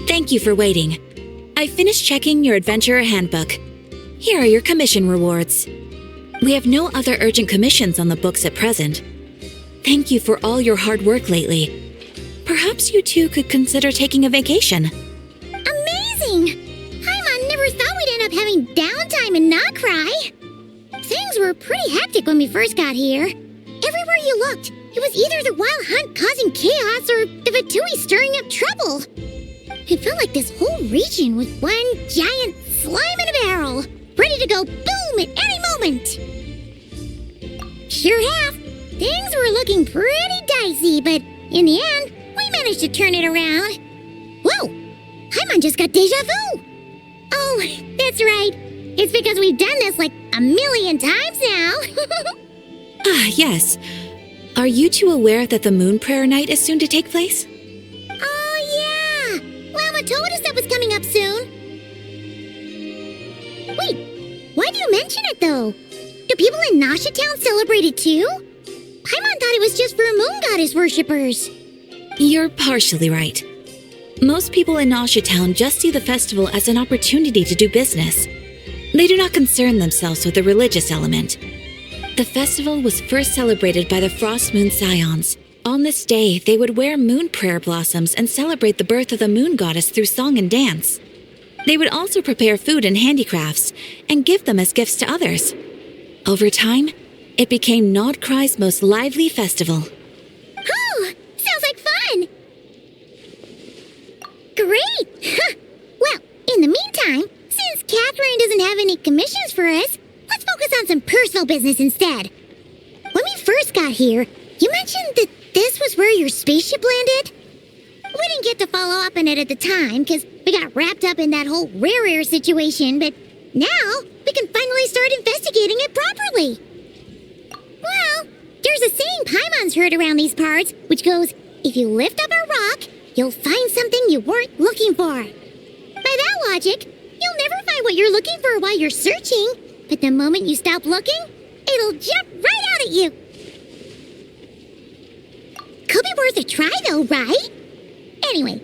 Thank you for waiting. I finished checking your Adventurer Handbook. Here are your commission rewards. We have no other urgent commissions on the books at present. Thank you for all your hard work lately. Perhaps you two could consider taking a vacation. Amazing! Paimon never thought we'd end up having downtime and not cry. Things were pretty hectic when we first got here. Everywhere you looked, it was either the Wild Hunt causing chaos or the Vatui stirring up trouble. It felt like this whole region was one giant slime in a barrel, ready to go boom at any moment. Sure have. Things were looking pretty dicey, but in the end, we managed to turn it around. Whoa! Paimon just got deja vu! Oh, that's right. It's because we've done this like a million times now. Yes. Are you two aware that the Moon Prayer Night is soon to take place? Oh, yeah! Lama told us that was coming up soon. Wait, why do you mention it, though? Do people in Nasha Town celebrate it, too? Paimon thought it was just for moon goddess worshippers. You're partially right. Most people in Nasha Town just see the festival as an opportunity to do business. They do not concern themselves with the religious element. The festival was first celebrated by the Frost Moon Scions. On this day, they would wear moon prayer blossoms and celebrate the birth of the moon goddess through song and dance. They would also prepare food and handicrafts and give them as gifts to others. Over time, it became Nodcry's most lively festival. Oh, sounds like fun! Great! Well, in the meantime, since Catherine doesn't have any commissions for us, let's focus on some personal business instead. When we first got here, you mentioned that this was where your spaceship landed? We didn't get to follow up on it at the time, because we got wrapped up in that whole rare situation, but now we can finally start investigating it properly. Well, there's a saying Paimon's heard around these parts, which goes, if you lift up a rock, you'll find something you weren't looking for. By that logic, you'll never find what you're looking for while you're searching, but the moment you stop looking, it'll jump right out at you. Could be worth a try though, right? Anyway,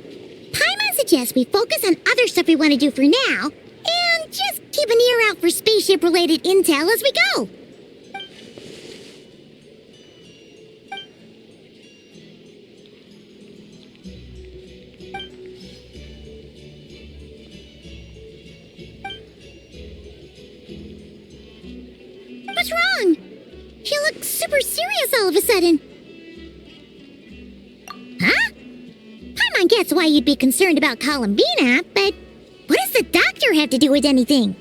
Paimon suggests we focus on other stuff we want to do for now, and just keep an ear out for spaceship-related intel as we go. What's wrong? She looks super serious all of a sudden. Huh? Paimon gets why you'd be concerned about Columbina, but what does the doctor have to do with anything?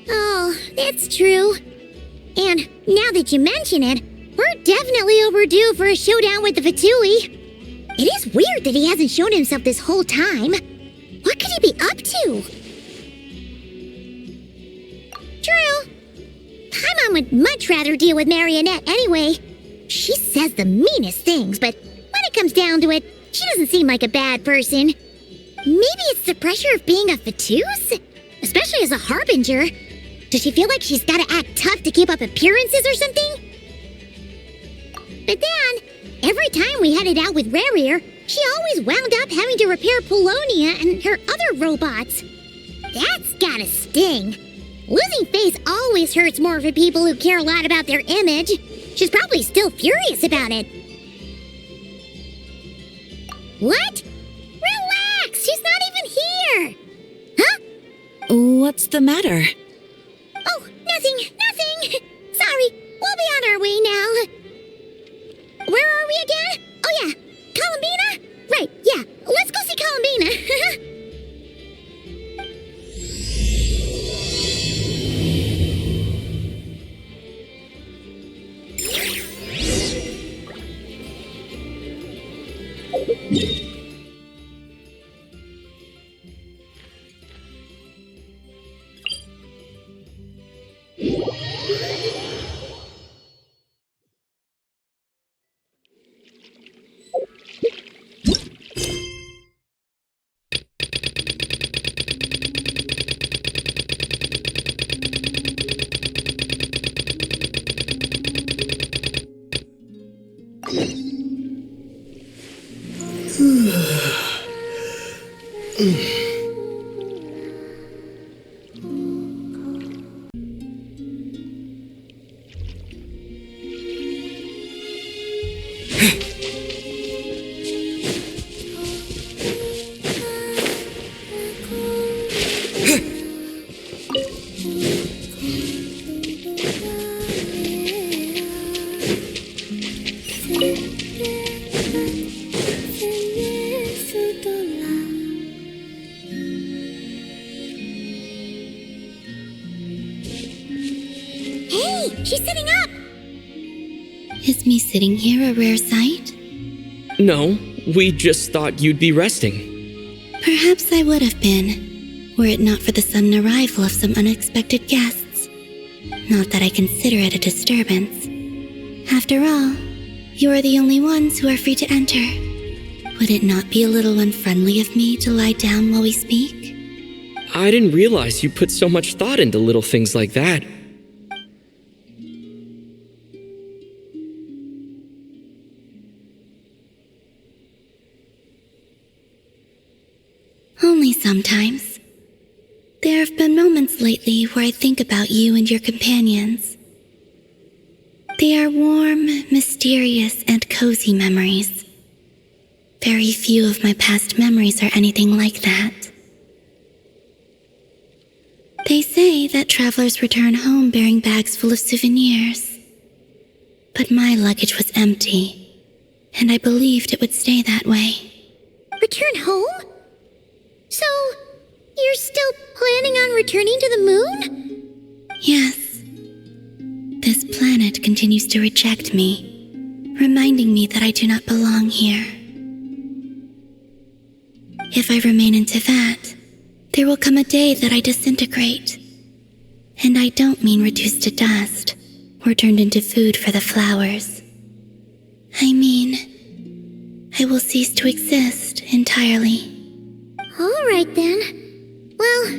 Oh, that's true. And now that you mention it, we're definitely overdue for a showdown with the Vatui. It is weird that he hasn't shown himself this whole time. What could he be up to? True. Paimon would much rather deal with Marionette anyway. She says the meanest things, but when it comes down to it, she doesn't seem like a bad person. Maybe it's the pressure of being a Fatus? Especially as a Harbinger. Does she feel like she's gotta act tough to keep up appearances or something? But then, every time we headed out with Rarier, she always wound up having to repair Polonia and her other robots. That's gotta sting. Losing face always hurts more for people who care a lot about their image. She's probably still furious about it. What? Relax! She's not even here! Huh? What's the matter? Oh, nothing! Sorry, we'll be on our way now. Where are we again? Oh yeah, Columbina? Right, yeah, let's go see Columbina. Hey, she's sitting up! Is me sitting here a rare sight? No, we just thought you'd be resting. Perhaps I would have been, were it not for the sudden arrival of some unexpected guests. Not that I consider it a disturbance. After all, you are the only ones who are free to enter. Would it not be a little unfriendly of me to lie down while we speak? I didn't realize you put so much thought into little things like that. Only sometimes. There have been moments lately where I think about you and your companions. They are warm, mysterious, and cozy memories. Very few of my past memories are anything like that. They say that travelers return home bearing bags full of souvenirs. But my luggage was empty, and I believed it would stay that way. Return home? So, you're still planning on returning to the moon? Yes. This planet continues to reject me, reminding me that I do not belong here. If I remain in Teyvat, there will come a day that I disintegrate. And I don't mean reduced to dust or turned into food for the flowers. I mean, I will cease to exist entirely. All right then. Well,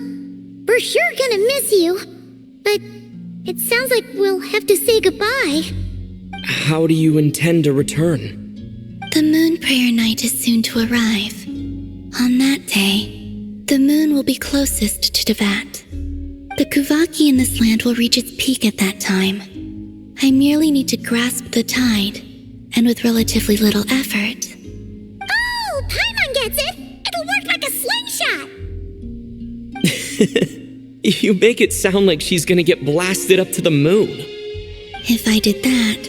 we're sure gonna miss you. But it sounds like we'll have to say goodbye. How do you intend to return? The moon prayer night is soon to arrive. On that day, the moon will be closest to Teyvat. The Kuvaki in this land will reach its peak at that time. I merely need to grasp the tide, and with relatively little effort. Oh, Paimon gets it! It'll work like a slingshot! You make it sound like she's gonna get blasted up to the moon. If I did that,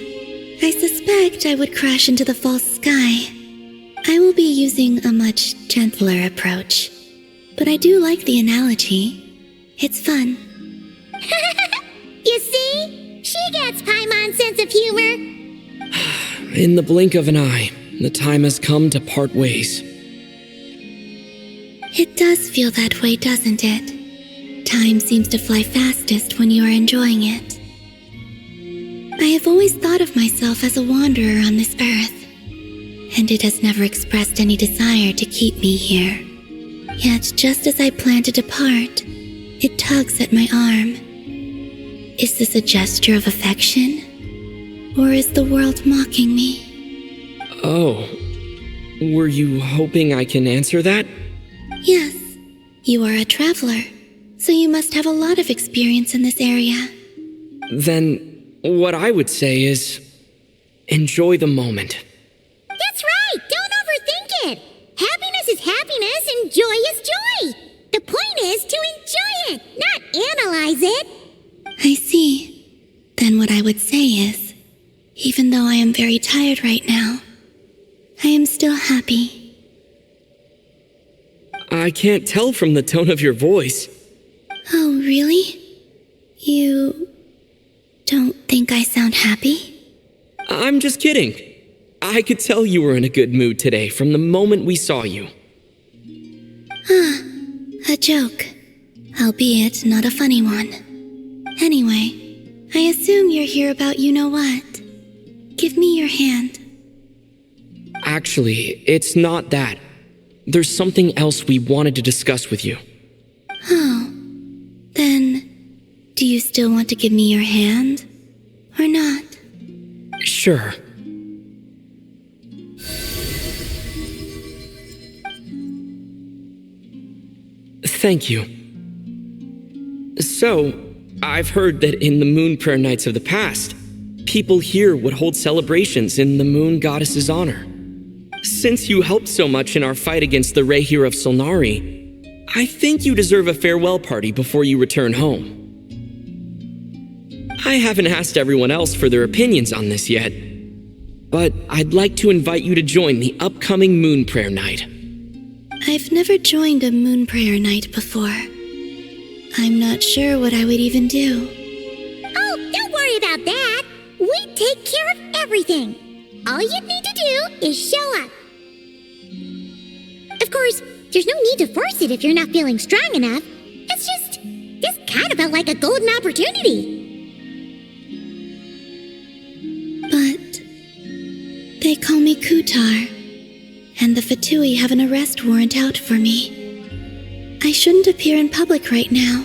I suspect I would crash into the false sky. I will be using a much gentler approach. But I do like the analogy. It's fun. You see? She gets Paimon's sense of humor. In the blink of an eye, the time has come to part ways. It does feel that way, doesn't it? Time seems to fly fastest when you are enjoying it. I have always thought of myself as a wanderer on this earth, and it has never expressed any desire to keep me here. Yet, just as I plan to depart, it tugs at my arm. Is this a gesture of affection? Or is the world mocking me? Oh, were you hoping I can answer that? Yes, you are a traveler, so you must have a lot of experience in this area. Then, what I would say is, enjoy the moment. That's right! Don't overthink it! Happiness is happiness and joy is joy! The point is to enjoy it, not analyze it! I see. Then what I would say is, even though I am very tired right now, I am still happy. I can't tell from the tone of your voice. Oh, really? You don't think I sound happy? I'm just kidding. I could tell you were in a good mood today from the moment we saw you. A joke, albeit not a funny one. Anyway, I assume you're here about you-know-what. Give me your hand. Actually, it's not that. There's something else we wanted to discuss with you. Oh, then, do you still want to give me your hand, or not? Sure. Thank you. So, I've heard that in the moon prayer nights of the past, people here would hold celebrations in the moon goddess's honor. Since you helped so much in our fight against the Rehir of Solnari, I think you deserve a farewell party before you return home. I haven't asked everyone else for their opinions on this yet, but I'd like to invite you to join the upcoming moon prayer night. I've never joined a moon prayer night before. I'm not sure what I would even do. Oh, don't worry about that. We take care of everything. All you'd need to do is show up. Of course, there's no need to force it if you're not feeling strong enough. It's just, this kind of felt like a golden opportunity. But they call me Kutar, and the Fatui have an arrest warrant out for me. I shouldn't appear in public right now.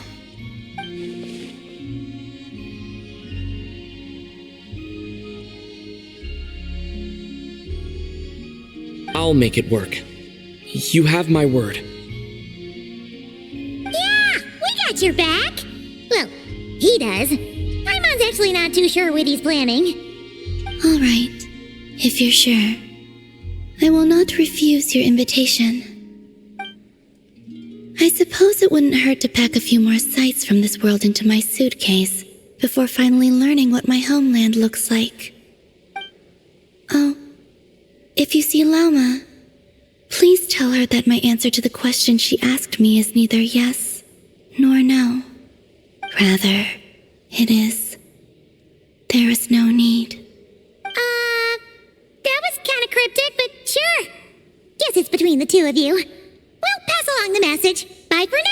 I'll make it work. You have my word. Yeah, we got your back. Well, he does. Paimon's actually not too sure what he's planning. All right, if you're sure. I will not refuse your invitation. I suppose it wouldn't hurt to pack a few more sights from this world into my suitcase before finally learning what my homeland looks like. Oh, if you see Lauma, please tell her that my answer to the question she asked me is neither yes nor no. Rather, it is, there is no need. That was kind of cryptic, but sure. Guess it's between the two of you. We'll pass along the message. Bye for now.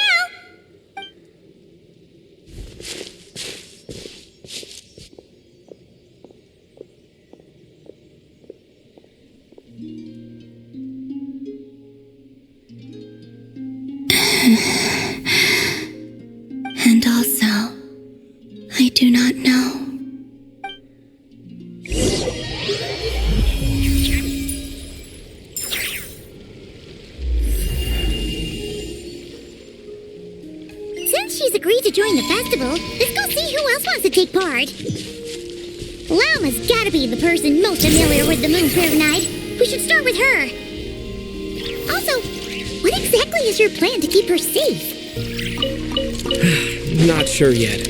And also, I do not know. Since she's agreed to join the festival, let's go see who else wants to take part. Lauma's gotta be the person most familiar with the Moon Prayer Night. We should start with her. Also, what exactly is your plan to keep her safe? Not sure yet.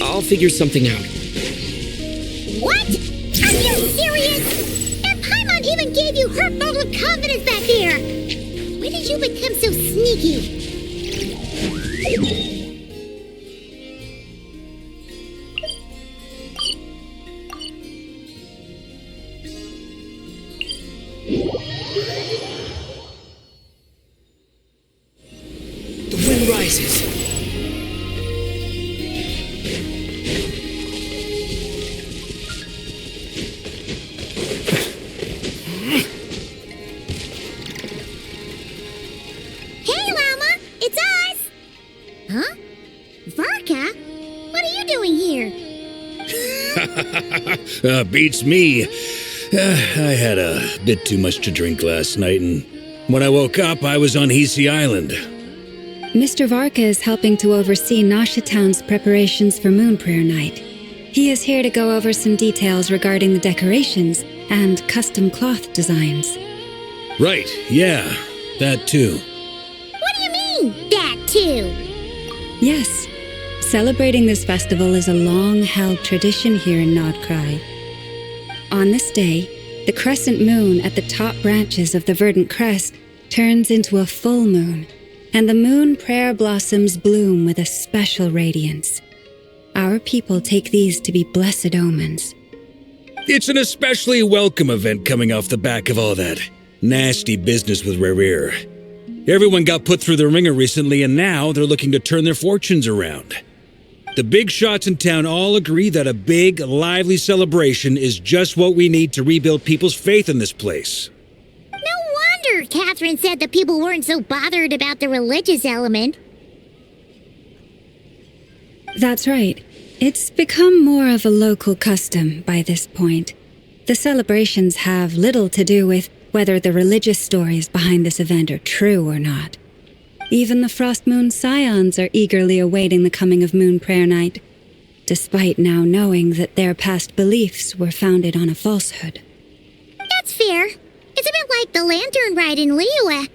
I'll figure something out. What? Are you serious? And Paimon even gave you her vote of confidence back there. When did you become so sneaky? The wind rises. Hey, Lauma! It's us! Huh? Varka? What are you doing here? Beats me. I had a bit too much to drink last night, and when I woke up, I was on Hisi Island. Mr. Varka is helping to oversee Nasha Town's preparations for Moon Prayer Night. He is here to go over some details regarding the decorations and custom cloth designs. Right, yeah, that too. What do you mean, that too? Yes, celebrating this festival is a long-held tradition here in Nodkrai. On this day, the crescent moon at the top branches of the verdant crest turns into a full moon, and the moon prayer blossoms bloom with a special radiance. Our people take these to be blessed omens. It's an especially welcome event coming off the back of all that nasty business with Rehir. Everyone got put through the ringer recently, and now they're looking to turn their fortunes around. The big shots in town all agree that a big, lively celebration is just what we need to rebuild people's faith in this place. No wonder Catherine said that people weren't so bothered about the religious element. That's right. It's become more of a local custom by this point. The celebrations have little to do with whether the religious stories behind this event are true or not. Even the Frost Moon Scions are eagerly awaiting the coming of Moon Prayer Night, despite now knowing that their past beliefs were founded on a falsehood. That's fair. It's a bit like the Lantern Ride in Liyue.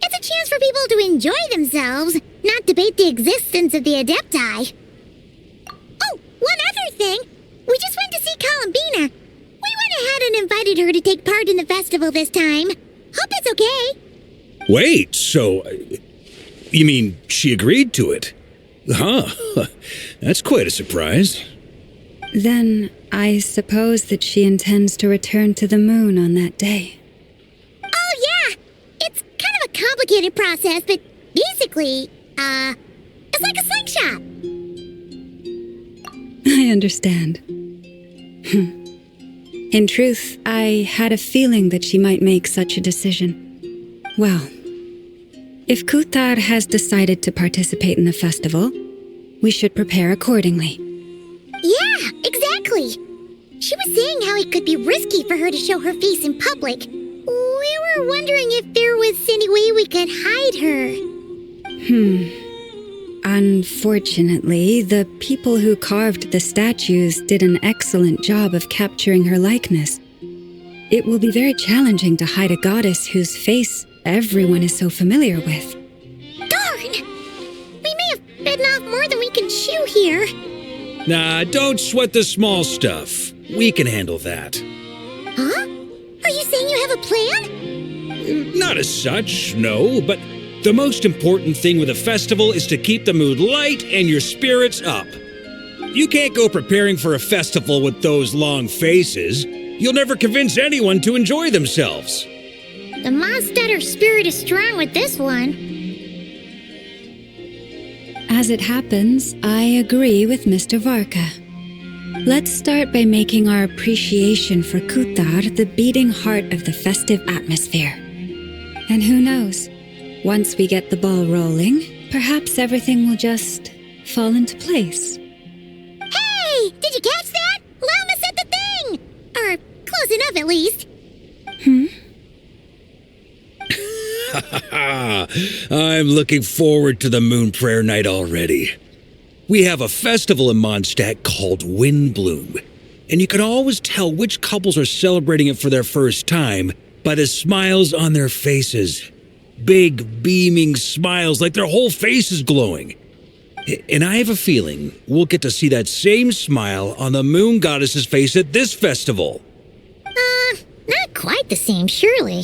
It's a chance for people to enjoy themselves, not debate the existence of the Adepti. Oh, one other thing. We just went to see Columbina. We went ahead and invited her to take part in the festival this time. Hope it's okay. Wait, so... you mean she agreed to it? Huh. That's quite a surprise. Then I suppose that she intends to return to the moon on that day. Oh, yeah. It's kind of a complicated process, but basically, it's like a slingshot. I understand. In truth, I had a feeling that she might make such a decision. Well, if Kuthar has decided to participate in the festival, we should prepare accordingly. Yeah, exactly. She was saying how it could be risky for her to show her face in public. We were wondering if there was any way we could hide her. Unfortunately, the people who carved the statues did an excellent job of capturing her likeness. It will be very challenging to hide a goddess whose face everyone is so familiar with. Darn! We may have bitten off more than we can chew here. Nah, don't sweat the small stuff. We can handle that. Huh? Are you saying you have a plan? Not as such, no, but the most important thing with a festival is to keep the mood light and your spirits up. You can't go preparing for a festival with those long faces. You'll never convince anyone to enjoy themselves. The Mondstatter spirit is strong with this one. As it happens, I agree with Mr. Varka. Let's start by making our appreciation for Kuthar the beating heart of the festive atmosphere. And who knows? Once we get the ball rolling, perhaps everything will just fall into place. Hey! Did you catch that? Lama said the thing! Or close enough, at least. I'm looking forward to the Moon Prayer Night already. We have a festival in Mondstadt called Windbloom, and you can always tell which couples are celebrating it for their first time by the smiles on their faces. Big, beaming smiles like their whole face is glowing. And I have a feeling we'll get to see that same smile on the Moon Goddess's face at this festival. Not quite the same, surely.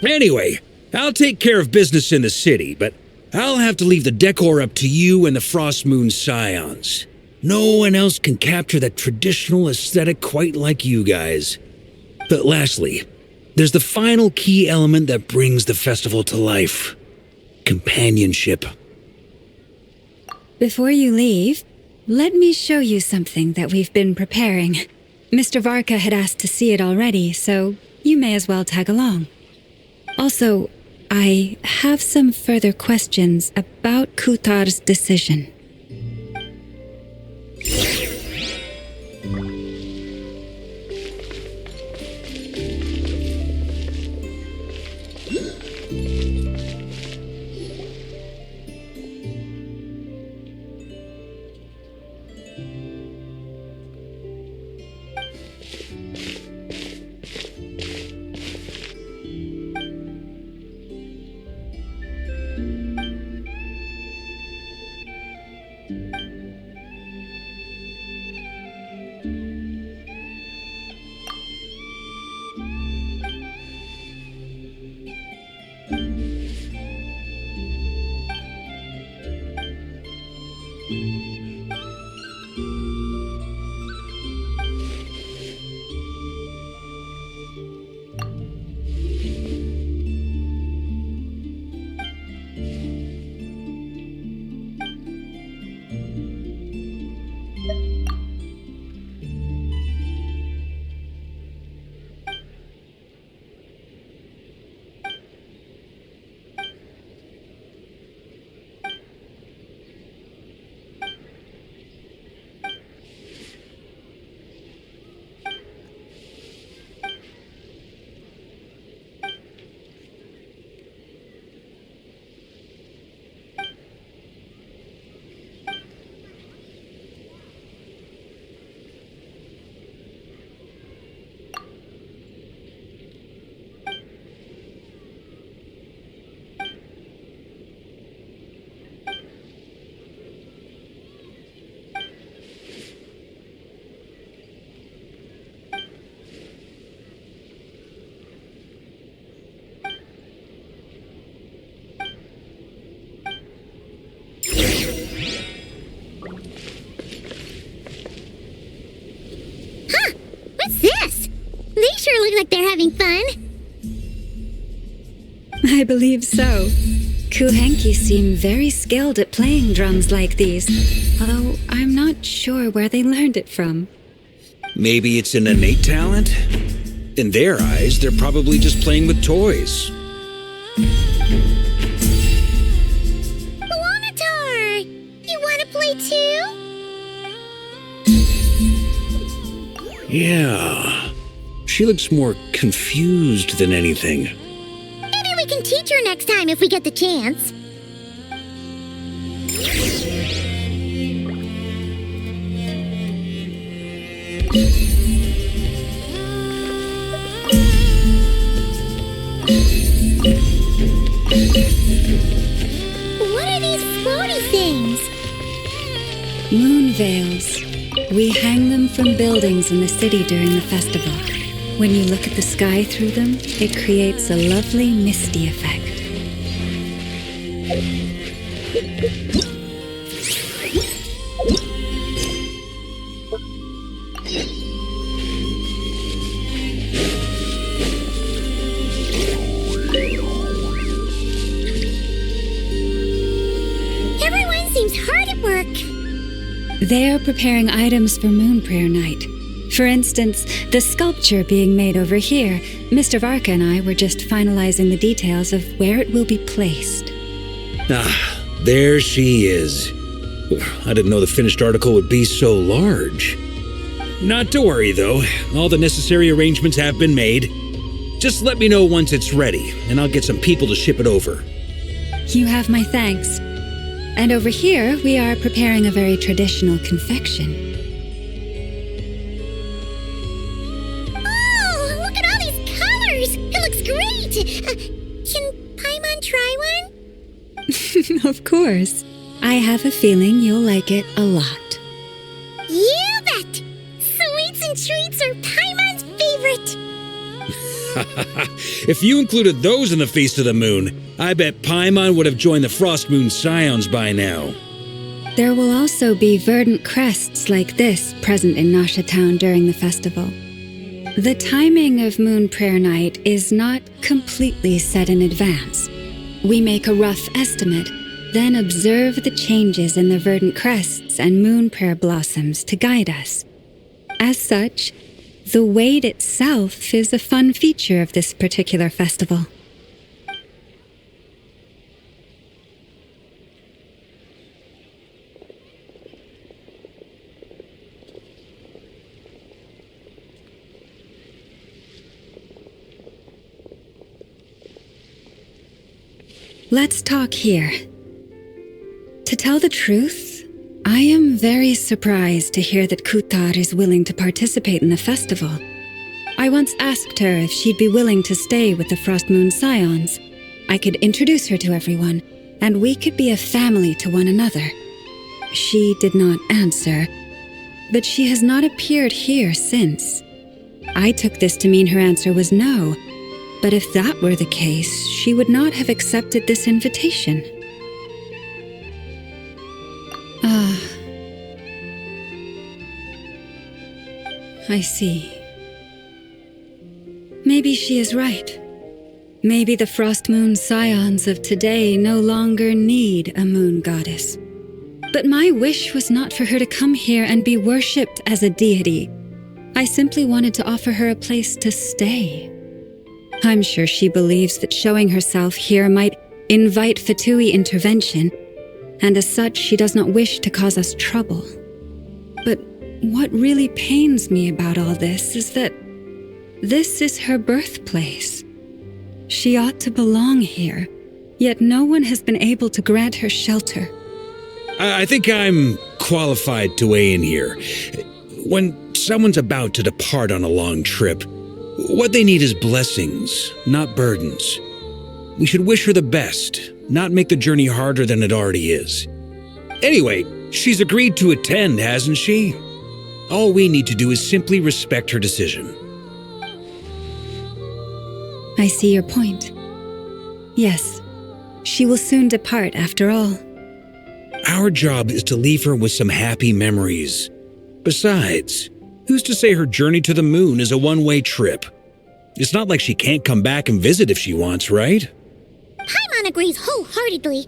Anyway, I'll take care of business in the city, but I'll have to leave the decor up to you and the Frost Moon Scions. No one else can capture that traditional aesthetic quite like you guys. But lastly, there's the final key element that brings the festival to life. Companionship. Before you leave, let me show you something that we've been preparing. Mr. Varka had asked to see it already, so you may as well tag along. Also, I have some further questions about Kuthar's decision. act like they're having fun. I believe so. Kuhenki seem very skilled at playing drums like these, although I'm not sure where they learned it from. Maybe it's an innate talent? In their eyes, they're probably just playing with toys. Luanatar! You want to play too? Yeah. She looks more confused than anything. Maybe we can teach her next time if we get the chance. What are these floaty things? Moon veils. We hang them from buildings in the city during the festival. When you look at the sky through them, it creates a lovely misty effect. Everyone seems hard at work. They are preparing items for Moon Prayer Night. For instance, the sculpture being made over here. Mr. Varka and I were just finalizing the details of where it will be placed. Ah, there she is. I didn't know the finished article would be so large. Not to worry, though. All the necessary arrangements have been made. Just let me know once it's ready, and I'll get some people to ship it over. You have my thanks. And over here, we are preparing a very traditional confection. Oh, look at all these colors! It looks great! Can Paimon try one? Of course. I have a feeling you'll like it a lot. You bet! Sweets and treats are Paimon's favorite! If you included those in the Feast of the Moon, I bet Paimon would have joined the Frost Moon Scions by now. There will also be verdant crests like this present in Nasha Town during the festival. The timing of Moon Prayer Night is not completely set in advance. We make a rough estimate, then observe the changes in the verdant crests and moon prayer blossoms to guide us. As such, the wait itself is a fun feature of this particular festival. Let's talk here. To tell the truth, I am very surprised to hear that Kutar is willing to participate in the festival. I once asked her if she'd be willing to stay with the Frost Moon Scions. I could introduce her to everyone, and we could be a family to one another. She did not answer, but she has not appeared here since. I took this to mean her answer was no, but if that were the case, she would not have accepted this invitation. I see. Maybe she is right. Maybe the Frost Moon Scions of today no longer need a moon goddess. But my wish was not for her to come here and be worshipped as a deity. I simply wanted to offer her a place to stay. I'm sure she believes that showing herself here might invite Fatui intervention, and as such she does not wish to cause us trouble. But what really pains me about all this is that this is her birthplace. She ought to belong here, yet no one has been able to grant her shelter. I think I'm qualified to weigh in here. When someone's about to depart on a long trip, what they need is blessings, not burdens. We should wish her the best, not make the journey harder than it already is. Anyway, she's agreed to attend, hasn't she? All we need to do is simply respect her decision. I see your point. Yes, she will soon depart after all. Our job is to leave her with some happy memories. Besides, who's to say her journey to the moon is a one-way trip? It's not like she can't come back and visit if she wants, right? Paimon agrees wholeheartedly.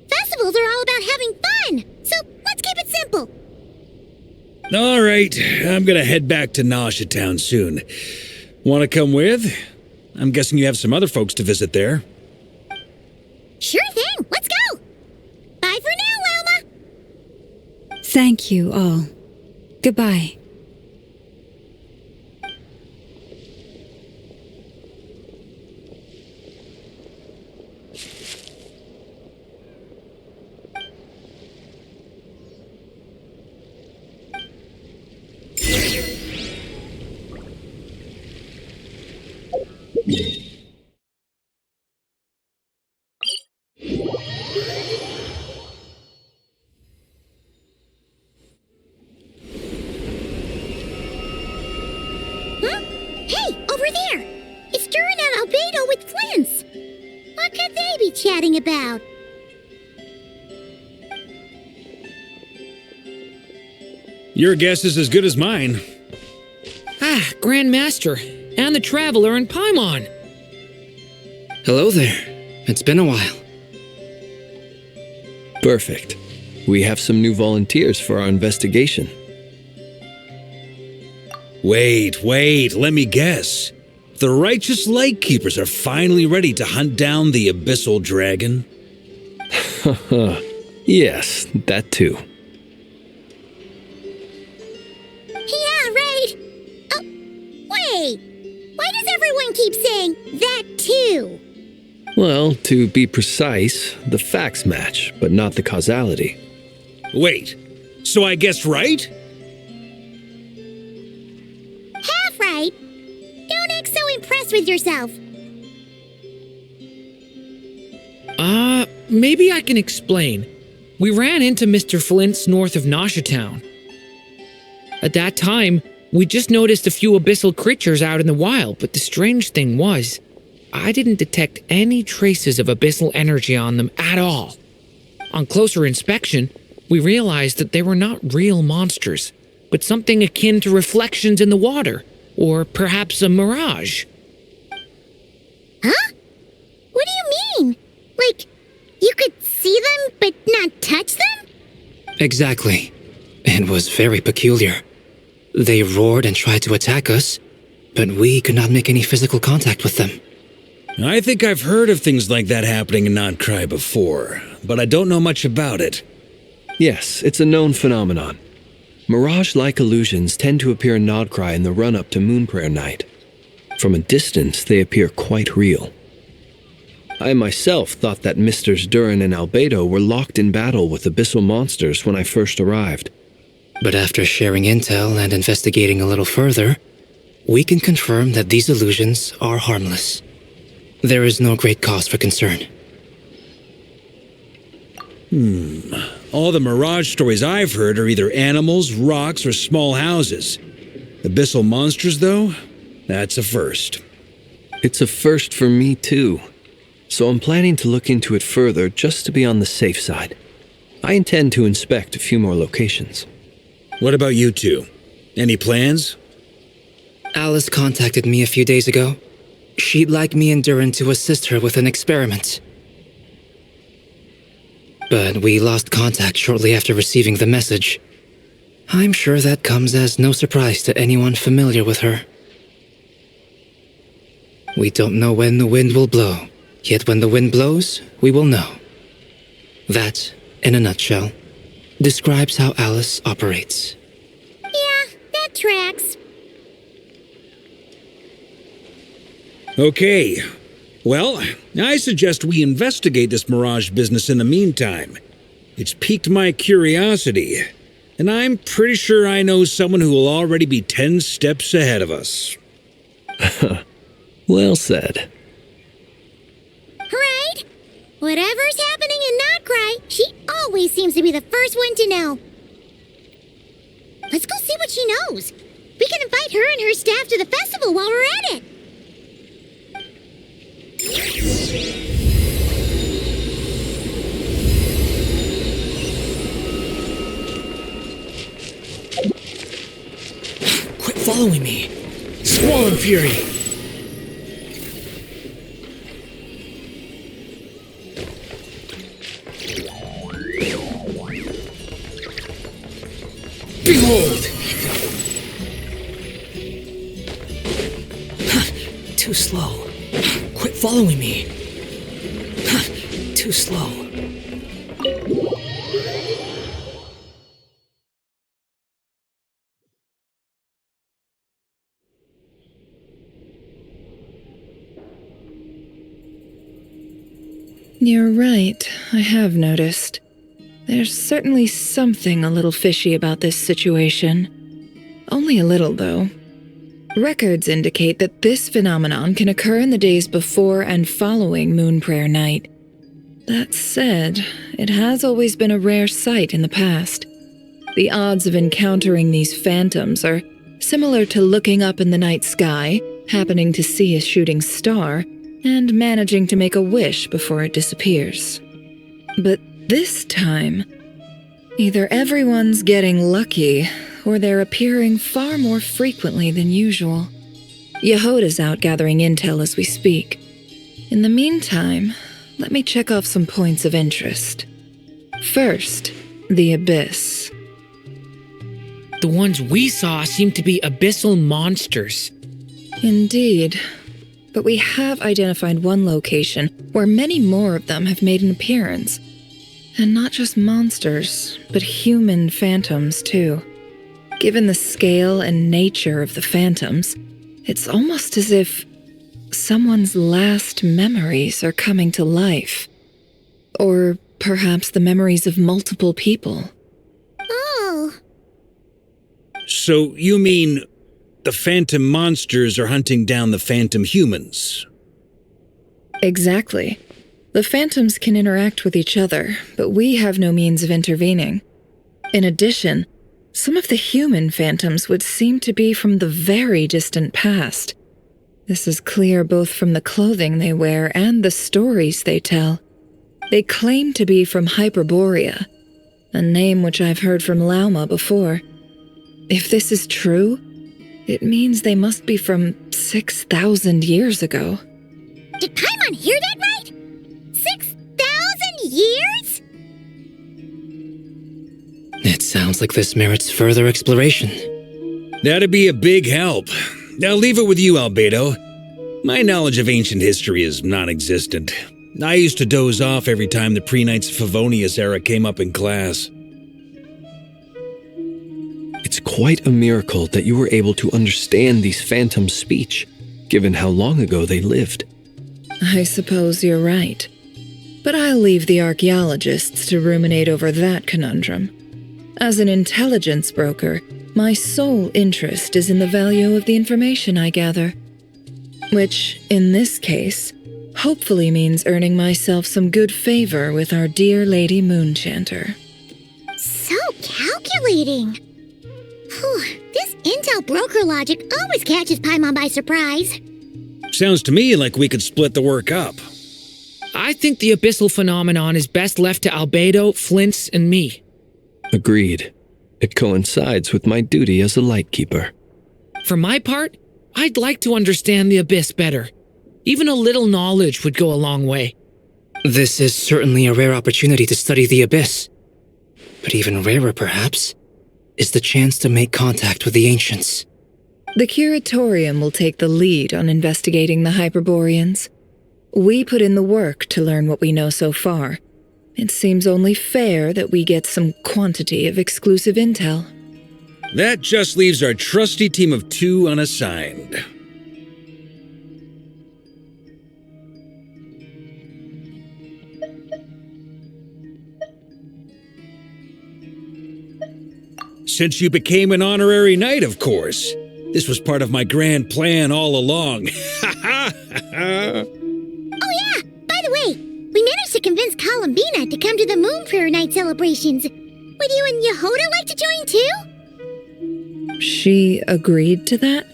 Festivals are all about having fun, so let's keep it simple. All right, I'm gonna head back to Nausea Town soon. Want to come with? I'm guessing you have some other folks to visit there. Sure thing, let's go. Bye for now, Wilma. Thank you all. Goodbye. Huh? Hey, over there! It's Durin and Albedo with Flint's. What could they be chatting about? Your guess is as good as mine. Ah, Grand Master, and the Traveler and Paimon. Hello there. It's been a while. Perfect. We have some new volunteers for our investigation. Wait, let me guess. The righteous Lightkeepers are finally ready to hunt down the Abyssal Dragon? Yes, that too. Yeah, right. Oh, wait. Why does everyone keep saying that too? Well, to be precise, the facts match, but not the causality. Wait, so I guessed right? Half right. Don't act so impressed with yourself. Maybe I can explain. We ran into Mr. Flint's north of Nausea Town. At that time, we just noticed a few abyssal creatures out in the wild, but the strange thing was, I didn't detect any traces of abyssal energy on them at all. On closer inspection, we realized that they were not real monsters, but something akin to reflections in the water, or perhaps a mirage. Huh? What do you mean? Like, you could see them but not touch them? Exactly. It was very peculiar. They roared and tried to attack us, but we could not make any physical contact with them. I think I've heard of things like that happening in Notcry before, but I don't know much about it. Yes, it's a known phenomenon. Mirage-like illusions tend to appear in Nodcry in the run-up to Moonprayer Night. From a distance, they appear quite real. I myself thought that Misters Durin and Albedo were locked in battle with abyssal monsters when I first arrived. But after sharing intel and investigating a little further, we can confirm that these illusions are harmless. There is no great cause for concern. All the Mirage stories I've heard are either animals, rocks, or small houses. Abyssal monsters, though? That's a first. It's a first for me, too. So I'm planning to look into it further just to be on the safe side. I intend to inspect a few more locations. What about you two? Any plans? Alice contacted me a few days ago. She'd like me and Durin to assist her with an experiment. But we lost contact shortly after receiving the message. I'm sure that comes as no surprise to anyone familiar with her. We don't know when the wind will blow, yet when the wind blows, we will know. That, in a nutshell, describes how Alice operates. Yeah, that tracks. Okay. Well, I suggest we investigate this Mirage business in the meantime. It's piqued my curiosity, and I'm pretty sure I know someone who will already be 10 steps ahead of us. Well said. Right? Whatever's happening in Notcry, she always seems to be the first one to know. Let's go see what she knows. We can invite her and her staff to the festival while we're at it. Quit following me. Squall and Fury. Behold! Too slow. Quit following me. Too slow. You're right, I have noticed. There's certainly something a little fishy about this situation. Only a little, though. Records indicate that this phenomenon can occur in the days before and following Moon Prayer Night. That said, it has always been a rare sight in the past. The odds of encountering these phantoms are similar to looking up in the night sky, happening to see a shooting star, and managing to make a wish before it disappears. But this time, either everyone's getting lucky, or they're appearing far more frequently than usual. Yehoda's out gathering intel as we speak. In the meantime, let me check off some points of interest. First, the Abyss. The ones we saw seem to be abyssal monsters. Indeed. But we have identified one location where many more of them have made an appearance. And not just monsters, but human phantoms, too. Given the scale and nature of the phantoms, it's almost as if someone's last memories are coming to life. Or perhaps the memories of multiple people. Oh. So you mean the phantom monsters are hunting down the phantom humans? Exactly. The phantoms can interact with each other, but we have no means of intervening. In addition, some of the human phantoms would seem to be from the very distant past. This is clear both from the clothing they wear and the stories they tell. They claim to be from Hyperborea, a name which I've heard from Lauma before. If this is true, it means they must be from 6,000 years ago. Did Paimon hear that right? 6,000 years? It sounds like this merits further exploration. That'd be a big help. I'll leave it with you, Albedo. My knowledge of ancient history is non-existent. I used to doze off every time the pre-Knights of Favonius era came up in class. It's quite a miracle that you were able to understand these phantoms' speech, given how long ago they lived. I suppose you're right. But I'll leave the archaeologists to ruminate over that conundrum. As an intelligence broker, my sole interest is in the value of the information I gather. Which, in this case, hopefully means earning myself some good favor with our dear Lady Moonchanter. So calculating. Whew, this intel broker logic always catches Paimon by surprise. Sounds to me like we could split the work up. I think the abyssal phenomenon is best left to Albedo, Flints, and me. Agreed. It coincides with my duty as a lightkeeper. For my part, I'd like to understand the abyss better. Even a little knowledge would go a long way. This is certainly a rare opportunity to study the abyss. But even rarer, perhaps, is the chance to make contact with the ancients. The Curatorium will take the lead on investigating the Hyperboreans. We put in the work to learn what we know so far. It seems only fair that we get some quantity of exclusive intel. That just leaves our trusty team of 2 unassigned. Since you became an honorary knight, of course. This was part of my grand plan all along. Oh yeah, by the way, we managed to convince Columbina to come to the Moon Prayer Night celebrations. Would you and Yehoda like to join too? She agreed to that?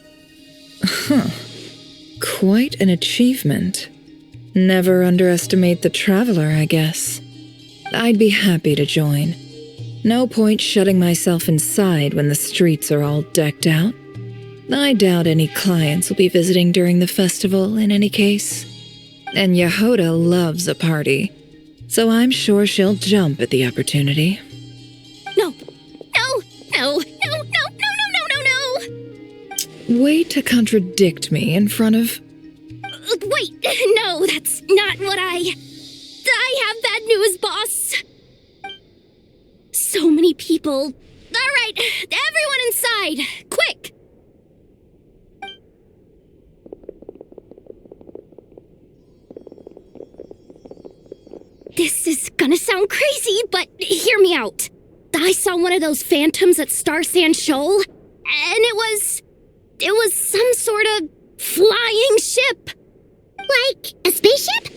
Huh. Quite an achievement. Never underestimate the traveler, I guess. I'd be happy to join. No point shutting myself inside when the streets are all decked out. I doubt any clients will be visiting during the festival in any case. And Yehoda loves a party, so I'm sure she'll jump at the opportunity. No, no, no, way to contradict me in front of... Wait, no, that's not what I have bad news, boss. So many people. All right, everyone inside, quick. This is gonna sound crazy, but hear me out. I saw one of those phantoms at Star Sand Shoal, and it was some sort of flying ship. Like a spaceship?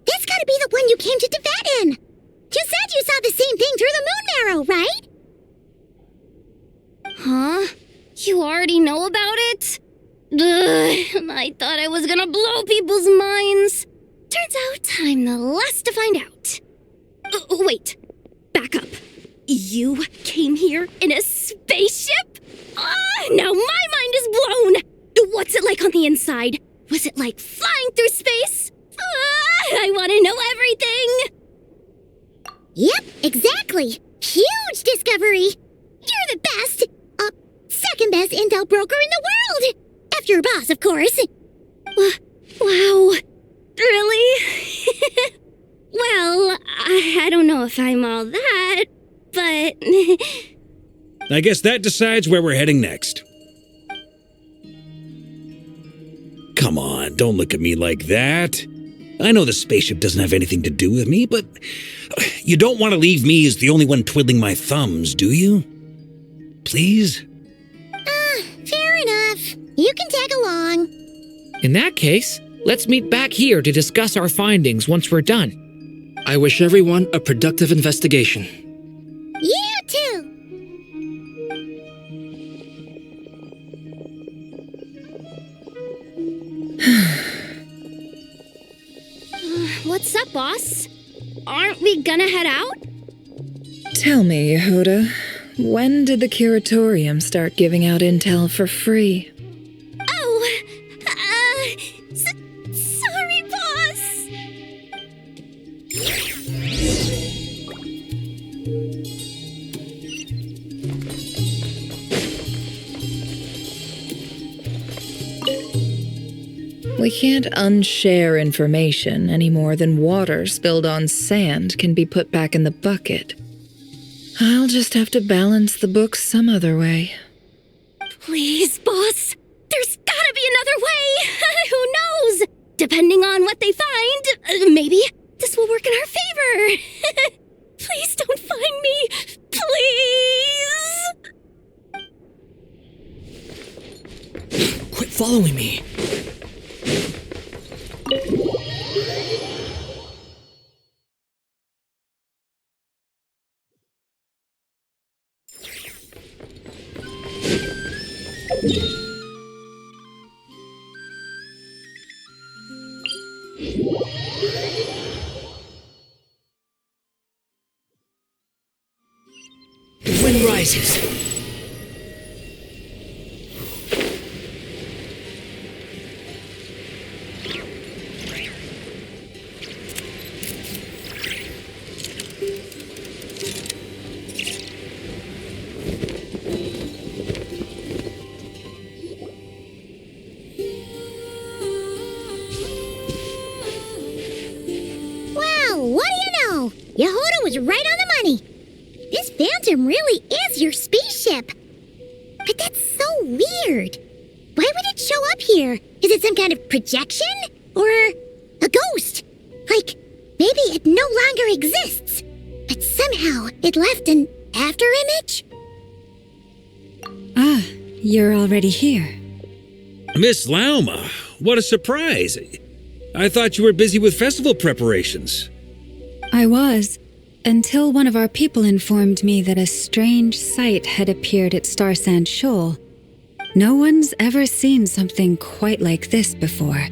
That's gotta be the one you came to Tibet in. You said you saw the same thing through the moon marrow, right? Huh? You already know about it? Ugh, I thought I was gonna blow people's minds. Turns out I'm the last to find out. Wait, back up. You came here in a spaceship? Now my mind is blown! What's it like on the inside? Was it like flying through space? I want to know everything! Yep, exactly. Huge discovery. You're the best. Second best intel broker in the world. After your boss, of course. Wow. Really? Well, I don't know if I'm all that, but... I guess that decides where we're heading next. Come on, don't look at me like that. I know the spaceship doesn't have anything to do with me, but you don't want to leave me as the only one twiddling my thumbs, do you? Please? Fair enough. You can tag along. In that case, let's meet back here to discuss our findings once we're done. I wish everyone a productive investigation. You too. What's up, boss? Aren't we gonna head out? Tell me, Yehuda, when did the curatorium start giving out intel for free? Oh, sorry, boss. We can't unshare information any more than water spilled on sand can be put back in the bucket. I'll just have to balance the books some other way. Please, boss. There's gotta be another way. Who knows? Depending on what they find, maybe this will work in our favor. Please don't find me. Please. Quit following me. The wind rises. Yehuda was right on the money. This phantom really is your spaceship. But that's so weird. Why would it show up here? Is it some kind of projection? Or a ghost? Like, maybe it no longer exists, but somehow it left an afterimage? Ah, you're already here. Miss Lauma, what a surprise. I thought you were busy with festival preparations. I was, until one of our people informed me that a strange sight had appeared at Star Sand Shoal. No one's ever seen something quite like this before.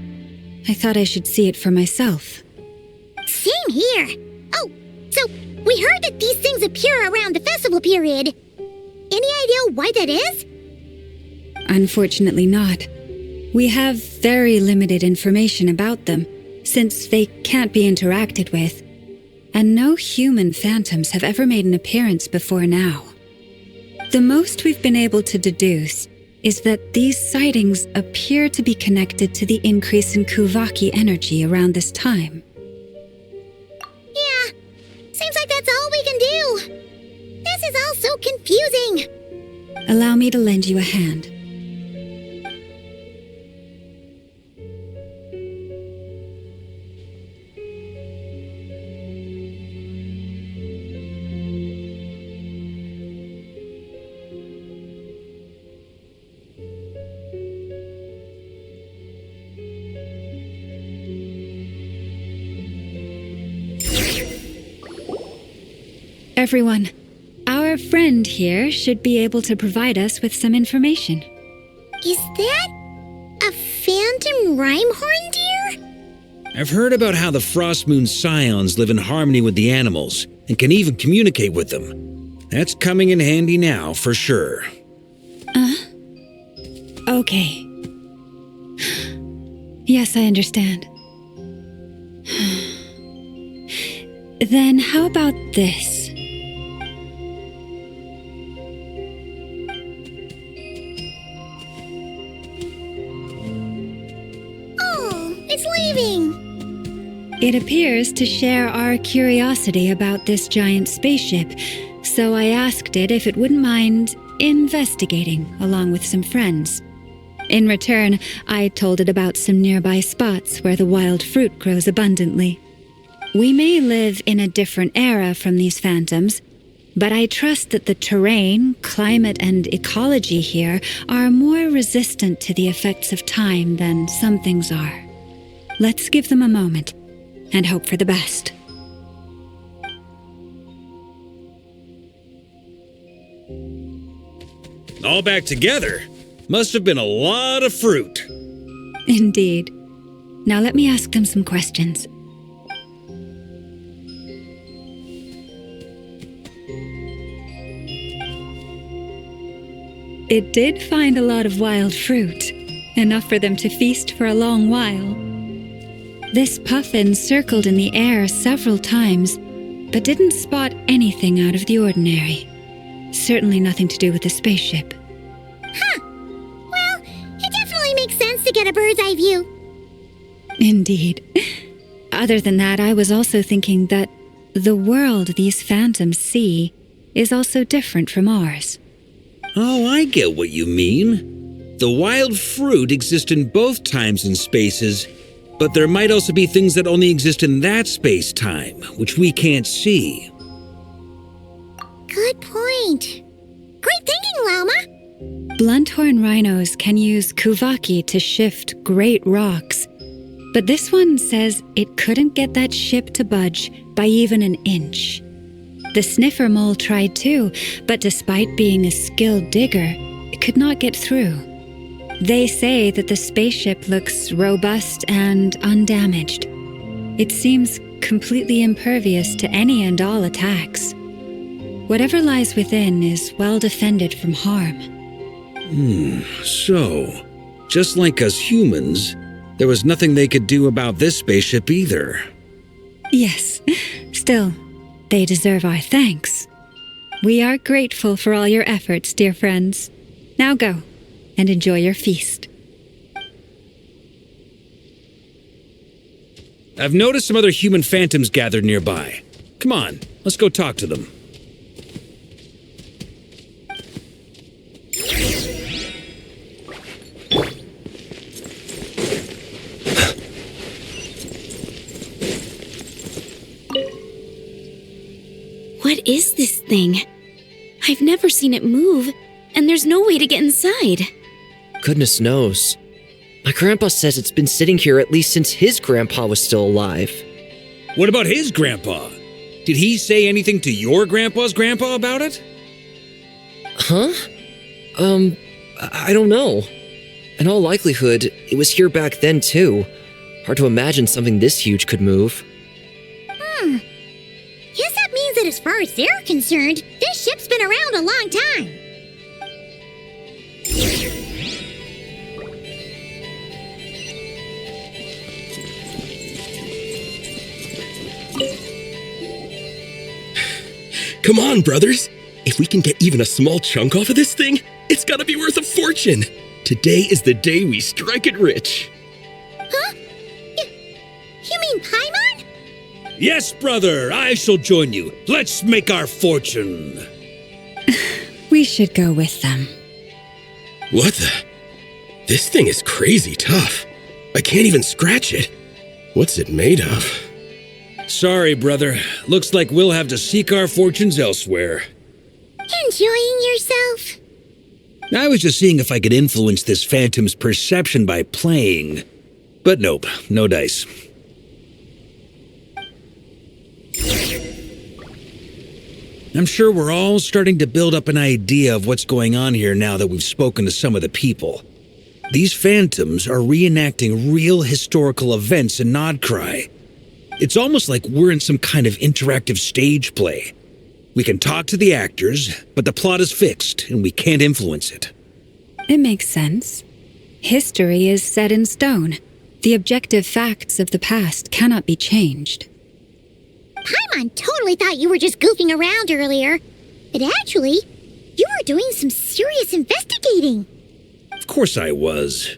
I thought I should see it for myself. Same here. Oh, so we heard that these things appear around the festival period. Any idea why that is? Unfortunately not. We have very limited information about them, since they can't be interacted with. And no human phantoms have ever made an appearance before now. The most we've been able to deduce is that these sightings appear to be connected to the increase in Kuvaki energy around this time. Yeah, seems like that's all we can do. This is all so confusing. Allow me to lend you a hand. Everyone, our friend here should be able to provide us with some information. Is that a phantom rhymehorn deer? I've heard about how the Frost Moon scions live in harmony with the animals and can even communicate with them. That's coming in handy now, for sure. Okay. Yes, I understand. Then how about this? It's leaving. It appears to share our curiosity about this giant spaceship, so I asked it if it wouldn't mind investigating along with some friends. In return, I told it about some nearby spots where the wild fruit grows abundantly. We may live in a different era from these phantoms, but I trust that the terrain, climate, and ecology here are more resistant to the effects of time than some things are. Let's give them a moment and hope for the best. All back together? Must have been a lot of fruit. Indeed. Now let me ask them some questions. It did find a lot of wild fruit, enough for them to feast for a long while. This puffin circled in the air several times, but didn't spot anything out of the ordinary. Certainly nothing to do with the spaceship. Huh. Well, it definitely makes sense to get a bird's eye view. Indeed. Other than that, I was also thinking that the world these phantoms see is also different from ours. Oh, I get what you mean. The wild fruit exist in both times and spaces, but there might also be things that only exist in that space-time, which we can't see. Good point. Great thinking, Lauma. Blunthorn rhinos can use Kuvaki to shift great rocks, but this one says it couldn't get that ship to budge by even an inch. The sniffer mole tried too, but despite being a skilled digger, it could not get through. They say that the spaceship looks robust and undamaged. It seems completely impervious to any and all attacks. Whatever lies within is well defended from harm. So, just like us humans, there was nothing they could do about this spaceship either. Yes, still, they deserve our thanks. We are grateful for all your efforts, dear friends. Now go and enjoy your feast. I've noticed some other human phantoms gathered nearby. Come on, let's go talk to them. What is this thing? I've never seen it move, and there's no way to get inside. Goodness knows. My grandpa says it's been sitting here at least since his grandpa was still alive. What about his grandpa? Did he say anything to your grandpa's grandpa about it? Huh? I don't know. In all likelihood, it was here back then too. Hard to imagine something this huge could move. Guess that means that as far as they're concerned, this ship's been around a long time. Come on, brothers. If we can get even a small chunk off of this thing, it's gotta be worth a fortune. Today is the day we strike it rich. Huh? You mean Paimon? Yes, brother, I shall join you. Let's make our fortune. We should go with them. What the? This thing is crazy tough. I can't even scratch it. What's it made of? Sorry, brother. Looks like we'll have to seek our fortunes elsewhere. Enjoying yourself? I was just seeing if I could influence this phantom's perception by playing. But nope, no dice. I'm sure we're all starting to build up an idea of what's going on here now that we've spoken to some of the people. These phantoms are reenacting real historical events in Nodcry. It's almost like we're in some kind of interactive stage play. We can talk to the actors, but the plot is fixed and we can't influence it. It makes sense. History is set in stone. The objective facts of the past cannot be changed. Paimon totally thought you were just goofing around earlier. But actually, you were doing some serious investigating. Of course I was.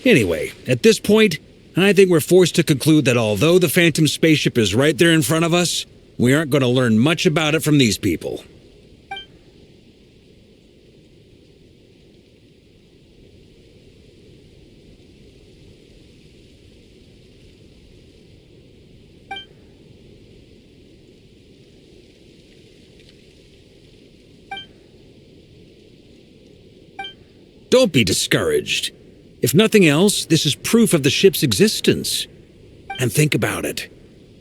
Anyway, at this point, I think we're forced to conclude that although the Phantom spaceship is right there in front of us, we aren't going to learn much about it from these people. Don't be discouraged. If nothing else, this is proof of the ship's existence. And think about it.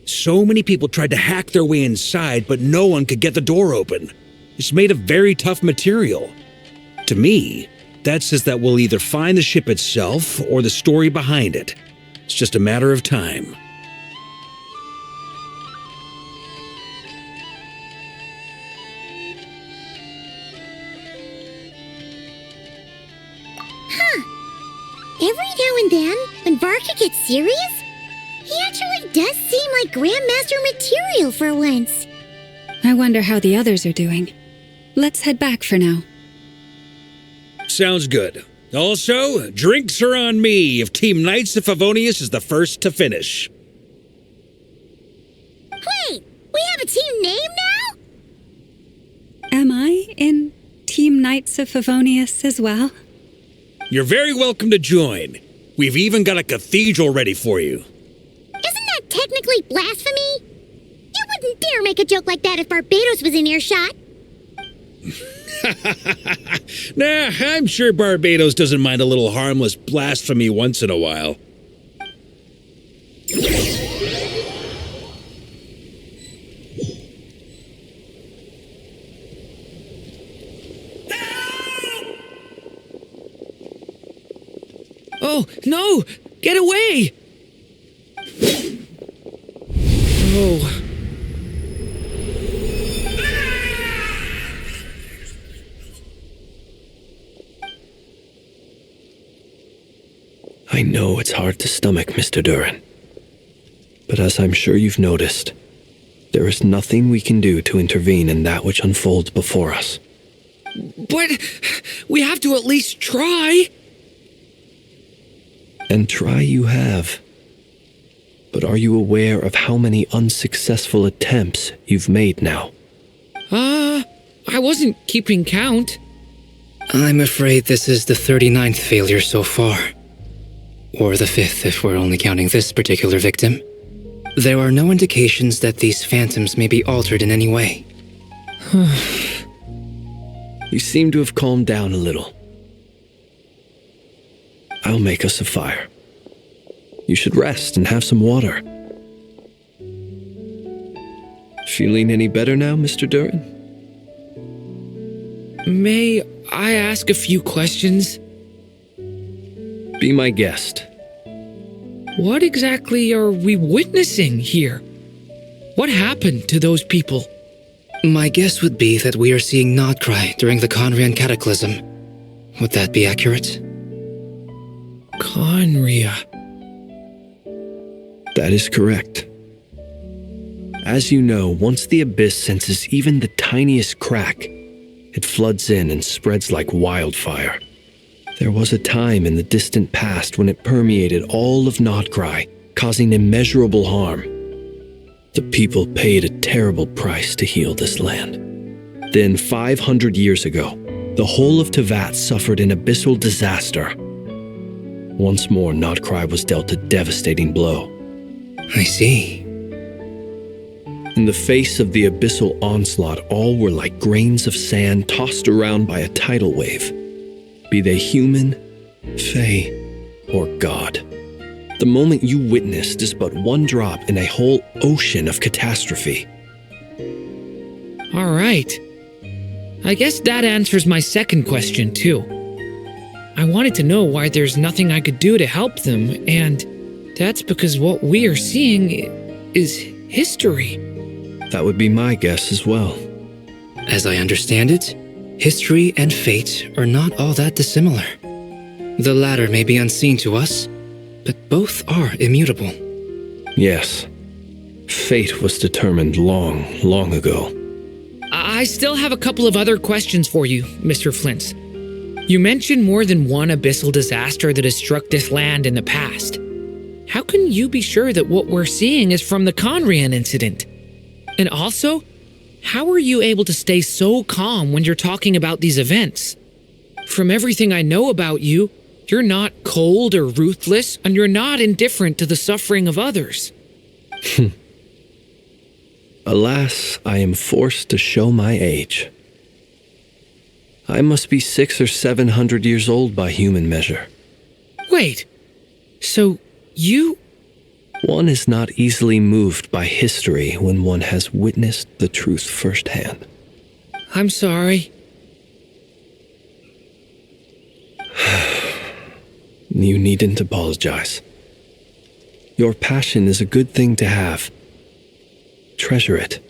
So many people tried to hack their way inside, but no one could get the door open. It's made of very tough material. To me, that says that we'll either find the ship itself or the story behind it. It's just a matter of time. Every now and then, when Varka gets serious, he actually does seem like Grandmaster material for once. I wonder how the others are doing. Let's head back for now. Sounds good. Also, drinks are on me if Team Knights of Favonius is the first to finish. Wait, we have a team name now? Am I in Team Knights of Favonius as well? You're very welcome to join. We've even got a cathedral ready for you. Isn't that technically blasphemy? You wouldn't dare make a joke like that if Barbados was in earshot. Nah, I'm sure Barbados doesn't mind a little harmless blasphemy once in a while. Oh, no! Get away! Oh. I know it's hard to stomach, Mr. Duran. But as I'm sure you've noticed, there is nothing we can do to intervene in that which unfolds before us. But we have to at least try. And try you have. But are you aware of how many unsuccessful attempts you've made now? I wasn't keeping count. I'm afraid this is the 39th failure so far. Or the 5th if we're only counting this particular victim. There are no indications that these phantoms may be altered in any way. You seem to have calmed down a little. I'll make us a fire. You should rest and have some water. Feeling any better now, Mr. Duran? May I ask a few questions? Be my guest. What exactly are we witnessing here? What happened to those people? My guess would be that we are seeing Nodcry during the Conrian Cataclysm. Would that be accurate? Conria. That is correct. As you know, once the Abyss senses even the tiniest crack, It floods in and spreads like wildfire. There was a time in the distant past when it permeated all of Nodcry, causing immeasurable harm. The people paid a terrible price to heal this land. Then 500 years ago, the whole of Tevat suffered an abyssal disaster. Once more, Nodcry was dealt a devastating blow. I see. In the face of the abyssal onslaught, all were like grains of sand tossed around by a tidal wave, be they human, fae, or god. The moment you witnessed is but one drop in a whole ocean of catastrophe. All right. I guess that answers my second question, too. I wanted to know why there's nothing I could do to help them, and that's because what we are seeing is history. That would be my guess as well. As I understand it, history and fate are not all that dissimilar. The latter may be unseen to us, but both are immutable. Yes. Fate was determined long, long ago. I still have a couple of other questions for you, Mr. Flint. You mentioned more than one abyssal disaster that has struck this land in the past. How can you be sure that what we're seeing is from the Conrian incident? And also, how are you able to stay so calm when you're talking about these events? From everything I know about you, you're not cold or ruthless, and you're not indifferent to the suffering of others. Alas, I am forced to show my age. I must be 600 or 700 years old by human measure. Wait, so you... One is not easily moved by history when one has witnessed the truth firsthand. I'm sorry. You needn't apologize. Your passion is a good thing to have. Treasure it,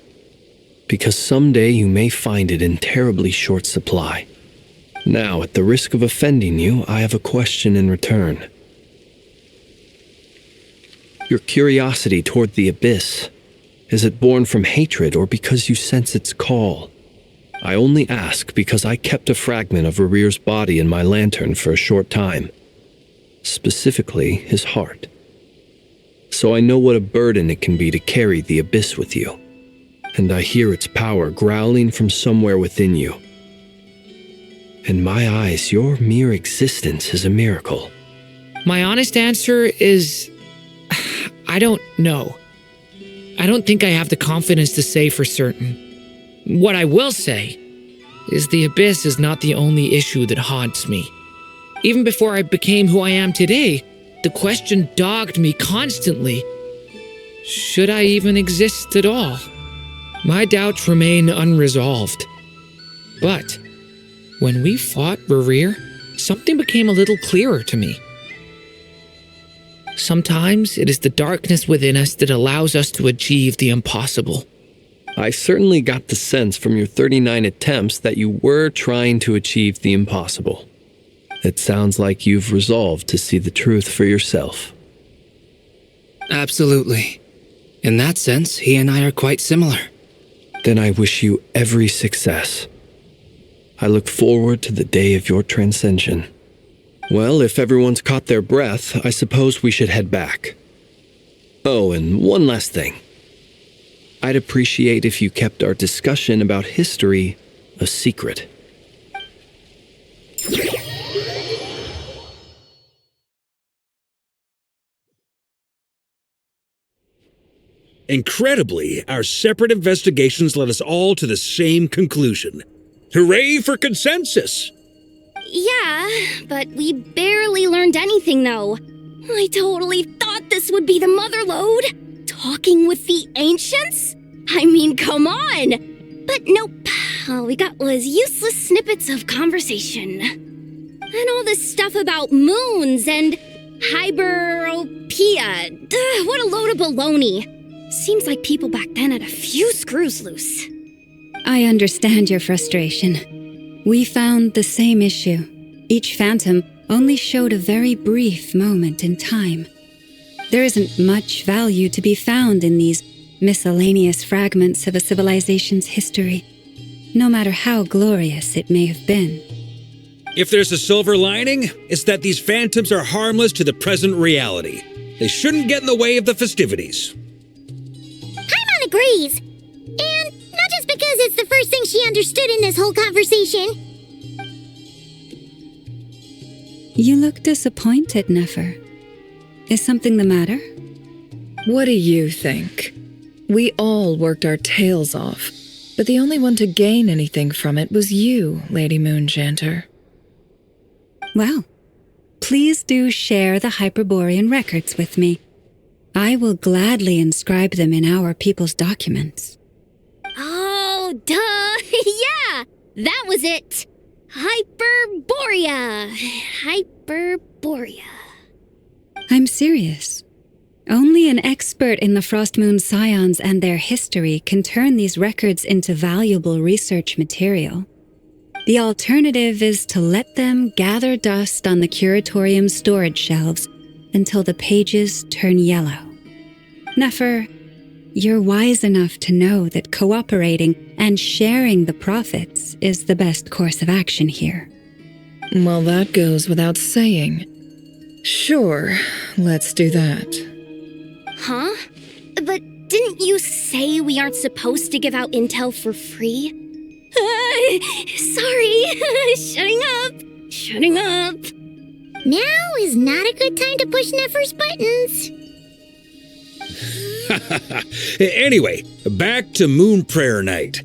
because someday you may find it in terribly short supply. Now, at the risk of offending you, I have a question in return. Your curiosity toward the abyss, is it born from hatred or because you sense its call? I only ask because I kept a fragment of Rarir's body in my lantern for a short time, specifically his heart. So I know what a burden it can be to carry the abyss with you, and I hear its power growling from somewhere within you. In my eyes, your mere existence is a miracle. My honest answer is... I don't know. I don't think I have the confidence to say for certain. What I will say is the abyss is not the only issue that haunts me. Even before I became who I am today, the question dogged me constantly. Should I even exist at all? My doubts remain unresolved. But when we fought Rarir, something became a little clearer to me. Sometimes it is the darkness within us that allows us to achieve the impossible. I certainly got the sense from your 39 attempts that you were trying to achieve the impossible. It sounds like you've resolved to see the truth for yourself. Absolutely. In that sense, he and I are quite similar. Then I wish you every success. I look forward to the day of your transcension. Well, if everyone's caught their breath, I suppose we should head back. Oh, and one last thing. I'd appreciate if you kept our discussion about history a secret. Incredibly, our separate investigations led us all to the same conclusion. Hooray for consensus! Yeah, but we barely learned anything, though. I totally thought this would be the mother lode. Talking with the ancients? I mean, come on! But nope, all we got was useless snippets of conversation. And all this stuff about moons and hyperopia. What a load of baloney. Seems like people back then had a few screws loose. I understand your frustration. We found the same issue. Each phantom only showed a very brief moment in time. There isn't much value to be found in these miscellaneous fragments of a civilization's history. no matter how glorious it may have been. If there's a silver lining, it's that these phantoms are harmless to the present reality. They shouldn't get in the way of the festivities. Paimon agrees. And not just because it's the first thing she understood in this whole conversation. You look disappointed, Nefer. Is something the matter? What do you think? We all worked our tails off, but the only one to gain anything from it was you, Lady Moonjanter. Well, please do share the Hyperborean records with me. I will gladly inscribe them in our people's documents. Oh, duh! Yeah! That was it! Hyperborea! Hyperborea. I'm serious. Only an expert in the Frostmoon Scions and their history can turn these records into valuable research material. The alternative is to let them gather dust on the curatorium's storage shelves until the pages turn yellow. Nefer, you're wise enough to know that cooperating and sharing the profits is the best course of action here. Well, that goes without saying. Sure, let's do that. Huh? But didn't you say we aren't supposed to give out intel for free? Sorry. Shutting up. Now is not a good time to push Nefer's buttons. Anyway, back to Moon Prayer Night.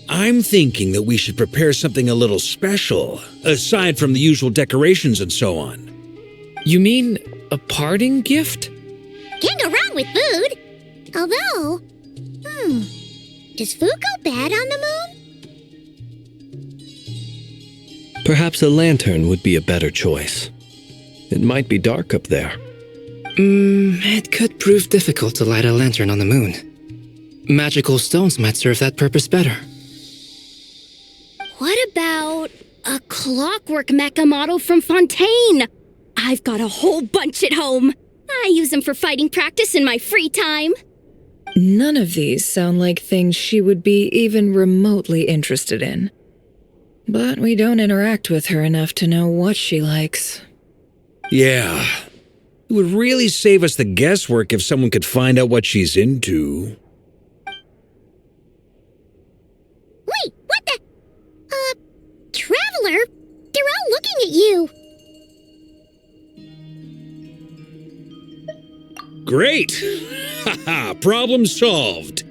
I'm thinking that we should prepare something a little special, aside from the usual decorations and so on. You mean a parting gift? Can't go wrong with food. Although, does food go bad on the moon? Perhaps a lantern would be a better choice. It might be dark up there. It could prove difficult to light a lantern on the moon. Magical stones might serve that purpose better. What about a clockwork mecha model from Fontaine? I've got a whole bunch at home. I use them for fighting practice in my free time. None of these sound like things she would be even remotely interested in. But we don't interact with her enough to know what she likes. Yeah. It would really save us the guesswork if someone could find out what she's into. Wait, what the? Traveler? They're all looking at you. Great! Haha, problem solved.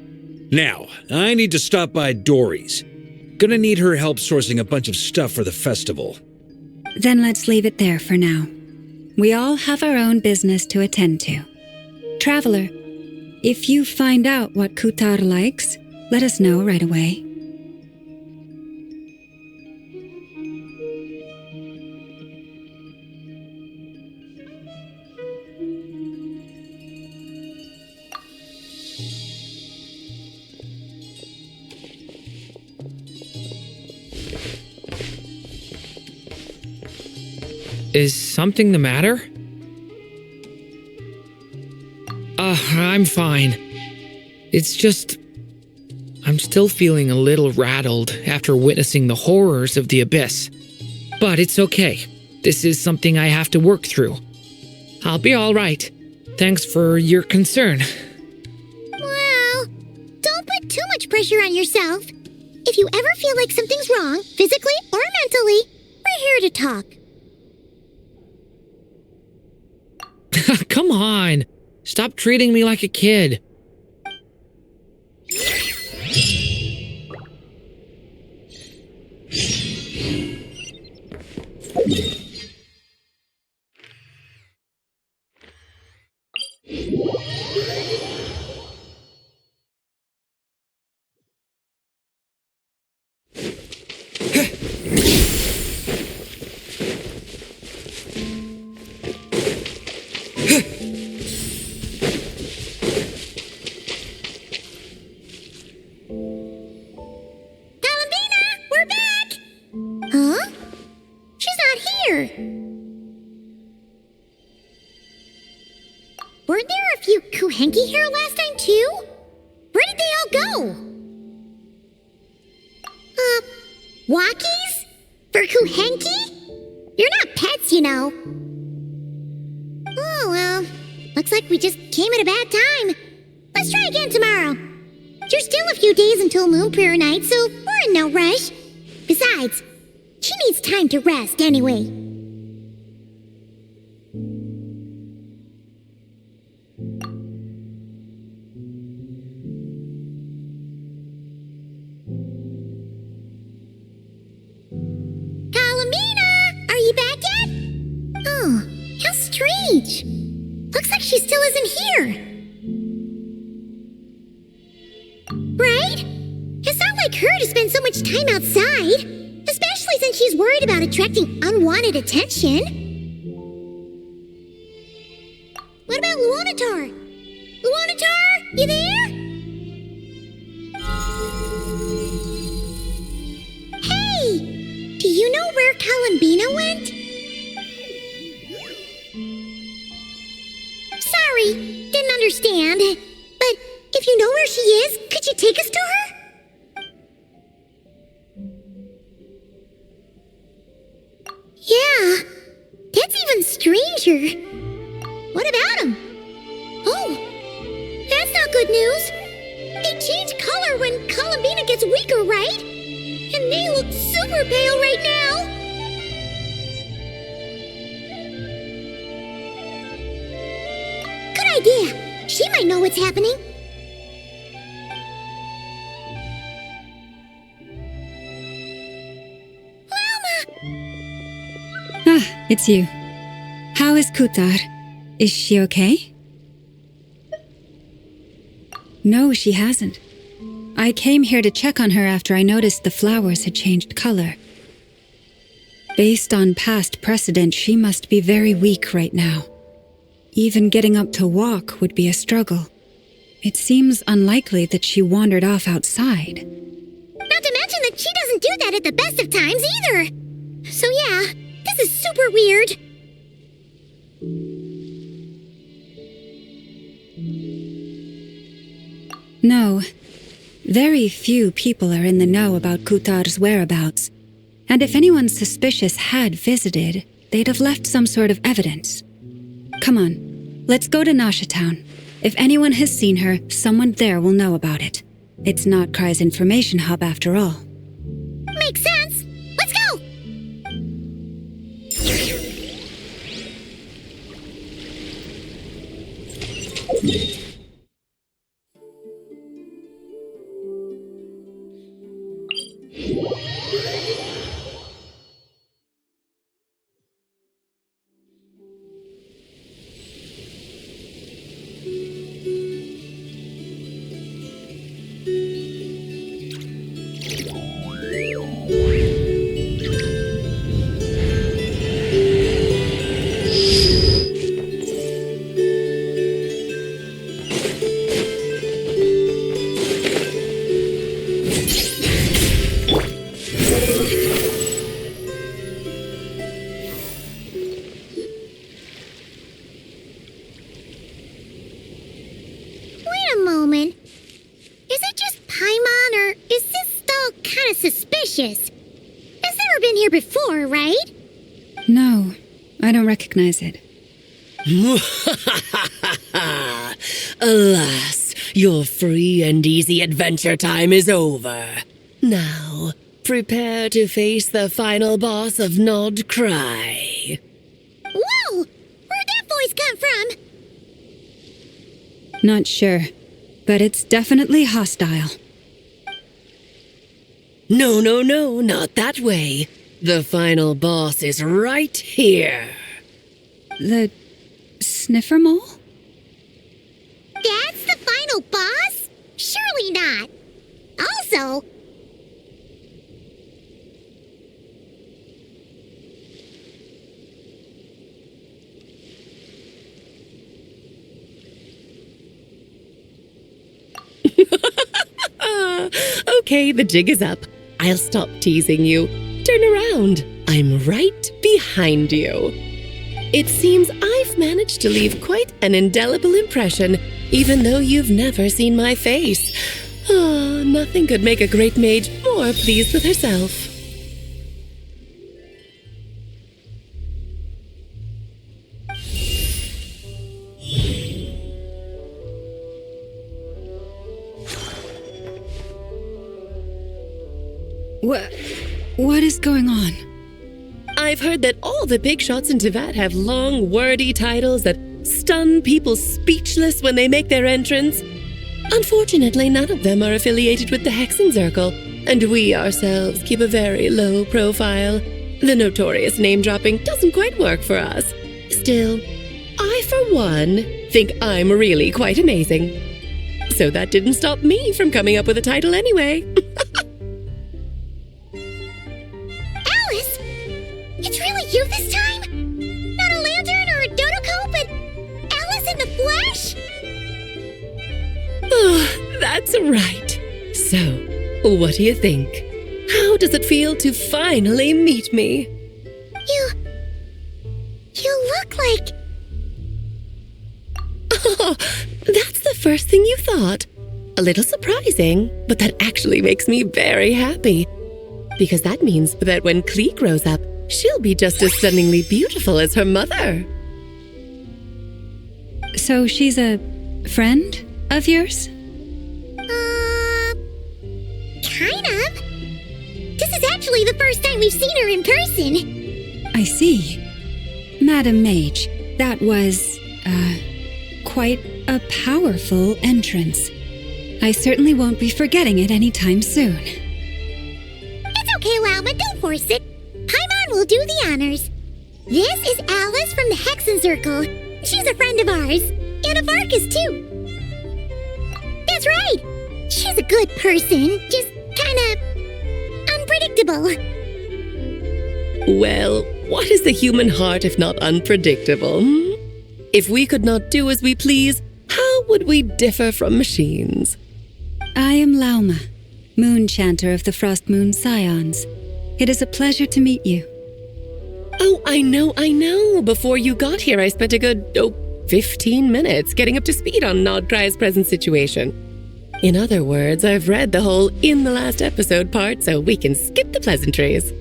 Now, I need to stop by Dory's. Gonna need her help sourcing a bunch of stuff for the festival. Then let's leave it there for now. We all have our own business to attend to. Traveler, if you find out what Kutar likes, let us know right away. Is something the matter? I'm fine. It's just... I'm still feeling a little rattled after witnessing the horrors of the Abyss. But it's okay. This is something I have to work through. I'll be all right. Thanks for your concern. Well, don't put too much pressure on yourself. If you ever feel like something's wrong, physically or mentally, we're here to talk. Come on. Stop treating me like a kid. Weren't there a few Kuhenki here last time, too? Where did they all go? Walkies? For Kuhenki? You're not pets, you know. Oh, well. Looks like we just came at a bad time. Let's try again tomorrow. There's still a few days until Moon Prayer Night, so we're in no rush. Besides, she needs time to rest anyway. Kalamina! Are you back yet? Oh, how strange. Looks like she still isn't here. Right? It's not like her to spend so much time outside, especially since she's worried about attracting unwanted attention. What about Luonatar? Luonatar, you there? Hey! Do you know where Kalambina went? Sorry, didn't understand. But if you know where she is, could you take us to her? Yeah, that's even stranger. What about him? Oh, that's not good news. They change color when Kalambina gets weaker, right? And they look super pale right now. Good idea. She might know what's happening. Ah, it's you. How is Kutar? Is she okay? No, she hasn't. I came here to check on her after I noticed the flowers had changed color. Based on past precedent, she must be very weak right now. Even getting up to walk would be a struggle. It seems unlikely that she wandered off outside. Not to mention that she doesn't do that at the best of times either. So yeah, this is super weird. No. Very few people are in the know about Kutar's whereabouts. And if anyone suspicious had visited, they'd have left some sort of evidence. Come on, let's go to Nasha Town. If anyone has seen her, someone there will know about it. It's not Cry's information hub after all. Makes sense. Let's go! Suspicious. Has never been here before, right? No, I don't recognize it. Alas, your free and easy adventure time is over. Now, prepare to face the final boss of Nod Cry. Whoa! Where'd that voice come from? Not sure, but it's definitely hostile. No, not that way. The final boss is right here. The sniffer mole? That's the final boss? Surely not. Also... Okay, the jig is up. I'll stop teasing you. Turn around. I'm right behind you. It seems I've managed to leave quite an indelible impression, even though you've never seen my face. Nothing could make a great mage more pleased with herself. What is going on? I've heard that all the big shots in Tevat have long, wordy titles that stun people speechless when they make their entrance. Unfortunately, none of them are affiliated with the Hexen Circle, and we ourselves keep a very low profile. The notorious name-dropping doesn't quite work for us. Still, I, for one, think I'm really quite amazing. So that didn't stop me from coming up with a title anyway. Alice! It's really you this time? Not a lantern or a dodo but Alice in the flesh? Oh, that's right. So, what do you think? How does it feel to finally meet me? You look like... Oh, that's the first thing you thought. A little surprising, but that actually makes me very happy. Because that means that when Klee grows up, she'll be just as stunningly beautiful as her mother. So she's a friend of yours? Kind of. This is actually the first time we've seen her in person. I see. Madam Mage, that was, quite a powerful entrance. I certainly won't be forgetting it anytime soon. It's okay, Lauma, don't force it. Paimon will do the honors. This is Alice from the Hexen Circle. She's a friend of ours, and of Arcus, too. That's right. She's a good person, just kinda unpredictable. Well, what is the human heart if not unpredictable? If we could not do as we please, how would we differ from machines? I am Lauma, Moon Chanter of the Frost Moon Scions. It is a pleasure to meet you. Oh, I know. Before you got here, I spent a good, 15 minutes getting up to speed on Nodcry's present situation. In other words, I've read the whole in the last episode part, so we can skip the pleasantries.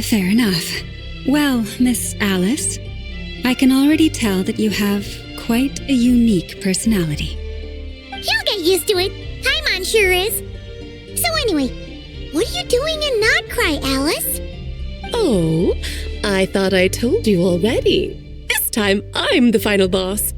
Fair enough. Well, Miss Alice, I can already tell that you have quite a unique personality. You'll get used to it. Paimon sure is. So anyway, what are you doing in Nodcry, Alice? Oh, I thought I told you already. This time, I'm the final boss.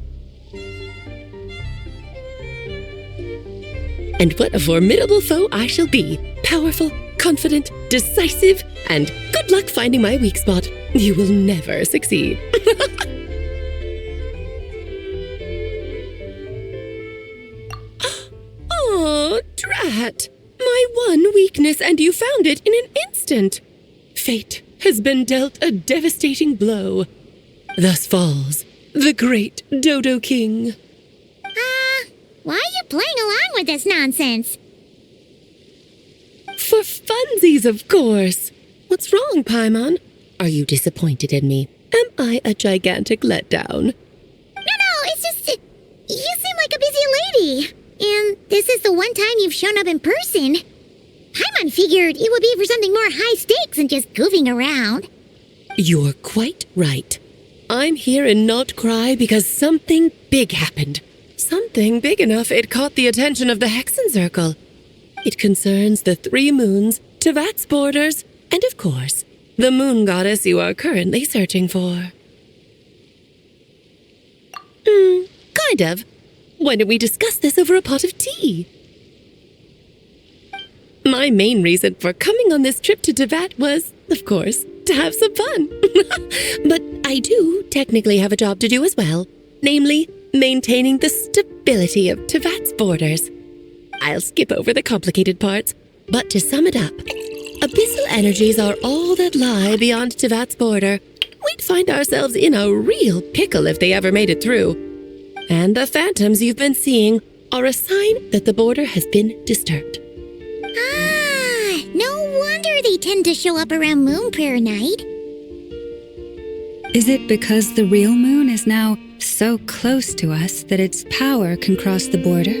And what a formidable foe I shall be. Powerful, confident, decisive, and good luck finding my weak spot. You will never succeed. Oh, drat. My one weakness, and you found it in an instant. Fate has been dealt a devastating blow. Thus falls the great Dodo King. Why are you playing along with this nonsense? For funsies, of course. What's wrong, Paimon? Are you disappointed in me? Am I a gigantic letdown? No, it's just... You seem like a busy lady. And this is the one time you've shown up in person. Paimon figured it would be for something more high stakes than just goofing around. You're quite right. I'm here in Nodcry because something big happened. Something big enough it caught the attention of the Hexen Circle. It concerns the 3 moons, Tevat's borders, and of course, the moon goddess you are currently searching for. Kind of. Why don't we discuss this over a pot of tea? My main reason for coming on this trip to Tevat was, of course, to have some fun. But I do technically have a job to do as well, namely, maintaining the stability of Tevat's borders. I'll skip over the complicated parts, but to sum it up, abyssal energies are all that lie beyond Tevat's border. We'd find ourselves in a real pickle if they ever made it through. And the phantoms you've been seeing are a sign that the border has been disturbed. No wonder they tend to show up around Moon Prayer Night. Is it because the real moon is now so close to us that its power can cross the border?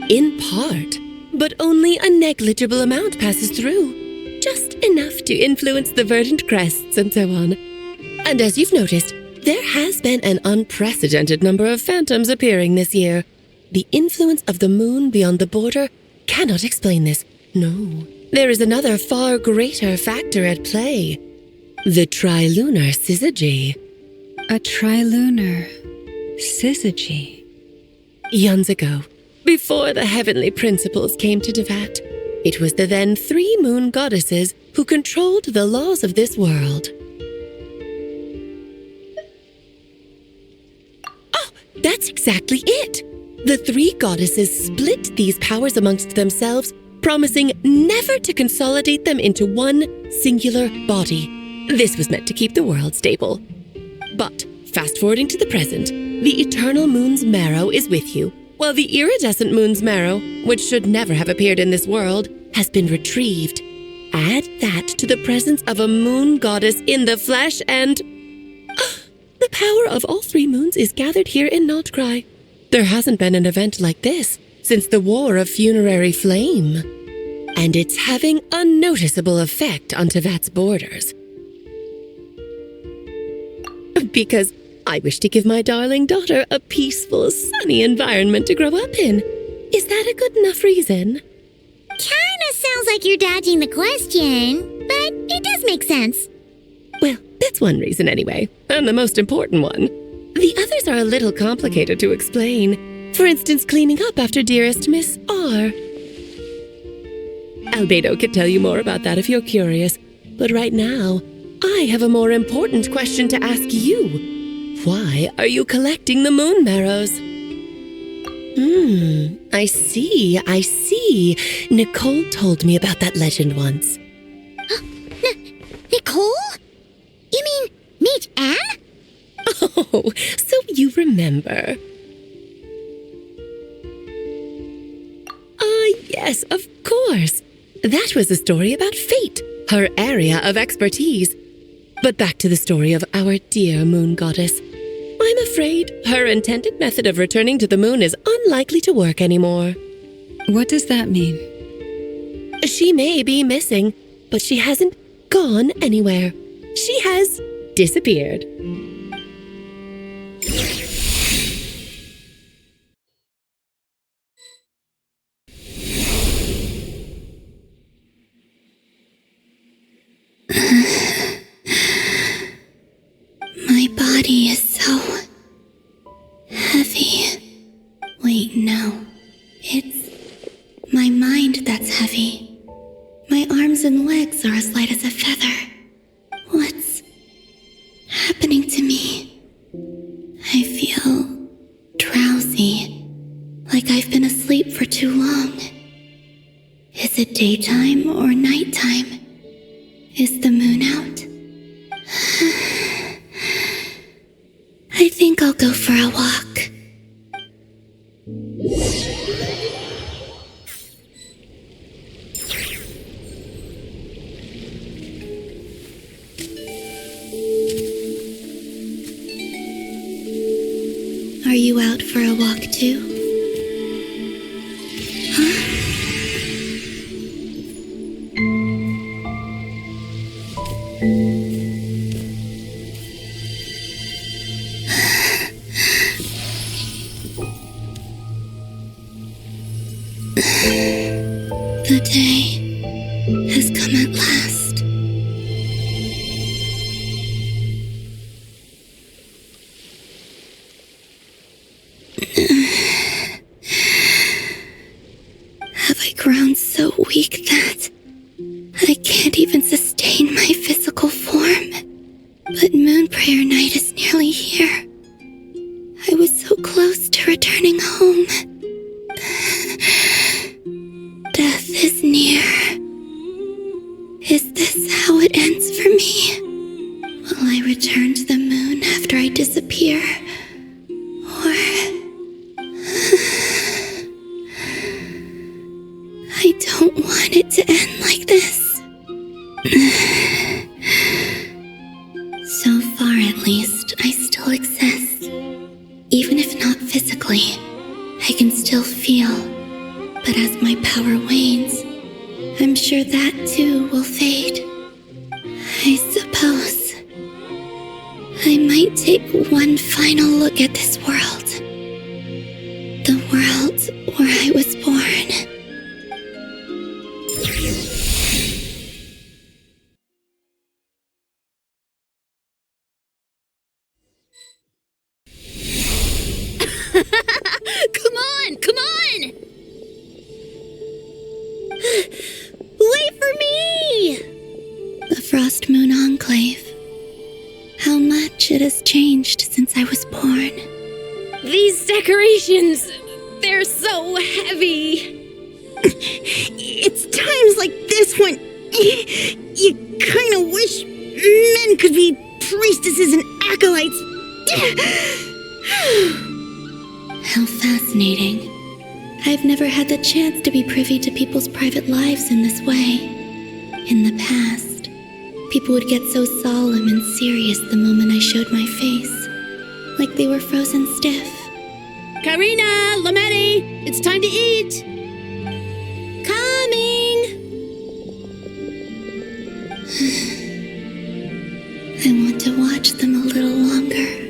In part, but only a negligible amount passes through. Just enough to influence the verdant crests and so on. And as you've noticed, there has been an unprecedented number of phantoms appearing this year. The influence of the moon beyond the border cannot explain this. No, there is another far greater factor at play. The trilunar syzygy. A trilunar syzygy. Eons ago, before the heavenly principles came to Devat, it was the then 3 moon goddesses who controlled the laws of this world. Oh, that's exactly it! The 3 goddesses split these powers amongst themselves, promising never to consolidate them into one singular body. This was meant to keep the world stable. But, fast-forwarding to the present, the eternal moon's marrow is with you, while the iridescent moon's marrow, which should never have appeared in this world, has been retrieved. Add that to the presence of a moon goddess in the flesh and... the power of all 3 moons is gathered here in Notcry. There hasn't been an event like this since the War of Funerary Flame. And it's having a noticeable effect on Tevat's borders. Because I wish to give my darling daughter a peaceful, sunny environment to grow up in. Is that a good enough reason? Kinda sounds like you're dodging the question, but it does make sense. Well, that's one reason anyway, and the most important one. The others are a little complicated to explain. For instance, cleaning up after dearest Miss R. Albedo could tell you more about that if you're curious, but right now, I have a more important question to ask you. Why are you collecting the moon marrows? I see. Nicole told me about that legend once. Nicole? You mean meet Anne? Oh, so you remember. Yes, of course. That was a story about fate, her area of expertise. But back to the story of our dear moon goddess. I'm afraid her intended method of returning to the moon is unlikely to work anymore. What does that mean? She may be missing, but she hasn't gone anywhere. She has disappeared. My body is so heavy. Wait, no. It's my mind that's heavy. My arms and legs are as light as a feather. What's happening to me? I feel drowsy, like I've been asleep for too long. Is it daytime or nighttime? Is the moon out? I think I'll go for a walk. Are you out for a walk too? The day has come at last. Have I grown so weak that I can't even sustain my physical form? But Moon Prayer Night is nearly here. I was so close to returning home. Death is near. Is this how it ends for me? Will I return to the moon after I disappear? Or... I don't want it to end like this. So far, at least, I still exist. Even if not physically, I can still feel. But as my power wanes, I'm sure that too will fade. I suppose I might take one final look at this world. The world where I was born. Come on, come on! Wait for me! The Frost Moon Enclave. How much it has changed since I was born. These decorations, they're so heavy. It's times like this when you kind of wish men could be priestesses and acolytes. How fascinating. I've never had the chance to be privy to people's private lives in this way. In the past, people would get so solemn and serious the moment I showed my face, like they were frozen stiff. Karina, Lametti, it's time to eat. Coming! I want to watch them a little longer.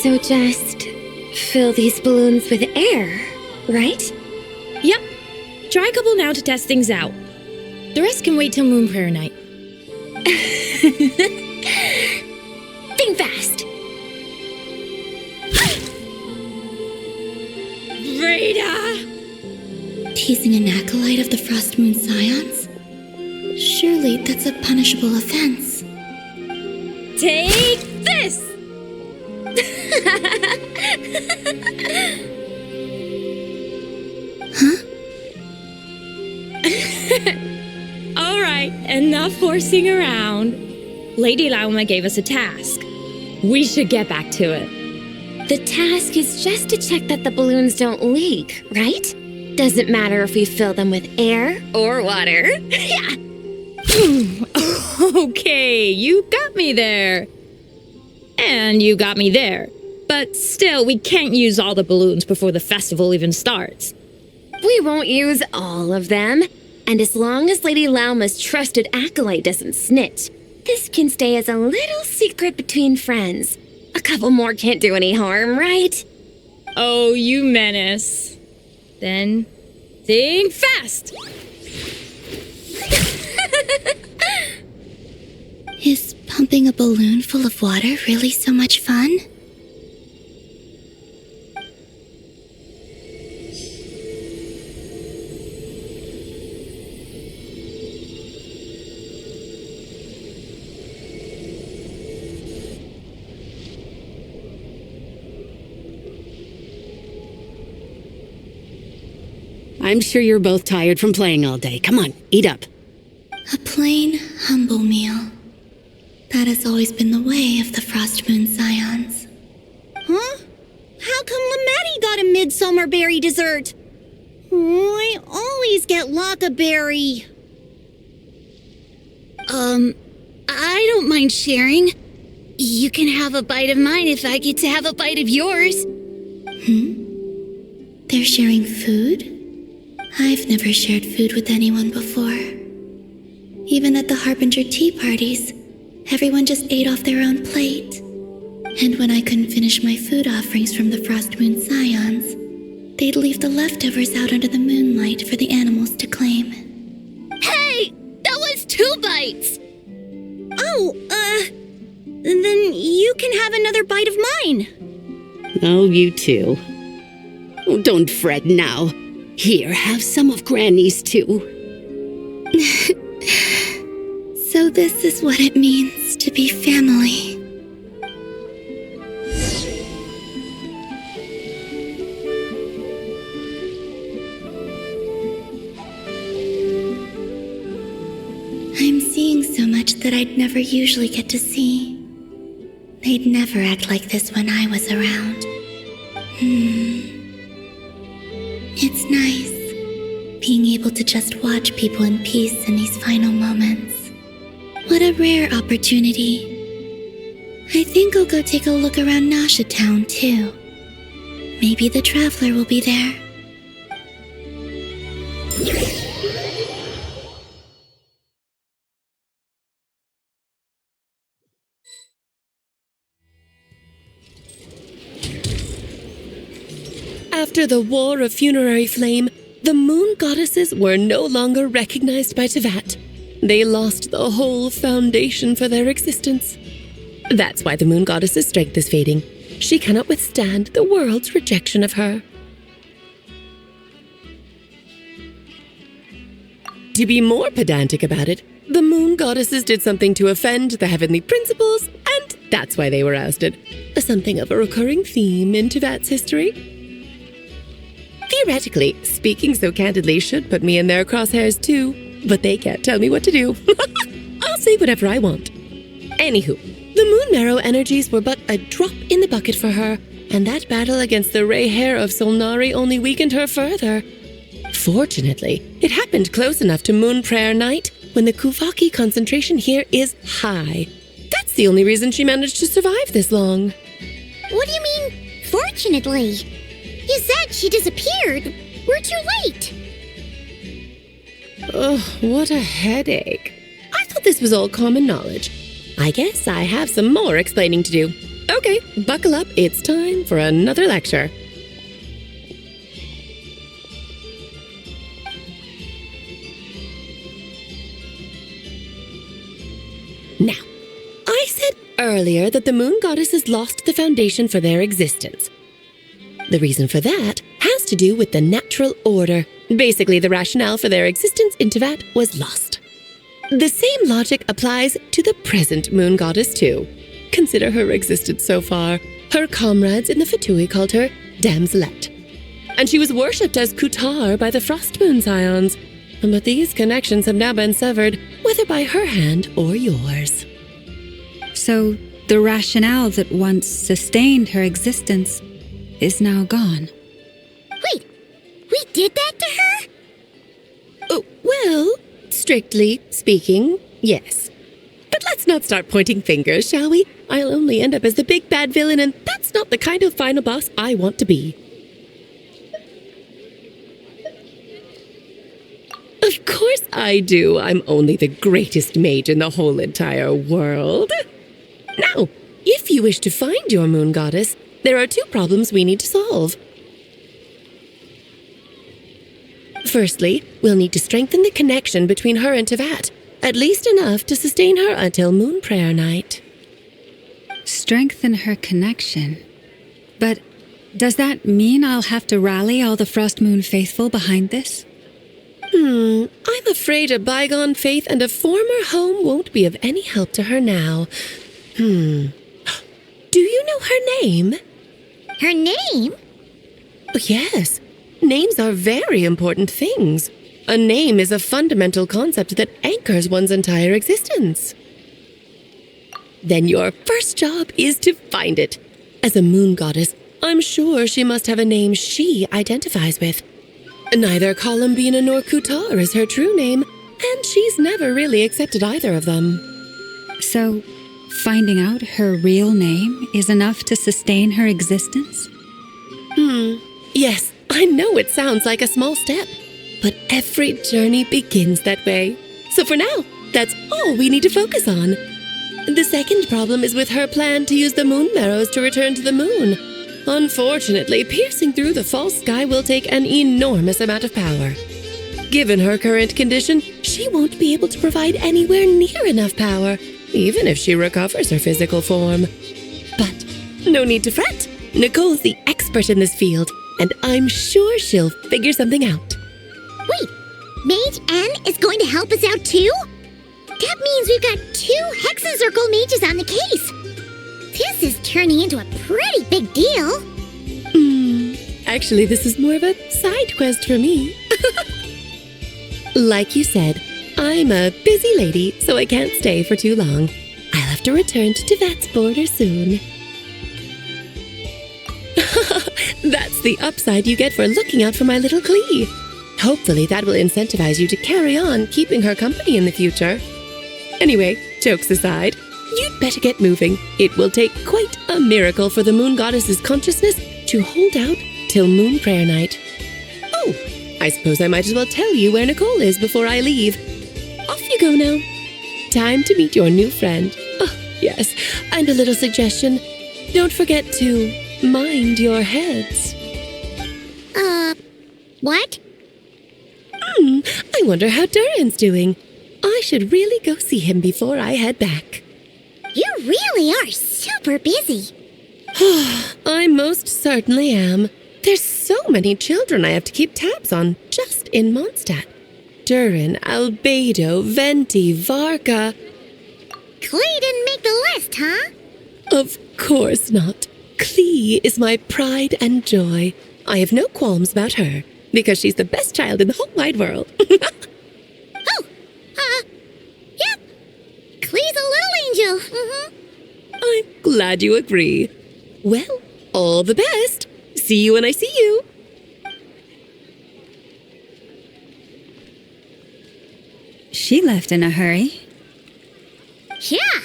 So just fill these balloons with air, right? Yep. Try a couple now to test things out. The rest can wait till Moon Prayer Night. Think fast. Rita! Teasing an acolyte of the Frost Moon Scions? Surely that's a punishable offense. Take this! Huh? All right, enough horsing around. Lady Lauma gave us a task. We should get back to it. The task is just to check that the balloons don't leak, right? Doesn't matter if we fill them with air or water. Yeah. Okay, you got me there. And you got me there. But still, we can't use all the balloons before the festival even starts. We won't use all of them. And as long as Lady Lauma's trusted acolyte doesn't snitch, this can stay as a little secret between friends. A couple more can't do any harm, right? Oh, you menace. Then, think fast! Is pumping a balloon full of water really so much fun? I'm sure you're both tired from playing all day. Come on, eat up. A plain, humble meal. That has always been the way of the Frost Moon Scions. Huh? How come Lametti got a midsummer berry dessert? I always get lockaberry. I don't mind sharing. You can have a bite of mine if I get to have a bite of yours. They're sharing food? I've never shared food with anyone before. Even at the Harbinger tea parties, everyone just ate off their own plate. And when I couldn't finish my food offerings from the Frost Moon Scions, they'd leave the leftovers out under the moonlight for the animals to claim. Hey! That was 2 bites! Oh, then you can have another bite of mine. Oh, you too. Oh, don't fret now. Here, have some of Granny's too. So this is what it means to be family. I'm seeing so much that I'd never usually get to see. They'd never act like this when I was around. It's nice, being able to just watch people in peace in these final moments. What a rare opportunity. I think I'll go take a look around Nasha Town, too. Maybe the Traveler will be there. After the War of Funerary Flame, the moon goddesses were no longer recognized by Tevat. They lost the whole foundation for their existence. That's why the moon goddess's strength is fading. She cannot withstand the world's rejection of her. To be more pedantic about it, the moon goddesses did something to offend the heavenly principles, and that's why they were ousted. Something of a recurring theme in Tevat's history. Theoretically, speaking so candidly should put me in their crosshairs too, but they can't tell me what to do. I'll say whatever I want. Anywho, the moon marrow energies were but a drop in the bucket for her, and that battle against the Ray Hair of Solnari only weakened her further. Fortunately, it happened close enough to Moon Prayer Night when the Kuvaki concentration here is high. That's the only reason she managed to survive this long. What do you mean, fortunately? You said she disappeared. We're too late. Oh, what a headache. I thought this was all common knowledge. I guess I have some more explaining to do. Okay, buckle up. It's time for another lecture. Now, I said earlier that the moon goddesses lost the foundation for their existence. The reason for that has to do with the natural order. Basically, the rationale for their existence in Tevat was lost. The same logic applies to the present moon goddess too. Consider her existence so far. Her comrades in the Fatui called her Damselette. And she was worshipped as Kutar by the Frost Moon Scions. But these connections have now been severed, whether by her hand or yours. So, the rationale that once sustained her existence is now gone. Wait, we did that to her? Oh, well, strictly speaking, yes. But let's not start pointing fingers, shall we? I'll only end up as the big bad villain, and that's not the kind of final boss I want to be. Of course I do. I'm only the greatest mage in the whole entire world. Now, if you wish to find your moon goddess, there are two problems we need to solve. Firstly, we'll need to strengthen the connection between her and Tevat, at least enough to sustain her until Moon Prayer Night. Strengthen her connection? But does that mean I'll have to rally all the Frost Moon faithful behind this? I'm afraid a bygone faith and a former home won't be of any help to her now. Do you know her name? Her name? Yes. Names are very important things. A name is a fundamental concept that anchors one's entire existence. Then your first job is to find it. As a moon goddess, I'm sure she must have a name she identifies with. Neither Columbina nor Kutar is her true name, and she's never really accepted either of them. So, finding out her real name is enough to sustain her existence? Yes, I know it sounds like a small step, but every journey begins that way. So for now, that's all we need to focus on. The second problem is with her plan to use the moon marrows to return to the moon. Unfortunately, piercing through the false sky will take an enormous amount of power. Given her current condition, she won't be able to provide anywhere near enough power, even if she recovers her physical form. But no need to fret. Nicole's the expert in this field, and I'm sure she'll figure something out. Wait, Mage N is going to help us out too? That means we've got 2 Hexencircle mages on the case. This is turning into a pretty big deal. Actually, this is more of a side quest for me. Like you said, I'm a busy lady, so I can't stay for too long. I'll have to return to Tevat's border soon. That's the upside you get for looking out for my little Klee. Hopefully that will incentivize you to carry on keeping her company in the future. Anyway, jokes aside, you'd better get moving. It will take quite a miracle for the moon goddess's consciousness to hold out till Moon Prayer Night. Oh, I suppose I might as well tell you where Nicole is before I leave. Off you go now. Time to meet your new friend. Oh, yes, and a little suggestion. Don't forget to mind your heads. What? I wonder how Durin's doing. I should really go see him before I head back. You really are super busy. I most certainly am. There's so many children I have to keep tabs on just in Mondstadt. Durin, Albedo, Venti, Varga. Klee didn't make the list, huh? Of course not. Klee is my pride and joy. I have no qualms about her, because she's the best child in the whole wide world. Yep. Klee's a little angel. I'm glad you agree. Well, all the best. See you when I see you. She left in a hurry. Yeah,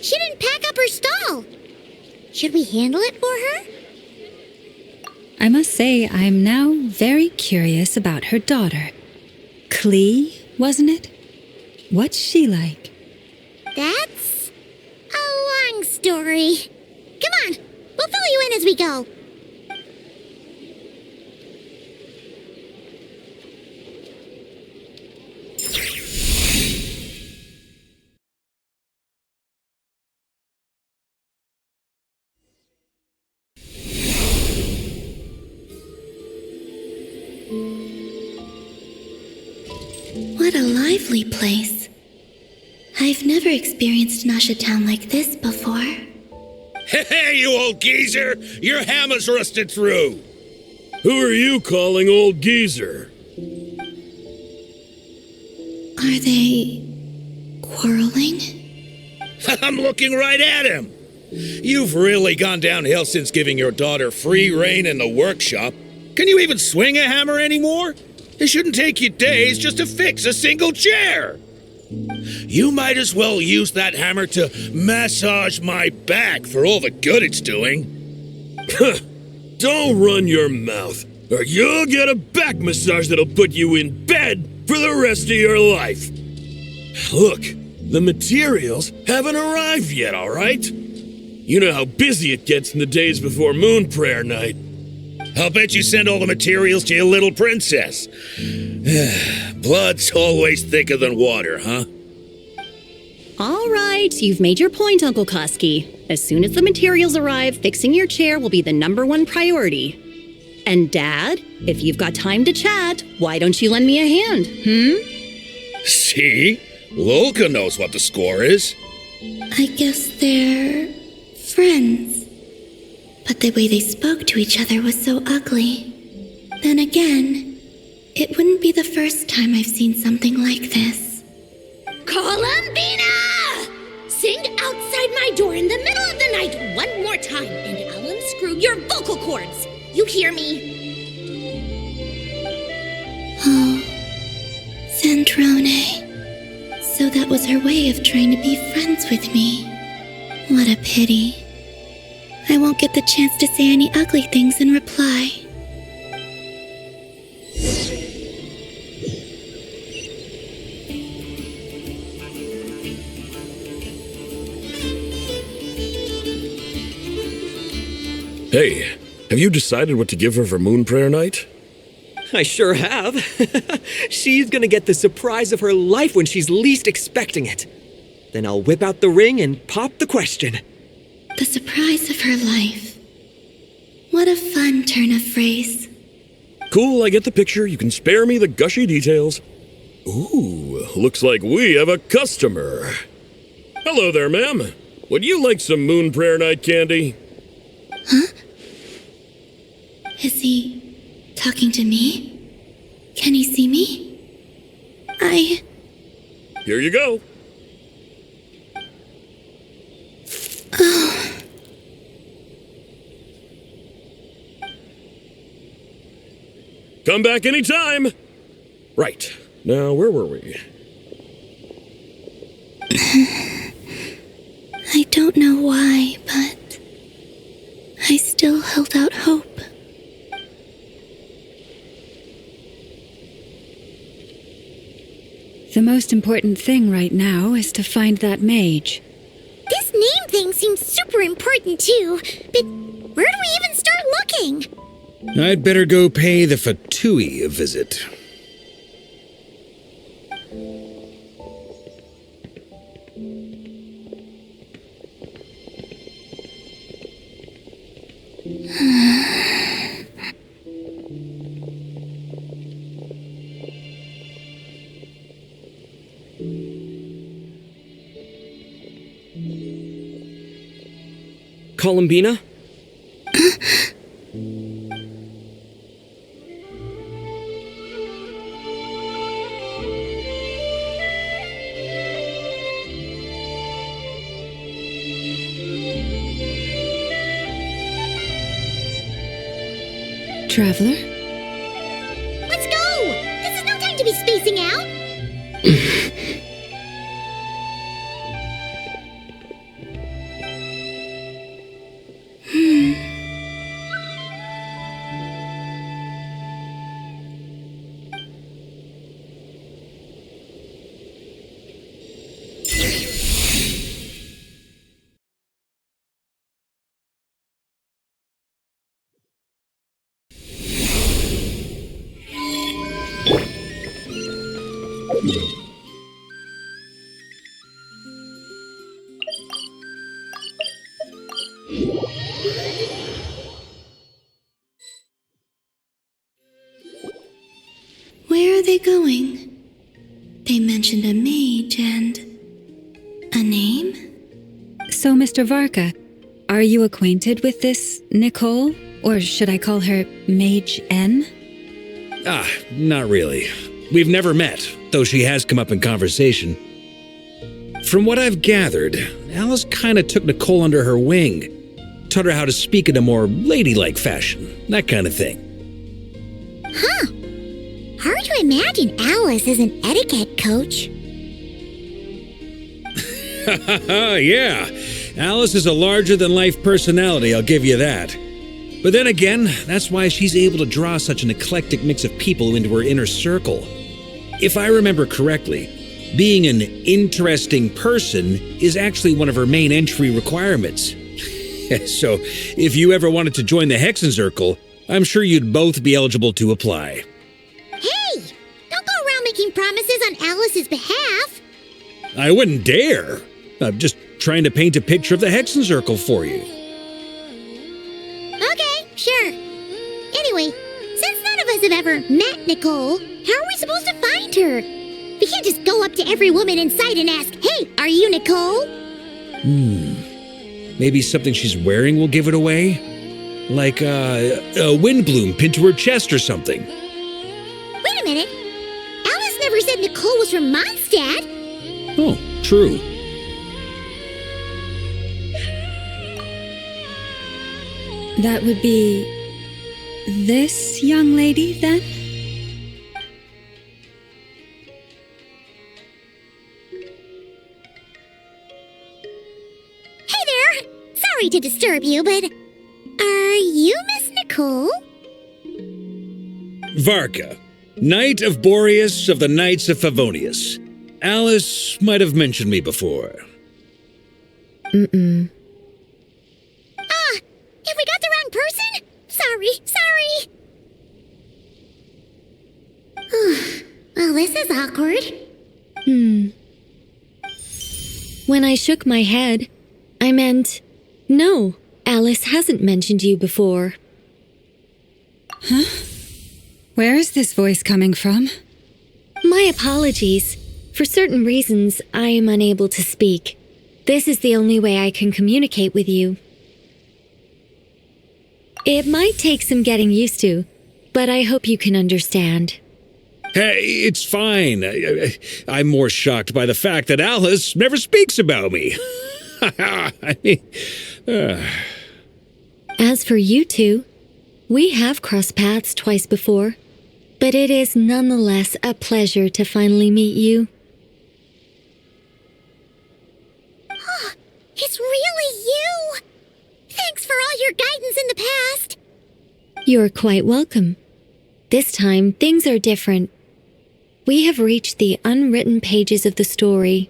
she didn't pack up her stall. Should we handle it for her? I must say, I'm now very curious about her daughter. Klee, wasn't it? What's she like? That's a long story. Come on, we'll fill you in as we go. What a lively place. I've never experienced Nasha Town like this before. Hey, you old geezer! Your hammer's rusted through! Who are you calling old geezer? Are they quarreling? I'm looking right at him! You've really gone downhill since giving your daughter free rein in the workshop. Can you even swing a hammer anymore? It shouldn't take you days just to fix a single chair. You might as well use that hammer to massage my back for all the good it's doing. Don't run your mouth, or you'll get a back massage that'll put you in bed for the rest of your life. Look, the materials haven't arrived yet, all right? You know how busy it gets in the days before Moon Prayer Night. I'll bet you send all the materials to your little princess. Blood's always thicker than water, huh? All right, you've made your point, Uncle Koski. As soon as the materials arrive, fixing your chair will be the #1 priority. And Dad, if you've got time to chat, why don't you lend me a hand, See? Lolka knows what the score is. I guess they're friends. But the way they spoke to each other was so ugly. Then again, it wouldn't be the first time I've seen something like this. Columbina! Sing outside my door in the middle of the night one more time, and I'll unscrew your vocal cords. You hear me? Oh, Sandrone. So that was her way of trying to be friends with me. What a pity. I won't get the chance to say any ugly things in reply. Hey, have you decided what to give her for Moon Prayer Night? I sure have. She's gonna get the surprise of her life when she's least expecting it. Then I'll whip out the ring and pop the question. The surprise of her life. What a fun turn of phrase. Cool, I get the picture. You can spare me the gushy details. Ooh, looks like we have a customer. Hello there, ma'am. Would you like some Moon Prayer Night candy? Huh? Is he talking to me? Can he see me? Here you go. Oh. Come back anytime. Right. Now, where were we? I don't know why, but I still held out hope. The most important thing right now is to find that mage. This name thing seems super important too, but where do we even start looking? I'd better go pay the Fatui a visit. Columbina? Traveler? Let's go! This is no time to be spacing out! Where are they going? They mentioned a mage and a name? So, Mr. Varka, are you acquainted with this Nicole? Or should I call her Mage N? Not really. We've never met, though she has come up in conversation. From what I've gathered, Alice kinda took Nicole under her wing, taught her how to speak in a more ladylike fashion, that kind of thing. Huh. Hard to imagine Alice as an etiquette coach. Yeah, Alice is a larger-than-life personality, I'll give you that. But then again, that's why she's able to draw such an eclectic mix of people into her inner circle. If I remember correctly, being an interesting person is actually one of her main entry requirements. So, if you ever wanted to join the Hexenzirkel, I'm sure you'd both be eligible to apply. Hey! Don't go around making promises on Alice's behalf! I wouldn't dare. I'm just trying to paint a picture of the Hexenzirkel for you. Okay, sure. Anyway, since none of us have ever met Nicole, how are we supposed to find her? We can't just go up to every woman in sight and ask, "Hey, are you Nicole?" Maybe something she's wearing will give it away? Like a windbloom pinned to her chest or something. Wait a minute. Alice never said Nicole was from Mondstadt. Oh, true. That would be this young lady, then? Hey there! Sorry to disturb you, but are you Miss Nicole? Varka, Knight of Boreas of the Knights of Favonius. Alice might have mentioned me before. Have we got the wrong person? Sorry. Well, this is awkward. When I shook my head, I meant, no, Alice hasn't mentioned you before. Huh? Where is this voice coming from? My apologies. For certain reasons, I am unable to speak. This is the only way I can communicate with you. It might take some getting used to, but I hope you can understand. Hey, it's fine. I'm more shocked by the fact that Alice never speaks about me. As for you two, we have crossed paths twice before, but it is nonetheless a pleasure to finally meet you. It's really you! Thanks for all your guidance in the past! You're quite welcome. This time, things are different. We have reached the unwritten pages of the story.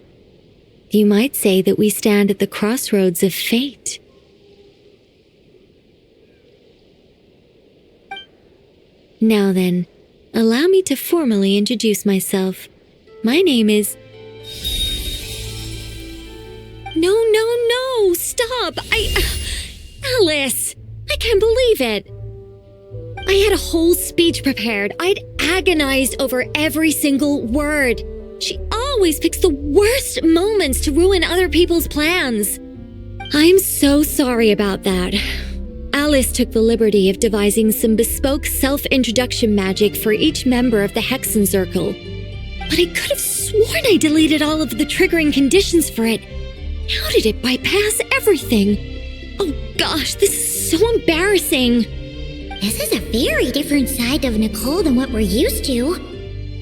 You might say that we stand at the crossroads of fate. Now then, allow me to formally introduce myself. My name is... No, stop! Alice! I can't believe it! I had a whole speech prepared. I'd agonized over every single word. She always picks the worst moments to ruin other people's plans. I'm so sorry about that. Alice took the liberty of devising some bespoke self-introduction magic for each member of the Hexen Circle. But I could have sworn I deleted all of the triggering conditions for it. How did it bypass everything? Oh gosh, this is so embarrassing. This is a very different side of Nicole than what we're used to.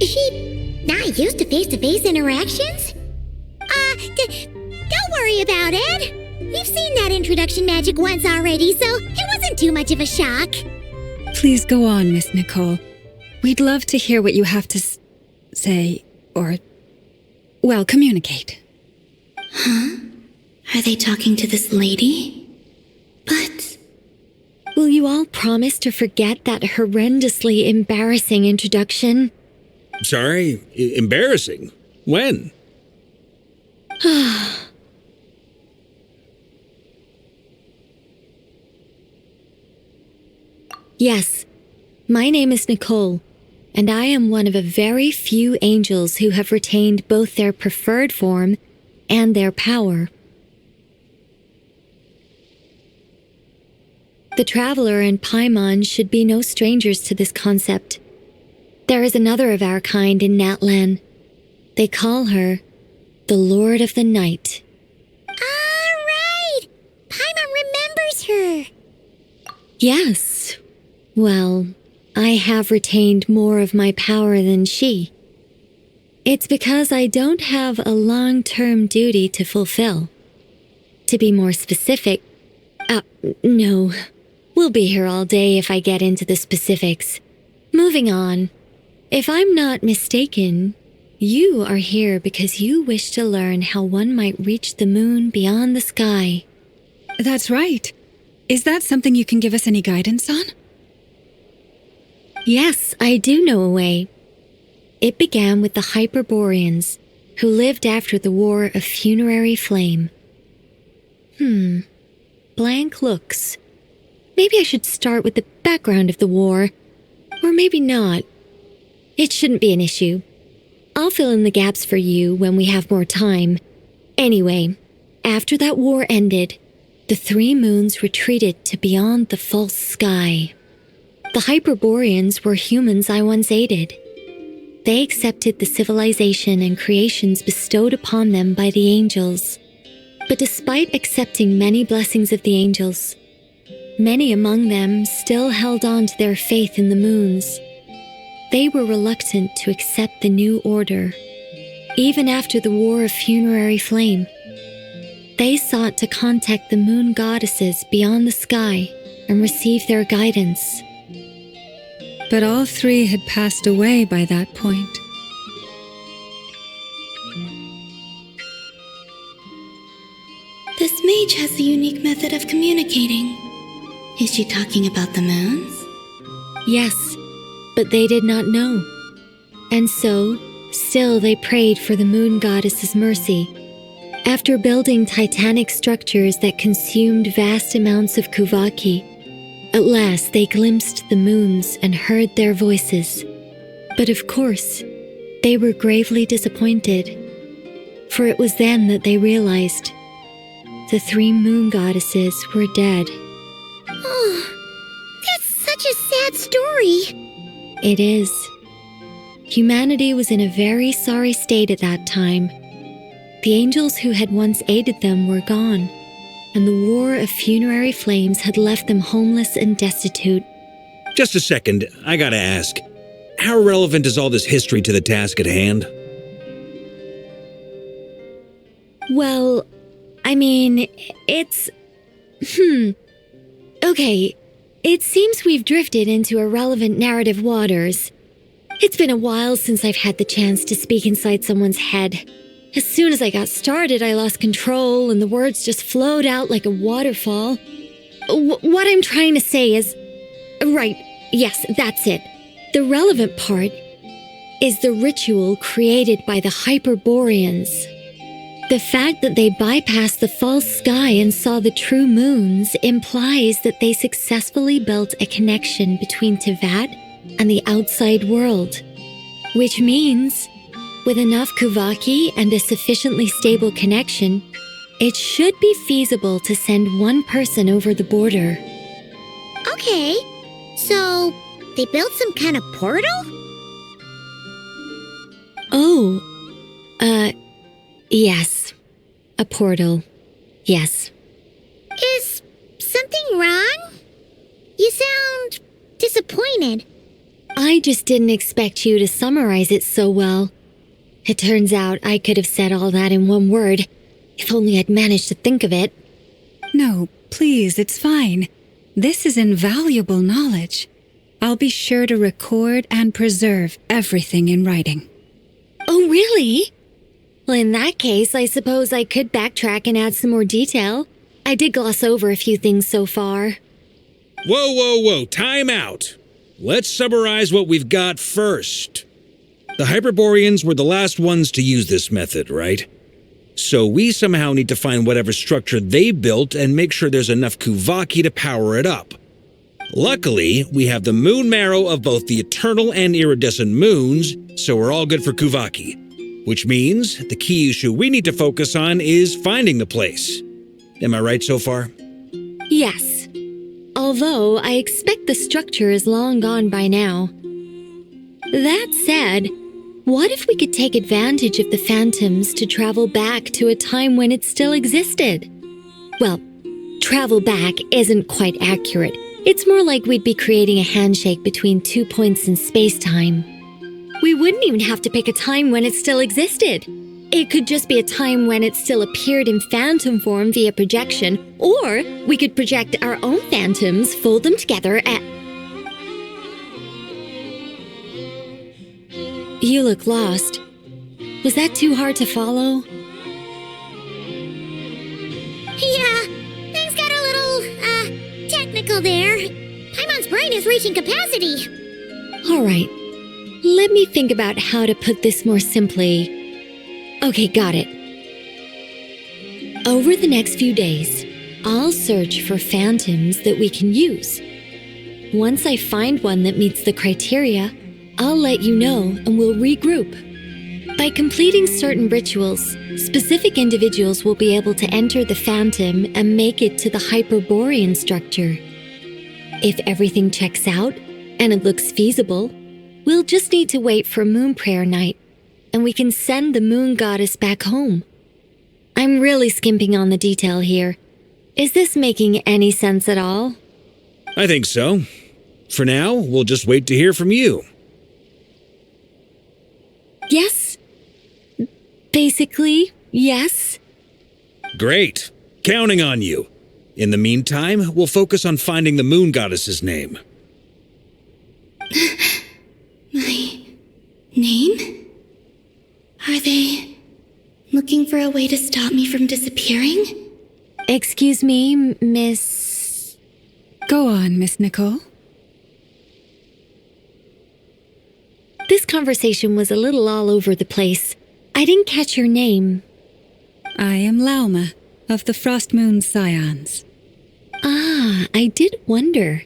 Is she not used to face-to-face interactions? Don't worry about it. We've seen that introduction magic once already, so it wasn't too much of a shock. Please go on, Miss Nicole. We'd love to hear what you have to say, or, well, communicate. Huh? Are they talking to this lady? But... Will you all promise to forget that horrendously embarrassing introduction? Sorry? Embarrassing? When? Yes, my name is Nicole, and I am one of a very few angels who have retained both their preferred form and their power. The Traveler and Paimon should be no strangers to this concept. There is another of our kind in Natlan. They call her the Lord of the Night. All right! Paimon remembers her. Yes. Well, I have retained more of my power than she. It's because I don't have a long-term duty to fulfill. To be more specific, no. We'll be here all day if I get into the specifics. Moving on. If I'm not mistaken, you are here because you wish to learn how one might reach the moon beyond the sky. That's right. Is that something you can give us any guidance on? Yes, I do know a way. It began with the Hyperboreans, who lived after the War of Funerary Flame. Blank looks. Maybe I should start with the background of the war. Or maybe not. It shouldn't be an issue. I'll fill in the gaps for you when we have more time. Anyway, after that war ended, the three moons retreated to beyond the false sky. The Hyperboreans were humans I once aided. They accepted the civilization and creations bestowed upon them by the angels. But despite accepting many blessings of the angels, many among them still held on to their faith in the moons. They were reluctant to accept the new order, even after the War of Funerary Flame. They sought to contact the moon goddesses beyond the sky and receive their guidance. But all three had passed away by that point. This mage has a unique method of communicating. Is she talking about the moons? Yes, but they did not know. And so, still they prayed for the moon goddess's mercy. After building titanic structures that consumed vast amounts of Kuvaki, at last they glimpsed the moons and heard their voices. But of course, they were gravely disappointed. For it was then that they realized the three moon goddesses were dead. Oh, that's such a sad story. It is. Humanity was in a very sorry state at that time. The angels who had once aided them were gone, and the War of Funerary Flames had left them homeless and destitute. Just a second, I gotta ask. How relevant is all this history to the task at hand? Well, I mean, it's... Okay, it seems we've drifted into irrelevant narrative waters. It's been a while since I've had the chance to speak inside someone's head. As soon as I got started, I lost control and the words just flowed out like a waterfall. What I'm trying to say is... Right, yes, that's it. The relevant part is the ritual created by the Hyperboreans. The fact that they bypassed the false sky and saw the true moons implies that they successfully built a connection between Tevat and the outside world. Which means, with enough Kuvaki and a sufficiently stable connection, it should be feasible to send one person over the border. Okay, so they built some kind of portal? Oh, yes. A portal. Yes. Is something wrong? You sound disappointed. I just didn't expect you to summarize it so well. It turns out I could have said all that in one word, if only I'd managed to think of it. No, please, it's fine. This is invaluable knowledge. I'll be sure to record and preserve everything in writing. Oh, really? Well, in that case, I suppose I could backtrack and add some more detail. I did gloss over a few things so far. Whoa, time out. Let's summarize what we've got first. The Hyperboreans were the last ones to use this method, right? So we somehow need to find whatever structure they built and make sure there's enough Kuvaki to power it up. Luckily, we have the moon marrow of both the eternal and iridescent moons, so we're all good for Kuvaki. Which means the key issue we need to focus on is finding the place. Am I right so far? Yes. Although I expect the structure is long gone by now. That said, what if we could take advantage of the phantoms to travel back to a time when it still existed? Well, travel back isn't quite accurate. It's more like we'd be creating a handshake between 2 points in space-time. We wouldn't even have to pick a time when it still existed. It could just be a time when it still appeared in phantom form via projection, or we could project our own phantoms, fold them together, and... You look lost. Was that too hard to follow? Yeah, things got a little, technical there. Paimon's brain is reaching capacity. All right. Let me think about how to put this more simply. Okay, got it. Over the next few days, I'll search for phantoms that we can use. Once I find one that meets the criteria, I'll let you know and we'll regroup. By completing certain rituals, specific individuals will be able to enter the phantom and make it to the Hyperborean structure. If everything checks out and it looks feasible, we'll just need to wait for Moon Prayer Night, and we can send the moon goddess back home. I'm really skimping on the detail here. Is this making any sense at all? I think so. For now, we'll just wait to hear from you. Yes. Basically, yes. Great. Counting on you. In the meantime, we'll focus on finding the moon goddess's name. My name? Are they looking for a way to stop me from disappearing? Excuse me, Miss... Go on, Miss Nicole. This conversation was a little all over the place. I didn't catch your name. I am Lauma, of the Frost Moon Scions. Ah, I did wonder.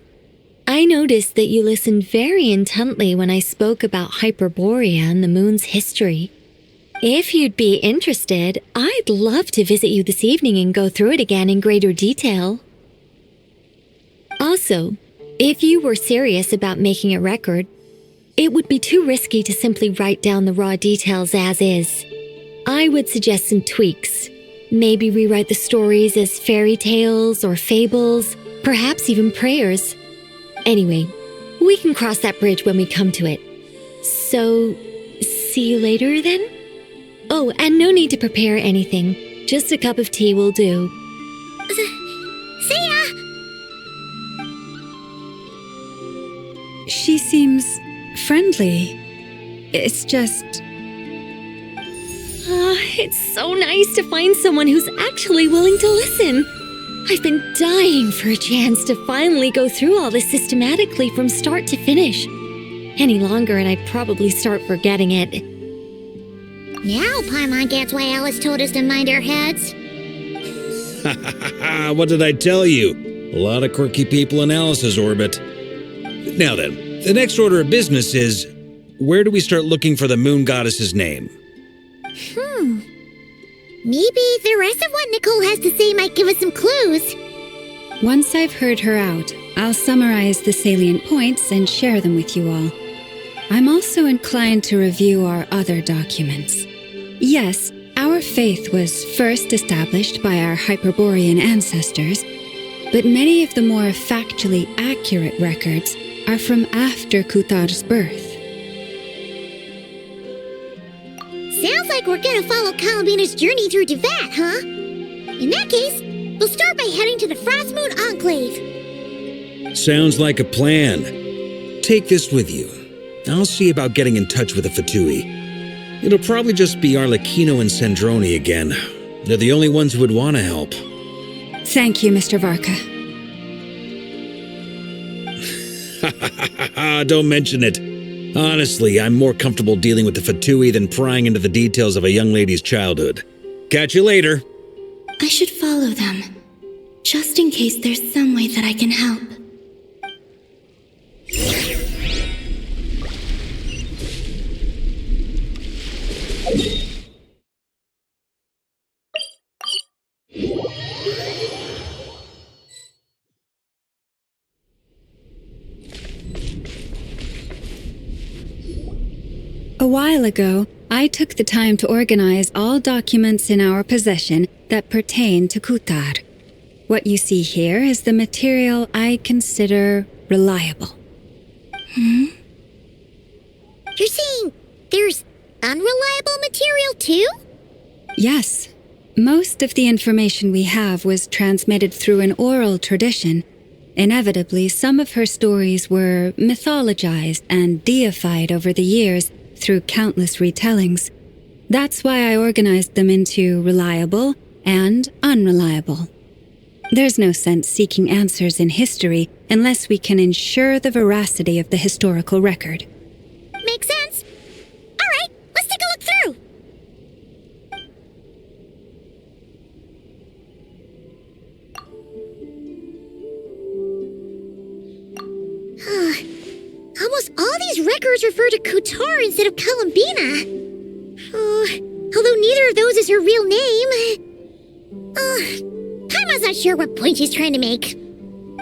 I noticed that you listened very intently when I spoke about Hyperborea and the moon's history. If you'd be interested, I'd love to visit you this evening and go through it again in greater detail. Also, if you were serious about making a record, it would be too risky to simply write down the raw details as is. I would suggest some tweaks. Maybe rewrite the stories as fairy tales or fables, perhaps even prayers. Anyway, we can cross that bridge when we come to it. So, see you later then? Oh, and no need to prepare anything. Just a cup of tea will do. See ya! She seems friendly. It's just... It's so nice to find someone who's actually willing to listen. I've been dying for a chance to finally go through all this systematically from start to finish. Any longer and I'd probably start forgetting it. Now Paimon gets why Alice told us to mind our heads. What did I tell you? A lot of quirky people in Alice's orbit. Now then, the next order of business is, where do we start looking for the moon goddess's name? Maybe the rest of what Nicole has to say might give us some clues. Once I've heard her out, I'll summarize the salient points and share them with you all. I'm also inclined to review our other documents. Yes, our faith was first established by our Hyperborean ancestors, but many of the more factually accurate records are from after Kutar's birth. Sounds like we're gonna follow Columbina's journey through Devat, huh? In that case, we'll start by heading to the Frost Moon Enclave. Sounds like a plan. Take this with you. I'll see about getting in touch with the Fatui. It'll probably just be Arlecchino and Sandroni again. They're the only ones who would want to help. Thank you, Mr. Varka. Don't mention it. Honestly, I'm more comfortable dealing with the Fatui than prying into the details of a young lady's childhood. Catch you later. I should follow them, just in case there's some way that I can help. A while ago, I took the time to organize all documents in our possession that pertain to Kutar. What you see here is the material I consider reliable. You're saying there's unreliable material too? Yes. Most of the information we have was transmitted through an oral tradition. Inevitably, some of her stories were mythologized and deified over the years through countless retellings. That's why I organized them into reliable and unreliable. There's no sense seeking answers in history unless we can ensure the veracity of the historical record. Makes sense. All right, let's take a look through. Almost all these records refer to Kutar instead of Columbina. Although neither of those is her real name. Paimon's not sure what point she's trying to make.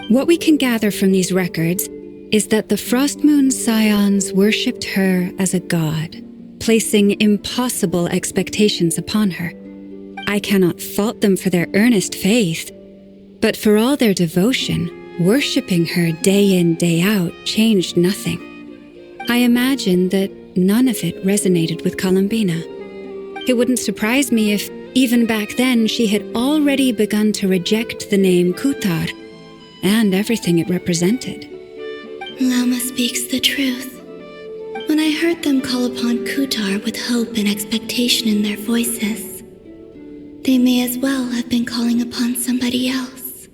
What we can gather from these records is that the Frost Moon Scions worshipped her as a god, placing impossible expectations upon her. I cannot fault them for their earnest faith, but for all their devotion, worshipping her day in, day out changed nothing. I imagine that none of it resonated with Columbina. It wouldn't surprise me if, even back then, she had already begun to reject the name Kutar and everything it represented. Lauma speaks the truth. When I heard them call upon Kutar with hope and expectation in their voices, they may as well have been calling upon somebody else.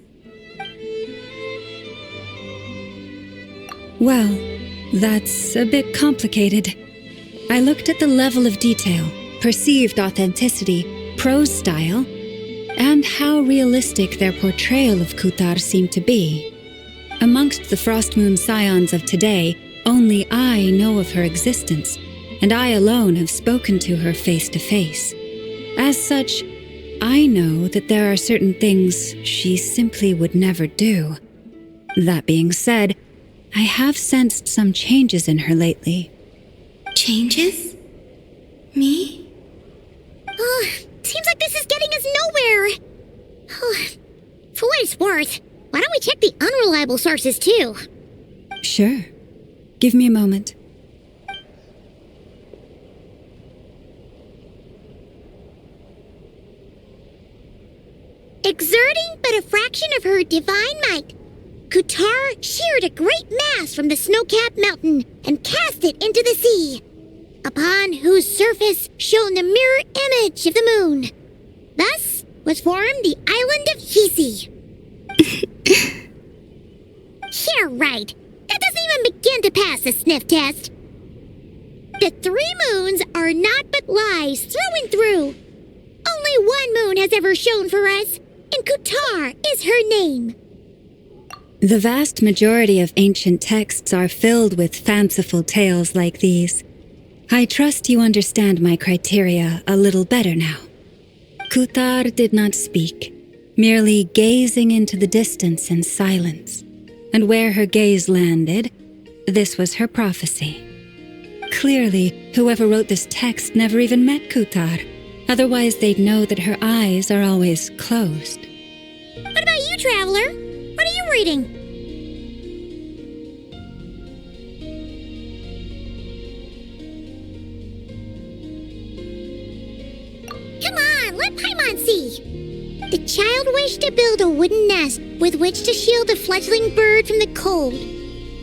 Well, that's a bit complicated. I looked at the level of detail, perceived authenticity, prose style, and how realistic their portrayal of Kutar seemed to be. Amongst the Frost Moon Scions of today, only I know of her existence, and I alone have spoken to her face to face. As such, I know that there are certain things she simply would never do. That being said, I have sensed some changes in her lately. Changes? Me? Seems like this is getting us nowhere. For what it's worth, why don't we check the unreliable sources too? Sure. Give me a moment. Exerting but a fraction of her divine might, Kutar sheared a great mass from the snow-capped mountain and cast it into the sea, upon whose surface shone the mirror image of the moon. Thus was formed the island of Hisi. Yeah, right. That doesn't even begin stand to pass the sniff test. The 3 moons are naught but lies through and through. Only one moon has ever shone for us, and Kutar is her name. The vast majority of ancient texts are filled with fanciful tales like these. I trust you understand my criteria a little better now. Kutar did not speak, merely gazing into the distance in silence. And where her gaze landed, this was her prophecy. Clearly, whoever wrote this text never even met Kutar. Otherwise, they'd know that her eyes are always closed. What about you, Traveler? What are you reading? Come on, let Paimon see. The child wished to build a wooden nest with which to shield a fledgling bird from the cold.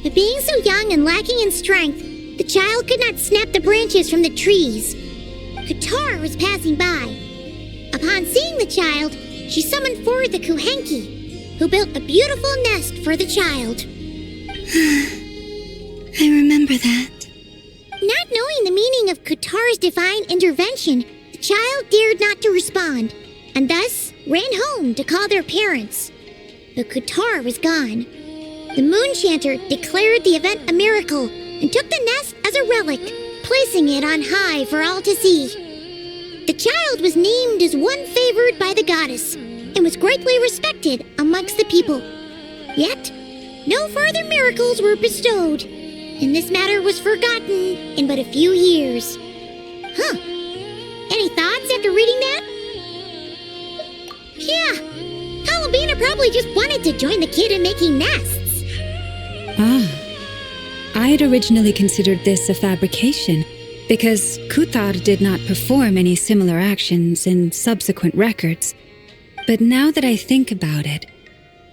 But being so young and lacking in strength, the child could not snap the branches from the trees. Kutar was passing by. Upon seeing the child, she summoned forward the Kuhenki, who built a beautiful nest for the child. I remember that. Not knowing the meaning of Kutar's divine intervention, the child dared not to respond, and thus ran home to call their parents. But Kutar was gone. The moon chanter declared the event a miracle and took the nest as a relic, placing it on high for all to see. The child was named as one favored by the goddess and was greatly respected amongst the people. Yet, no further miracles were bestowed, and this matter was forgotten in but a few years. Huh. Any thoughts after reading that? Yeah, Columbina probably just wanted to join the kid in making nests. I'd originally considered this a fabrication, because Kutar did not perform any similar actions in subsequent records. But now that I think about it,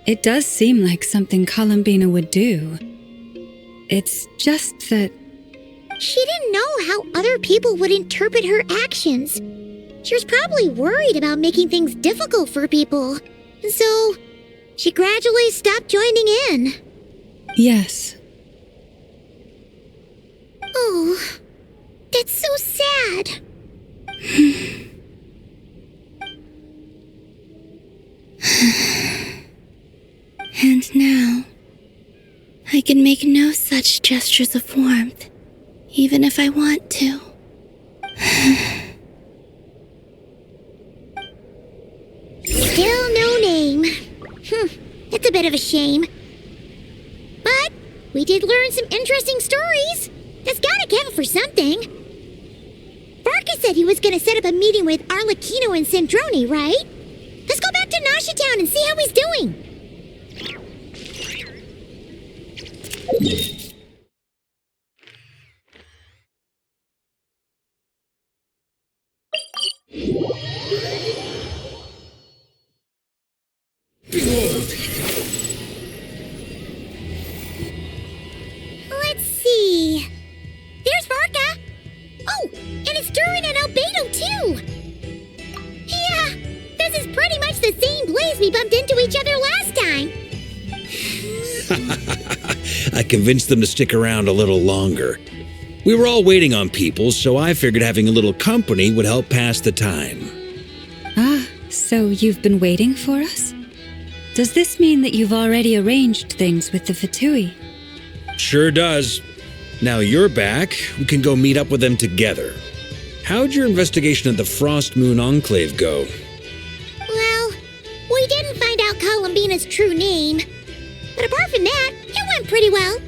it does seem like something Columbina would do. It's just that... She didn't know how other people would interpret her actions. She was probably worried about making things difficult for people. And so, she gradually stopped joining in. Yes. Oh, that's so sad. And now, I can make no such gestures of warmth, even if I want to. Still no name. It's a bit of a shame. But we did learn some interesting stories. That's gotta count for something. Varka said he was gonna set up a meeting with Arlecchino and Sandrone, right? Let's go back to Nasha Town and see how he's doing. Let's see. There's Varka. Oh, and it's Durin and Albedo too. Yeah, this is pretty much the same place we bumped into each other last time. I convinced them to stick around a little longer. We were all waiting on people, so I figured having a little company would help pass the time. So you've been waiting for us? Does this mean that you've already arranged things with the Fatui? Sure does. Now you're back, we can go meet up with them together. How'd your investigation of the Frost Moon Enclave go? Well, we didn't find out Columbina's true name. But apart from that, it went pretty well.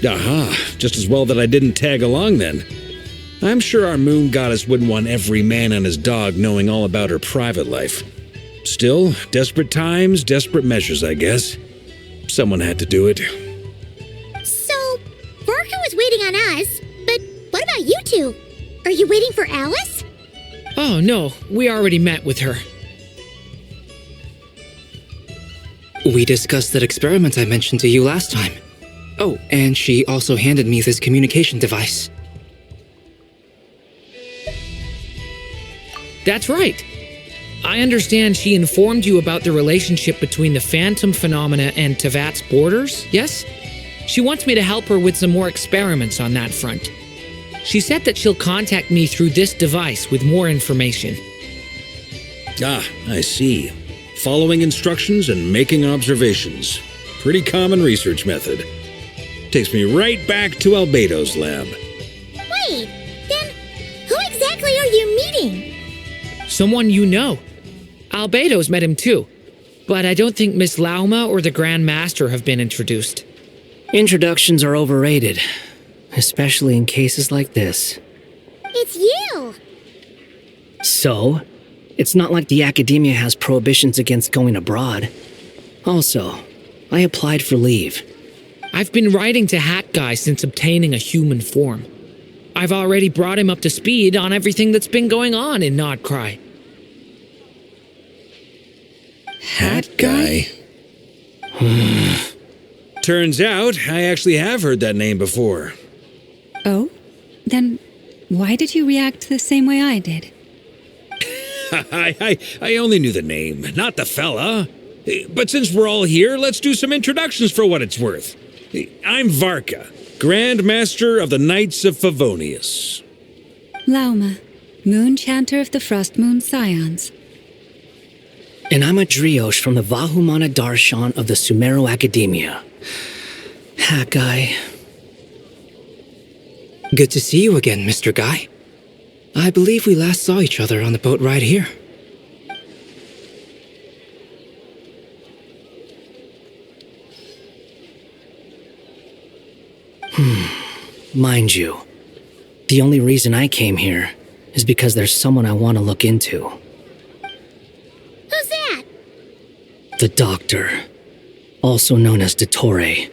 Aha, just as well that I didn't tag along then. I'm sure our moon goddess wouldn't want every man and his dog knowing all about her private life. Still, desperate times, desperate measures, I guess. Someone had to do it. So, Varka was waiting on us, but what about you two? Are you waiting for Alice? Oh, no, we already met with her. We discussed that experiment I mentioned to you last time. Oh, and she also handed me this communication device. That's right. I understand she informed you about the relationship between the phantom phenomena and Tevat's borders, yes? She wants me to help her with some more experiments on that front. She said that she'll contact me through this device with more information. Ah, I see. Following instructions and making observations. Pretty common research method. Takes me right back to Albedo's lab. Wait, then who exactly are you meeting? Someone you know. Albedo's met him too. But I don't think Miss Lauma or the Grand Master have been introduced. Introductions are overrated, especially in cases like this. It's you! So, it's not like the academia has prohibitions against going abroad. Also, I applied for leave. I've been writing to Hat Guy since obtaining a human form. I've already brought him up to speed on everything that's been going on in Nodcry. Hat Guy? Turns out, I actually have heard that name before. Oh? Then why did you react the same way I did? I only knew the name, not the fella. But since we're all here, let's do some introductions for what it's worth. I'm Varka, Grand Master of the Knights of Favonius. Lauma, Moon Chanter of the Frost Moon Scions. And I'm a Driosh from the Vahumana Darshan of the Sumero Academia. Hat Guy. Good to see you again, Mr. Guy. I believe we last saw each other on the boat ride here. Mind you, the only reason I came here is because there's someone I want to look into. Who's that? The Doctor, also known as Dottore,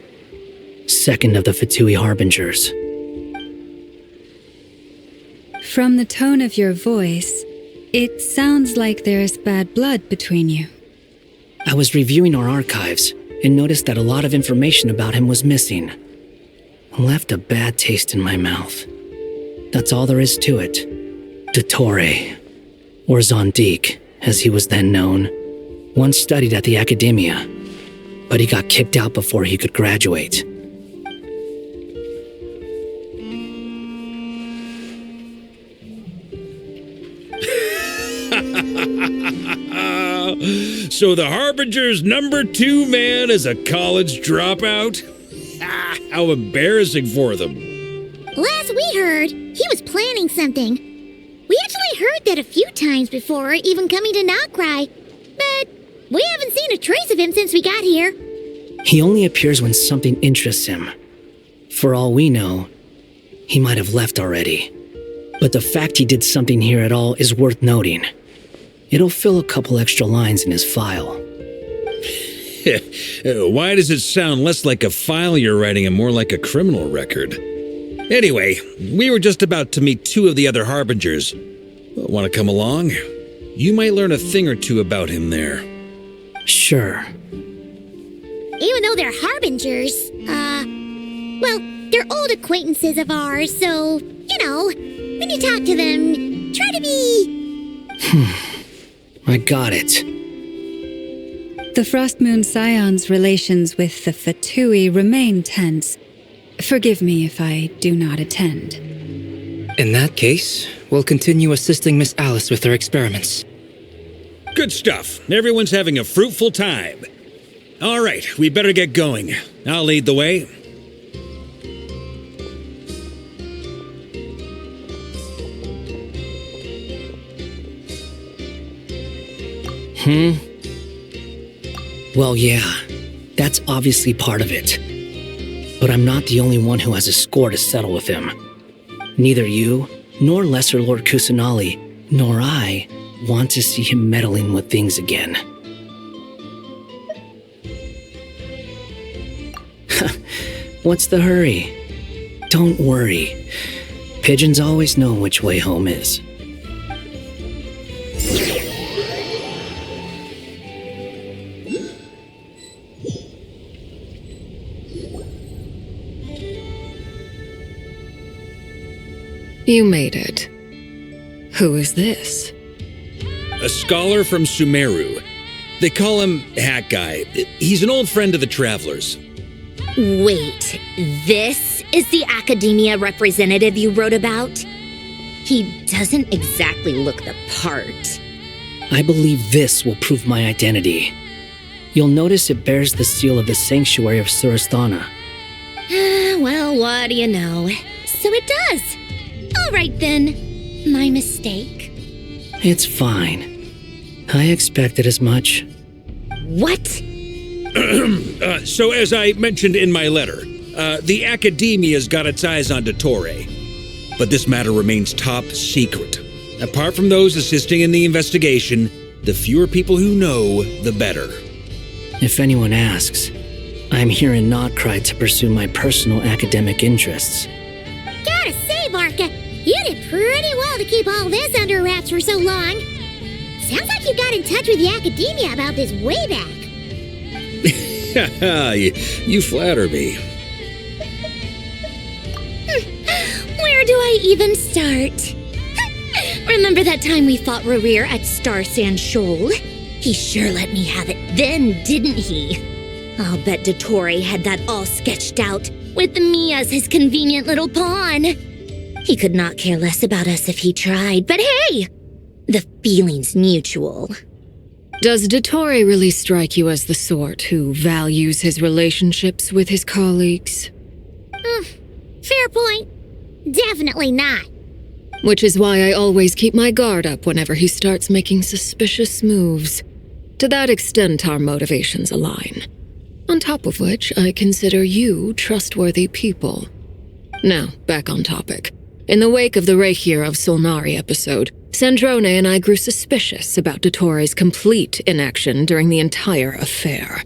second of the Fatui Harbingers. From the tone of your voice, it sounds like there's bad blood between you. I was reviewing our archives and noticed that a lot of information about him was missing. Left a bad taste in my mouth. That's all there is to it. Dottore, or Zondique, as he was then known, once studied at the Academia, but he got kicked out before he could graduate. So the Harbinger's #2 man is a college dropout? How embarrassing for them. Last we heard, he was planning something. We actually heard that a few times before, even coming to Nodcry, but we haven't seen a trace of him since we got here. He only appears when something interests him. For all we know, he might have left already. But the fact he did something here at all is worth noting. It'll fill a couple extra lines in his file. Why does it sound less like a file you're writing and more like a criminal record? Anyway, we were just about to meet 2 of the other Harbingers. Want to come along? You might learn a thing or two about him there. Sure. Even though they're Harbingers, well, they're old acquaintances of ours, so, when you talk to them, try to be... I got it. The Frost Moon Scions' relations with the Fatui remain tense. Forgive me if I do not attend. In that case, we'll continue assisting Miss Alice with her experiments. Good stuff. Everyone's having a fruitful time. All right, we better get going. I'll lead the way. Well, yeah, that's obviously part of it. But I'm not the only one who has a score to settle with him. Neither you, nor Lesser Lord Kusanali, nor I want to see him meddling with things again. What's the hurry? Don't worry. Pigeons always know which way home is. You made it. Who is this? a scholar from Sumeru. They call him Hat Guy. He's an old friend of the Travelers. Wait, this is the academia representative you wrote about? He doesn't exactly look the part. I believe this will prove my identity. You'll notice it bears the seal of the Sanctuary of Surasthana. Well, what do you know? So it does. All right then. My mistake. It's fine. I expected as much. What? So as I mentioned in my letter, the Academia's got its eyes on Dottore. But this matter remains top secret. Apart from those assisting in the investigation, the fewer people who know, the better. If anyone asks, I'm here in Nodcry to pursue my personal academic interests. Gotta say, Barca, you did pretty well to keep all this under wraps for so long. Sounds like you got in touch with the Academia about this way back. You flatter me. Where do I even start? Remember that time we fought Rerir at Star Sand Shoal? He sure let me have it then, didn't he? I'll bet Dottore had that all sketched out, with me as his convenient little pawn. He could not care less about us if he tried, but hey! The feeling's mutual. Does Dottore really strike you as the sort who values his relationships with his colleagues? Fair point. Definitely not. Which is why I always keep my guard up whenever he starts making suspicious moves. To that extent, our motivations align. On top of which, I consider you trustworthy people. Now, back on topic. In the wake of the Reikir of Solnari episode, Sandrone and I grew suspicious about Dottore's complete inaction during the entire affair.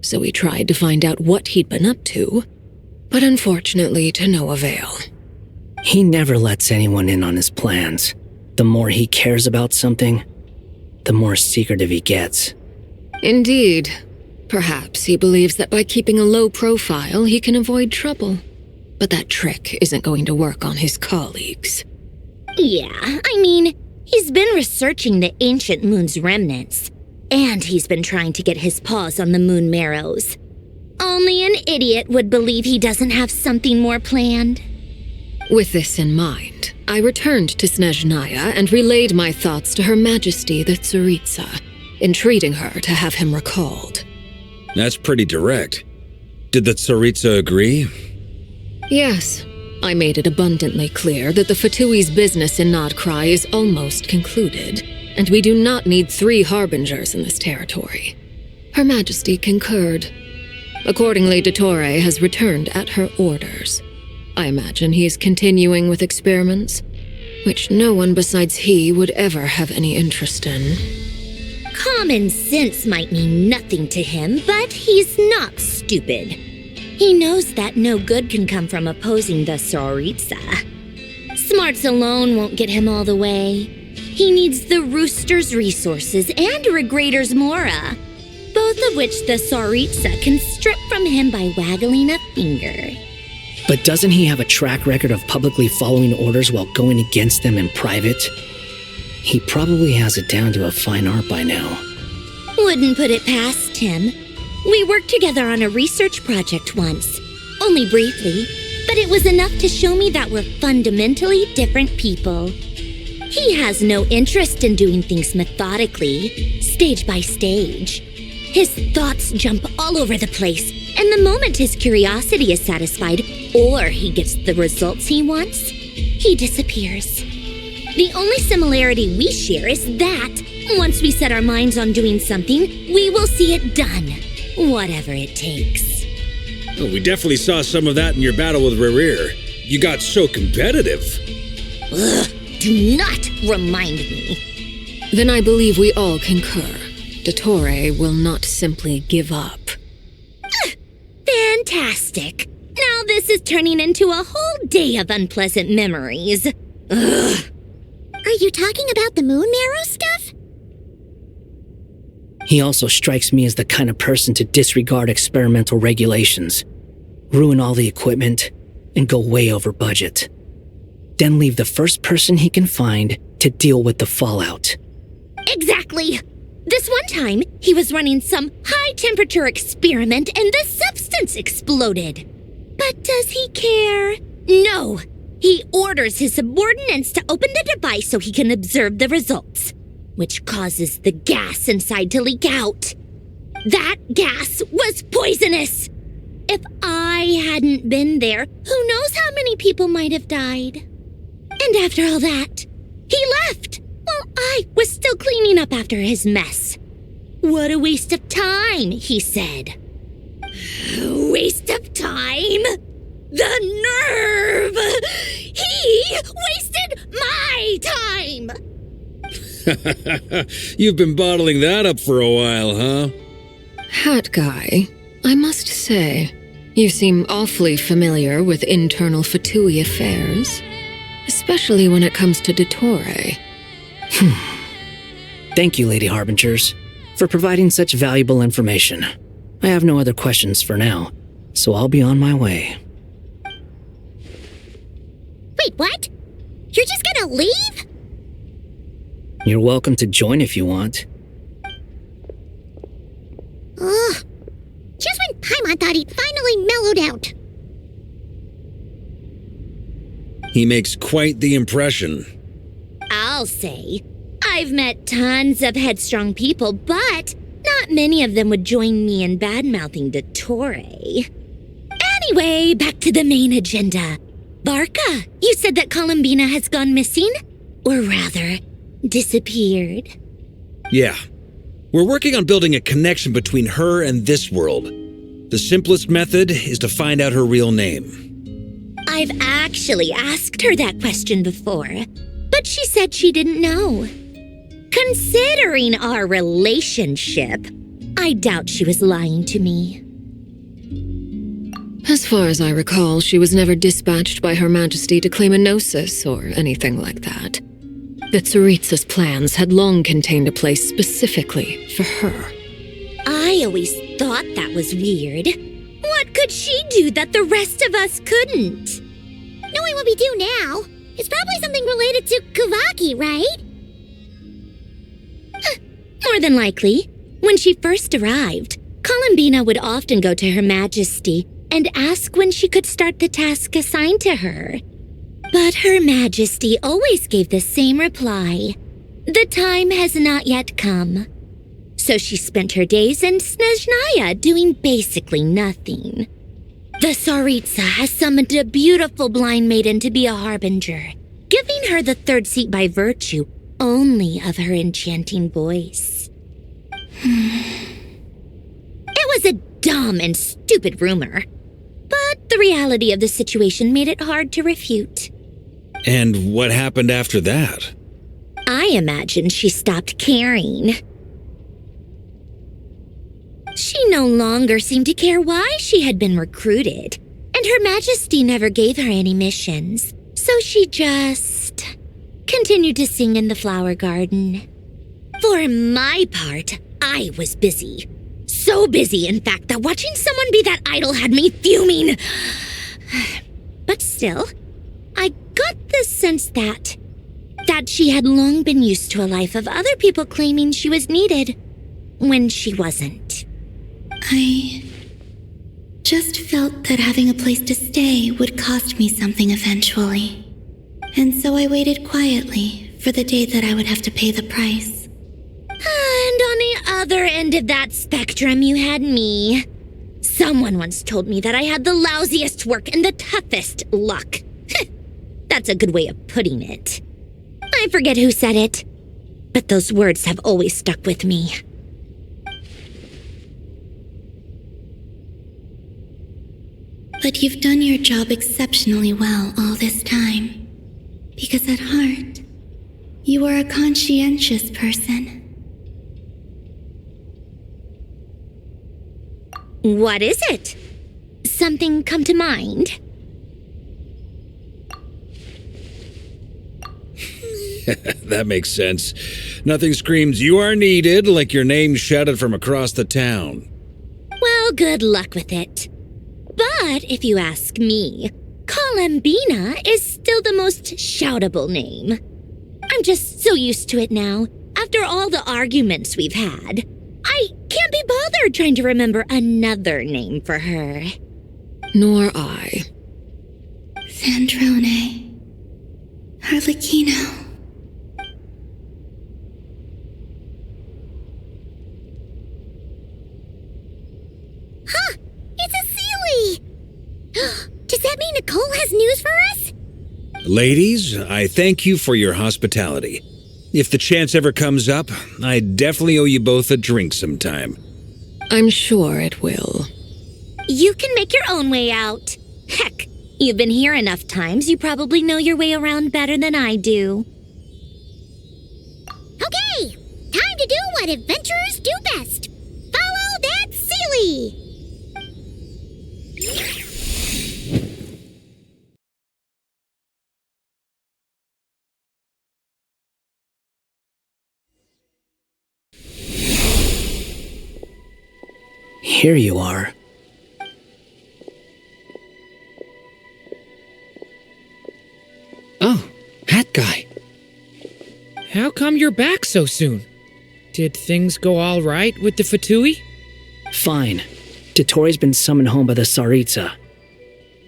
So we tried to find out what he'd been up to, but unfortunately to no avail. He never lets anyone in on his plans. The more he cares about something, the more secretive he gets. Indeed. Perhaps he believes that by keeping a low profile, he can avoid trouble. But that trick isn't going to work on his colleagues. Yeah, I mean, he's been researching the ancient moon's remnants, and he's been trying to get his paws on the moon marrows. Only an idiot would believe he doesn't have something more planned. With this in mind, I returned to Snezhnaya and relayed my thoughts to Her Majesty the Tsaritsa, entreating her to have him recalled. That's pretty direct. Did the Tsaritsa agree? Yes. I made it abundantly clear that the Fatui's business in Nodcry is almost concluded, and we do not need 3 harbingers in this territory. Her Majesty concurred. Accordingly, Dottore has returned at her orders. I imagine he is continuing with experiments, which no one besides he would ever have any interest in. Common sense might mean nothing to him, but he's not stupid. He knows that no good can come from opposing the Tsaritsa. Smarts alone won't get him all the way. He needs the Rooster's resources and Regrator's Mora, both of which the Tsaritsa can strip from him by waggling a finger. But doesn't he have a track record of publicly following orders while going against them in private? He probably has it down to a fine art by now. Wouldn't put it past him. We worked together on a research project once. Only briefly, but it was enough to show me that we're fundamentally different people. He has no interest in doing things methodically, stage by stage. His thoughts jump all over the place, and the moment his curiosity is satisfied, or he gets the results he wants, he disappears. The only similarity we share is that, once we set our minds on doing something, we will see it done, whatever it takes. Well, we definitely saw some of that in your battle with Rerir. You got so competitive. Ugh, do not remind me. Then I believe we all concur. Dottore will not simply give up. Fantastic. Now this is turning into a whole day of unpleasant memories. Ugh. Are you talking about the moon marrow stuff? He also strikes me as the kind of person to disregard experimental regulations, ruin all the equipment, and go way over budget. Then leave the first person he can find to deal with the fallout. Exactly. This one time, he was running some high-temperature experiment and the substance exploded. But does he care? No. He orders his subordinates to open the device so he can observe the results, which causes the gas inside to leak out. That gas was poisonous. If I hadn't been there, who knows how many people might have died. And after all that, he left while I was still cleaning up after his mess. What a waste of time, he said. Waste of time? The nerve! He wasted my time! You've been bottling that up for a while, huh? Hat guy, I must say, you seem awfully familiar with internal Fatui affairs, especially when it comes to Dottore. Thank you, Lady Harbingers, for providing such valuable information. I have no other questions for now, so I'll be on my way. Wait, what? You're just gonna leave? You're welcome to join if you want. Ugh. Just when Paimon thought he'd finally mellowed out. He makes quite the impression. I'll say. I've met tons of headstrong people, but not many of them would join me in bad-mouthing Dottore. Anyway, back to the main agenda. Barca, you said that Columbina has gone missing? Or rather, disappeared. Yeah. We're working on building a connection between her and this world. The simplest method is to find out her real name. I've actually asked her that question before, but she said she didn't know. Considering our relationship, I doubt she was lying to me. As far as I recall, she was never dispatched by Her Majesty to claim a gnosis or anything like that. The Tsaritsa's plans had long contained a place specifically for her. I always thought that was weird. What could she do that the rest of us couldn't? Knowing what we do now, it's probably something related to Kavaki, right? More than likely. When she first arrived, Columbina would often go to Her Majesty and ask when she could start the task assigned to her. But Her Majesty always gave the same reply. The time has not yet come. So she spent her days in Snezhnaya doing basically nothing. The Tsaritsa has summoned a beautiful blind maiden to be a harbinger, giving her the third seat by virtue only of her enchanting voice. It was a dumb and stupid rumor, but the reality of the situation made it hard to refute. And what happened after that? I imagine she stopped caring. She no longer seemed to care why she had been recruited, and Her Majesty never gave her any missions, so she just continued to sing in the flower garden. For my part, I was busy. So busy, in fact, that watching someone be that idol had me fuming. But still, I got the sense that she had long been used to a life of other people claiming she was needed when she wasn't. I just felt that having a place to stay would cost me something eventually. And so I waited quietly for the day that I would have to pay the price. And on the other end of that spectrum, you had me. Someone once told me that I had the lousiest work and the toughest luck. That's a good way of putting it. I forget who said it, but those words have always stuck with me. But you've done your job exceptionally well all this time. Because at heart, you are a conscientious person. What is it? Something come to mind? That makes sense. Nothing screams you are needed like your name shouted from across the town. Well, good luck with it. But if you ask me, Columbina is still the most shoutable name. I'm just so used to it now, after After all the arguments we've had, I can't be bothered trying to remember another name for her. Nor I. Sandrone. Harlequino. Huh! It's a Sealy! Does that mean Nicole has news for us? Ladies, I thank you for your hospitality. If the chance ever comes up, I definitely owe you both a drink sometime. I'm sure it will. You can make your own way out. Heck, you've been here enough times, you probably know your way around better than I do. Okay! Time to do what adventurers do best! Follow that Sealy! Here you are. Oh, hat guy. How come you're back so soon? Did things go all right with the Fatui? Fine. Dotori's been summoned home by the Tsaritsa.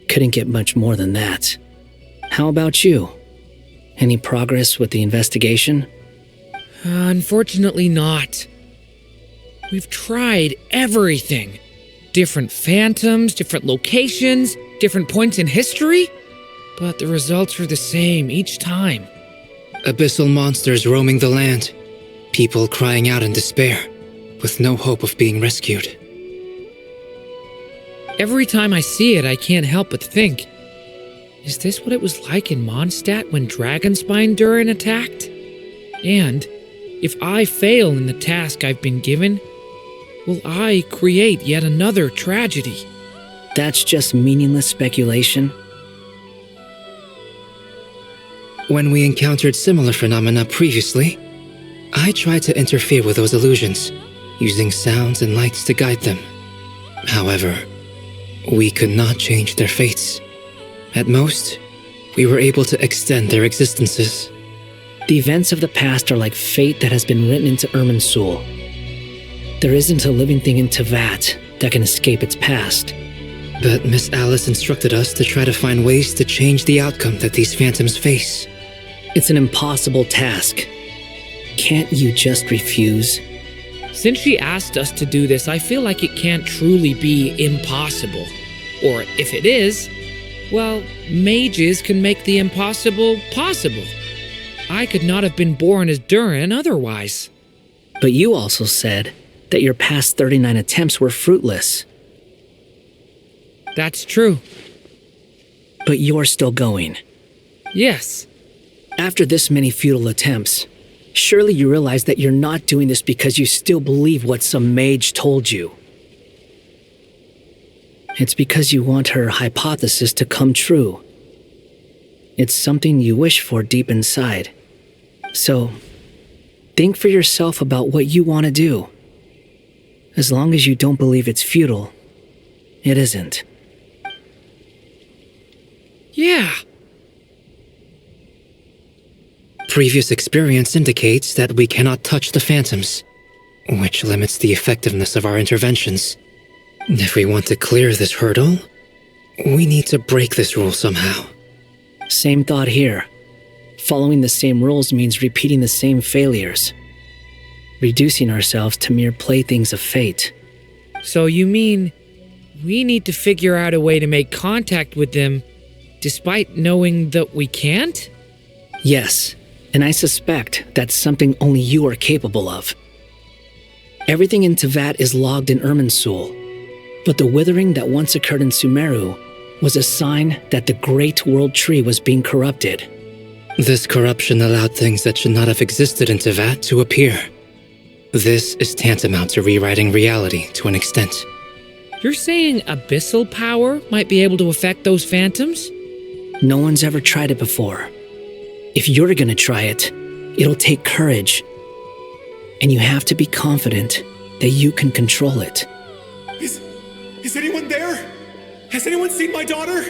Couldn't get much more than that. How about you? Any progress with the investigation? Unfortunately not. We've tried everything. Different phantoms, different locations, different points in history. But the results are the same each time. Abyssal monsters roaming the land. People crying out in despair, with no hope of being rescued. Every time I see it, I can't help but think, is this what it was like in Mondstadt when Dragonspine Durin attacked? And if I fail in the task I've been given, will I create yet another tragedy? That's just meaningless speculation. When we encountered similar phenomena previously, I tried to interfere with those illusions, using sounds and lights to guide them. However, we could not change their fates. At most, we were able to extend their existences. The events of the past are like fate that has been written into Irminsul. There isn't a living thing in Teyvat that can escape its past. But Miss Alice instructed us to try to find ways to change the outcome that these phantoms face. It's an impossible task. Can't you just refuse? Since she asked us to do this, I feel like it can't truly be impossible. Or if it is, well, mages can make the impossible possible. I could not have been born as Durin otherwise. But you also said that your past 39 attempts were fruitless. That's true. But you're still going. Yes. After this many futile attempts, surely you realize that you're not doing this because you still believe what some mage told you. It's because you want her hypothesis to come true. It's something you wish for deep inside. So, think for yourself about what you want to do. As long as you don't believe it's futile, it isn't. Yeah. Previous experience indicates that we cannot touch the phantoms, which limits the effectiveness of our interventions. If we want to clear this hurdle, we need to break this rule somehow. Same thought here. Following the same rules means repeating the same failures. Reducing ourselves to mere playthings of fate. So you mean we need to figure out a way to make contact with them despite knowing that we can't? Yes, and I suspect that's something only you are capable of. Everything in Teyvat is logged in Irminsul, but the withering that once occurred in Sumeru was a sign that the Great World Tree was being corrupted. This corruption allowed things that should not have existed in Teyvat to appear. This is tantamount to rewriting reality to an extent. You're saying abyssal power might be able to affect those phantoms? No one's ever tried it before. If you're gonna try it, it'll take courage. And you have to be confident that you can control it. Is anyone there? Has anyone seen my daughter?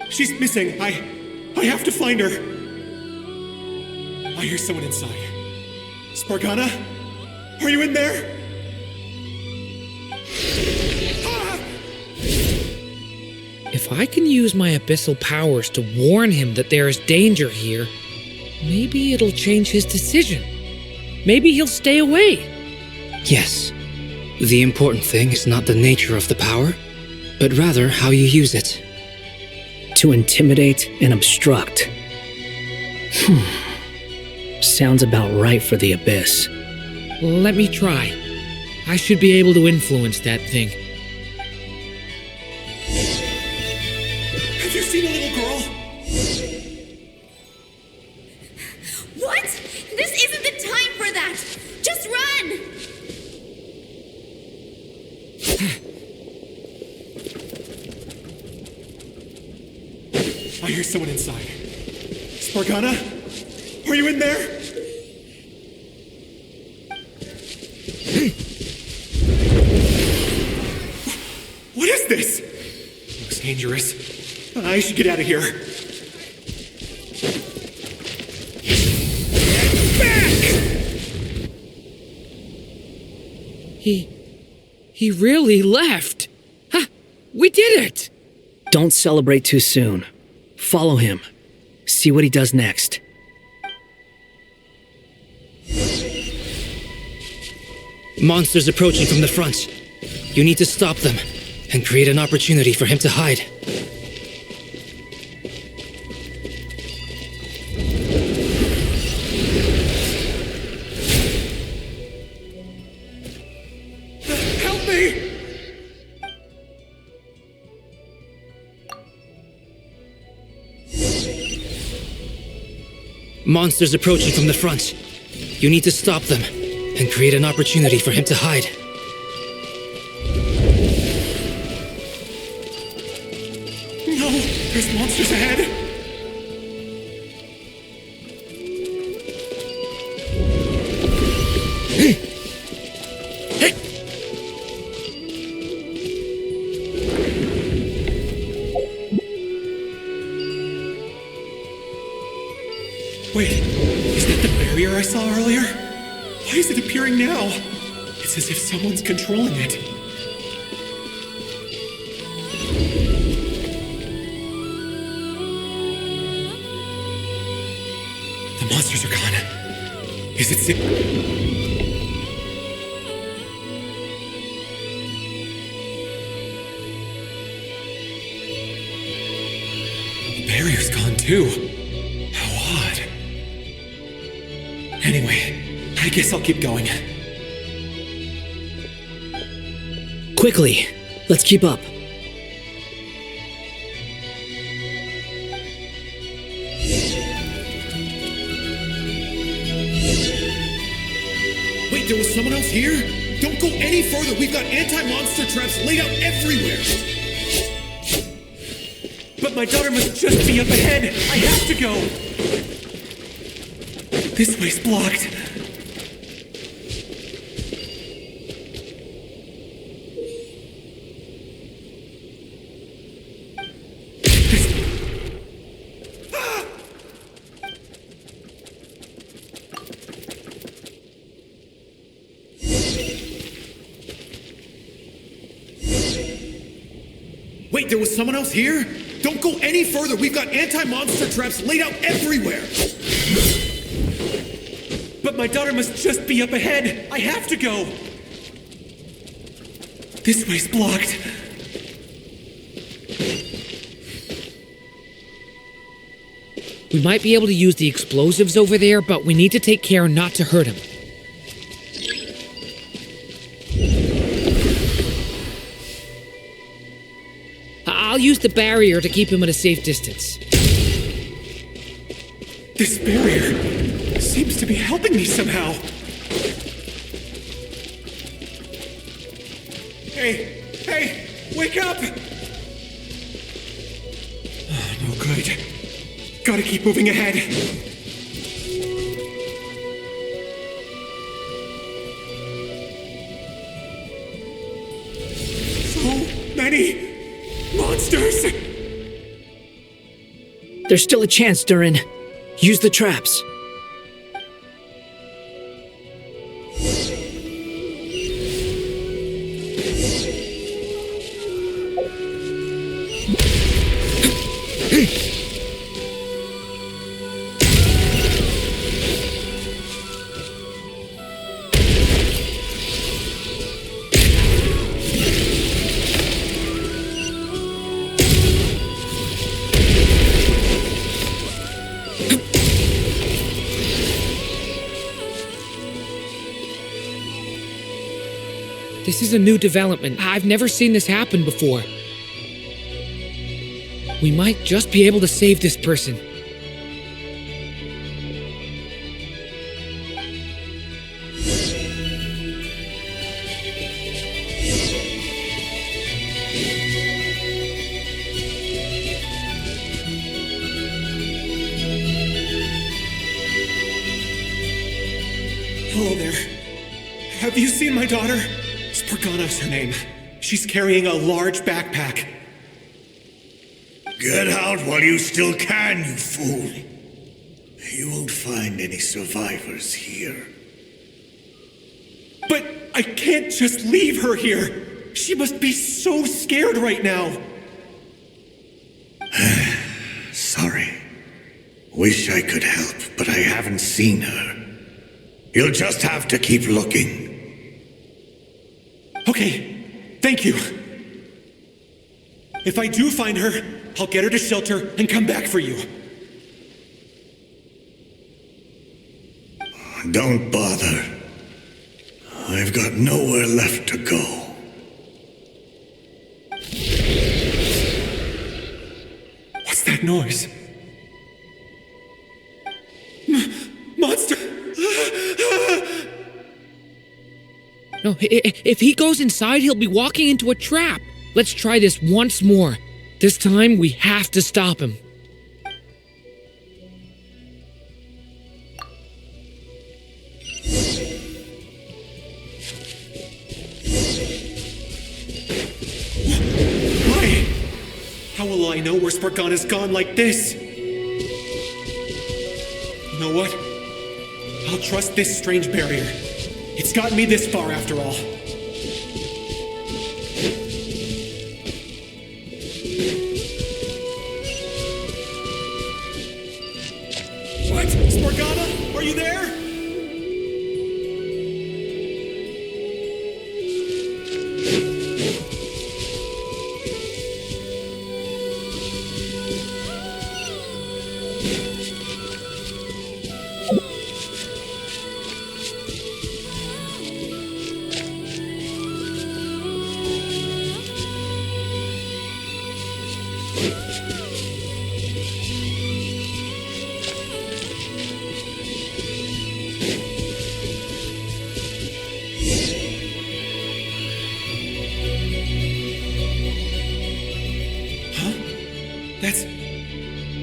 She's missing. I have to find her. I hear someone inside. Spargana? Are you in there? If I can use my abyssal powers to warn him that there is danger here, maybe it'll change his decision. Maybe he'll stay away. Yes. The important thing is not the nature of the power, but rather how you use it. To intimidate and obstruct. Sounds about right for the Abyss. Let me try. I should be able to influence that thing. Have you seen a little girl? What? This isn't the time for that! Just run! I hear someone inside. Spargana? Are you in there? What is this? Looks dangerous. I should get out of here. He really left. Huh, we did it! Don't celebrate too soon. Follow him. See what he does next. Monsters approaching from the front. You need to stop them and create an opportunity for him to hide. Help me! Monsters approaching from the front. You need to stop them and create an opportunity for him to hide. No! There's monsters ahead! Wait, is that the barrier I saw earlier? Why is it appearing now? It's as if someone's controlling it. The monsters are gone. Is it The barrier's gone too. How odd. Anyway, I guess I'll keep going. Quickly, let's keep up. Wait, there was someone else here? Don't go any further. We've got anti-monster traps laid out everywhere. But my daughter must just be up ahead. I have to go. This way's blocked. Wait, there was someone else here? Don't go any further. We've got anti-monster traps laid out everywhere. But my daughter must just be up ahead. I have to go. This way's blocked. We might be able to use the explosives over there, but we need to take care not to hurt him. I'll use the barrier to keep him at a safe distance. This barrier seems to be helping me somehow. Hey, wake up! Oh, no good. Gotta keep moving ahead. So many monsters! There's still a chance, Durin. Use the traps. This is a new development. I've never seen this happen before. We might just be able to save this person. Hello there. Have you seen my daughter? Spargana's her name. She's carrying a large backpack. Get out while you still can, you fool. You won't find any survivors here. But I can't just leave her here. She must be so scared right now. Sorry. Wish I could help, but I haven't seen her. You'll just have to keep looking. Okay, thank you. If I do find her, I'll get her to shelter and come back for you. Don't bother. I've got nowhere left to go. What's that noise? Monster! No, if he goes inside, he'll be walking into a trap. Let's try this once more. This time, we have to stop him. Why? How will I know where Spargana's gone like this? You know what? I'll trust this strange barrier. It's gotten me this far, after all. What? Spargana? Are you there?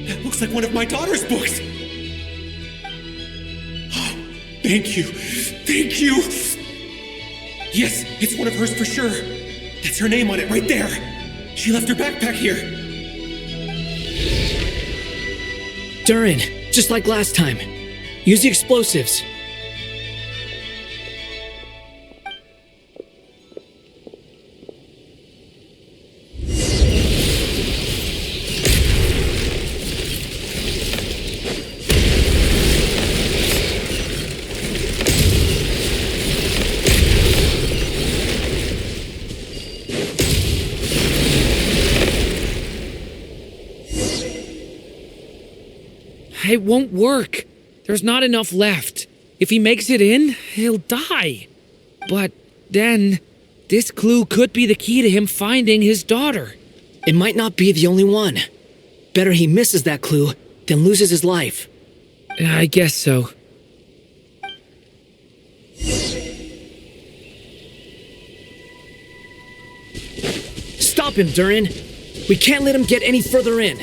That looks like one of my daughter's books. Thank you. Thank you. Yes, it's one of hers for sure. That's her name on it right there. She left her backpack here. Durin, just like last time. Use the explosives. It won't work. There's not enough left. If he makes it in, he'll die. But then, this clue could be the key to him finding his daughter. It might not be the only one. Better he misses that clue than loses his life. I guess so. Stop him, Durin. We can't let him get any further in.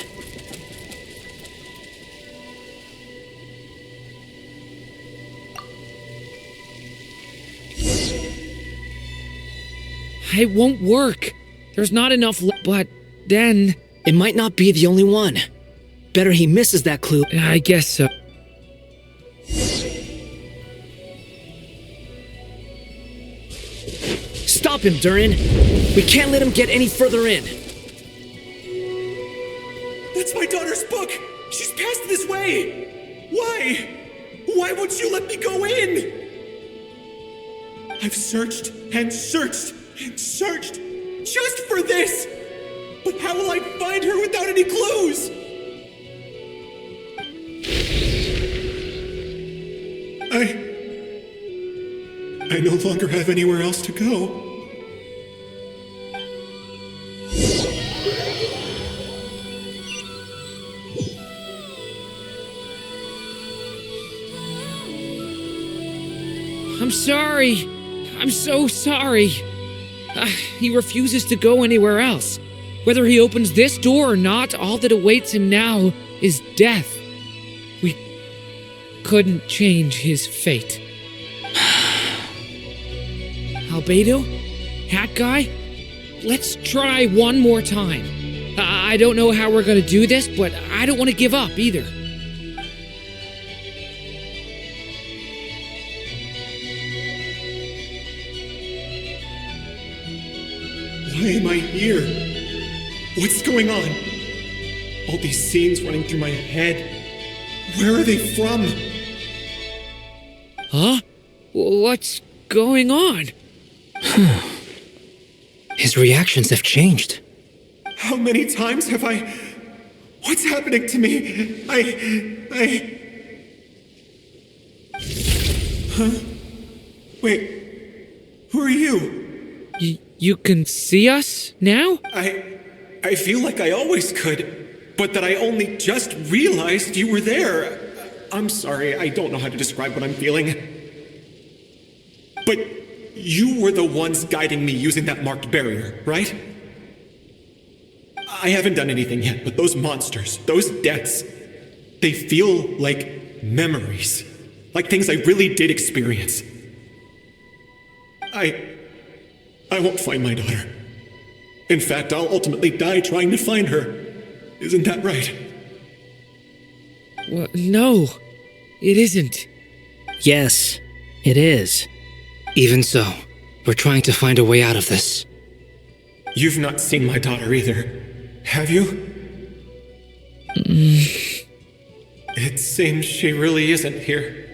It won't work. There's not enough but then... It might not be the only one. Better he misses that clue. I guess so. Stop him, Durin! We can't let him get any further in! That's my daughter's book! She's passed this way! Why? Why won't you let me go in? I've searched and searched and searched just for this! But how will I find her without any clues? I no longer have anywhere else to go. I'm sorry. I'm so sorry. He refuses to go anywhere else. Whether he opens this door or not, all that awaits him now is death. We couldn't change his fate. Albedo? Hat Guy? Let's try one more time. I don't know how we're gonna do this, but I don't want to give up either. Why am I here? What's going on? All these scenes running through my head. Where are they from? Huh? What's going on? His reactions have changed. How many times have I... What's happening to me? Huh? Wait. Who are you? You can see us now? I feel like I always could, but that I only just realized you were there. I'm sorry, I don't know how to describe what I'm feeling. But you were the ones guiding me using that marked barrier, right? I haven't done anything yet, but those monsters, those deaths, they feel like memories. Like things I really did experience. I won't find my daughter. In fact, I'll ultimately die trying to find her. Isn't that right? Well, no, it isn't. Yes, it is. Even so, we're trying to find a way out of this. You've not seen my daughter either, have you? It seems she really isn't here.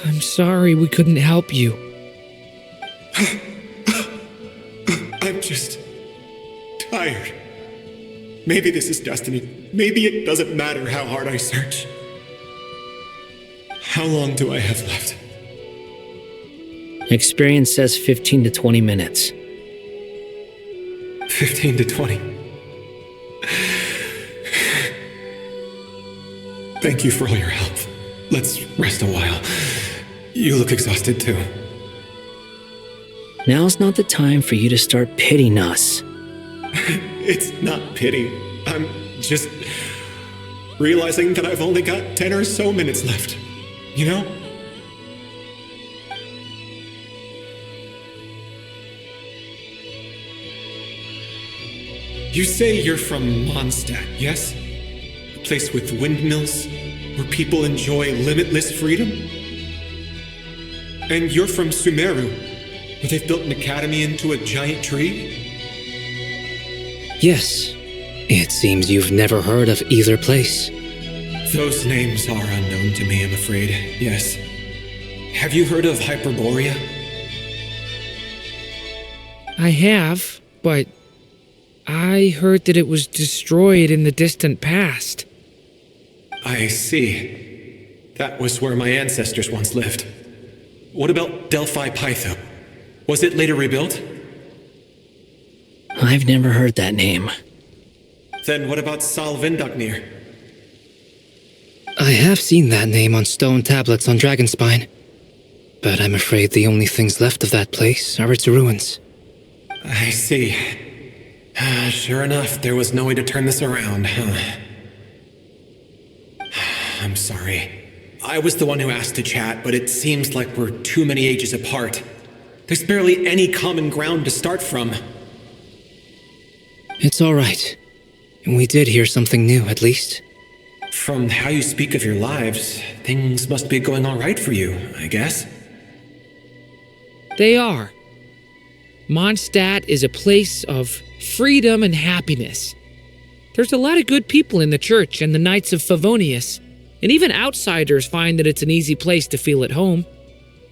I'm sorry we couldn't help you. I'm just tired. Maybe this is destiny. Maybe it doesn't matter how hard I search. How long do I have left? Experience says 15 to 20 minutes. 15 to 20. Thank you for all your help. Let's rest a while. You look exhausted too. Now's not the time for you to start pitying us. It's not pity. I'm just realizing that I've only got 10 or so minutes left. You know? You say you're from Mondstadt, yes? A place with windmills, where people enjoy limitless freedom? And you're from Sumeru, where they've built an academy into a giant tree? Yes. It seems you've never heard of either place. Those names are unknown to me, I'm afraid, yes. Have you heard of Hyperborea? I have, but I heard that it was destroyed in the distant past. I see. That was where my ancestors once lived. What about Delphi Pytho? Was it later rebuilt? I've never heard that name. Then what about Salvindagnir? I have seen that name on stone tablets on Dragonspine, but I'm afraid the only things left of that place are its ruins. I see. Sure enough, there was no way to turn this around, huh? I'm sorry. I was the one who asked to chat, but it seems like we're too many ages apart. There's barely any common ground to start from. It's all right. We did hear something new, at least. From how you speak of your lives, things must be going all right for you, I guess. They are. Mondstadt is a place of freedom and happiness. There's a lot of good people in the church and the Knights of Favonius, and even outsiders find that it's an easy place to feel at home.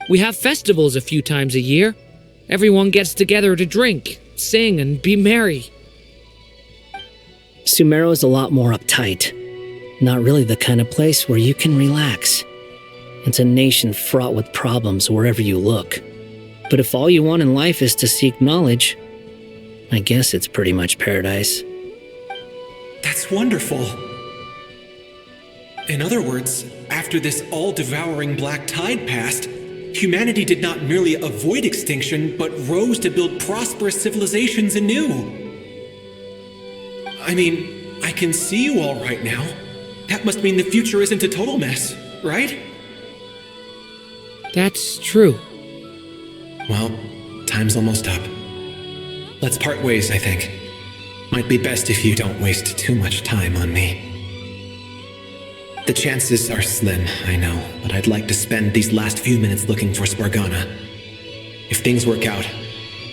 We have festivals a few times a year. Everyone gets together to drink, sing, and be merry. Sumeru is a lot more uptight. Not really the kind of place where you can relax. It's a nation fraught with problems wherever you look. But if all you want in life is to seek knowledge, I guess it's pretty much paradise. That's wonderful. In other words, after this all-devouring black tide passed, humanity did not merely avoid extinction, but rose to build prosperous civilizations anew. I mean, I can see you all right now. That must mean the future isn't a total mess, right? That's true. Well, time's almost up. Let's part ways, I think. Might be best if you don't waste too much time on me. The chances are slim, I know, but I'd like to spend these last few minutes looking for Spargana. If things work out,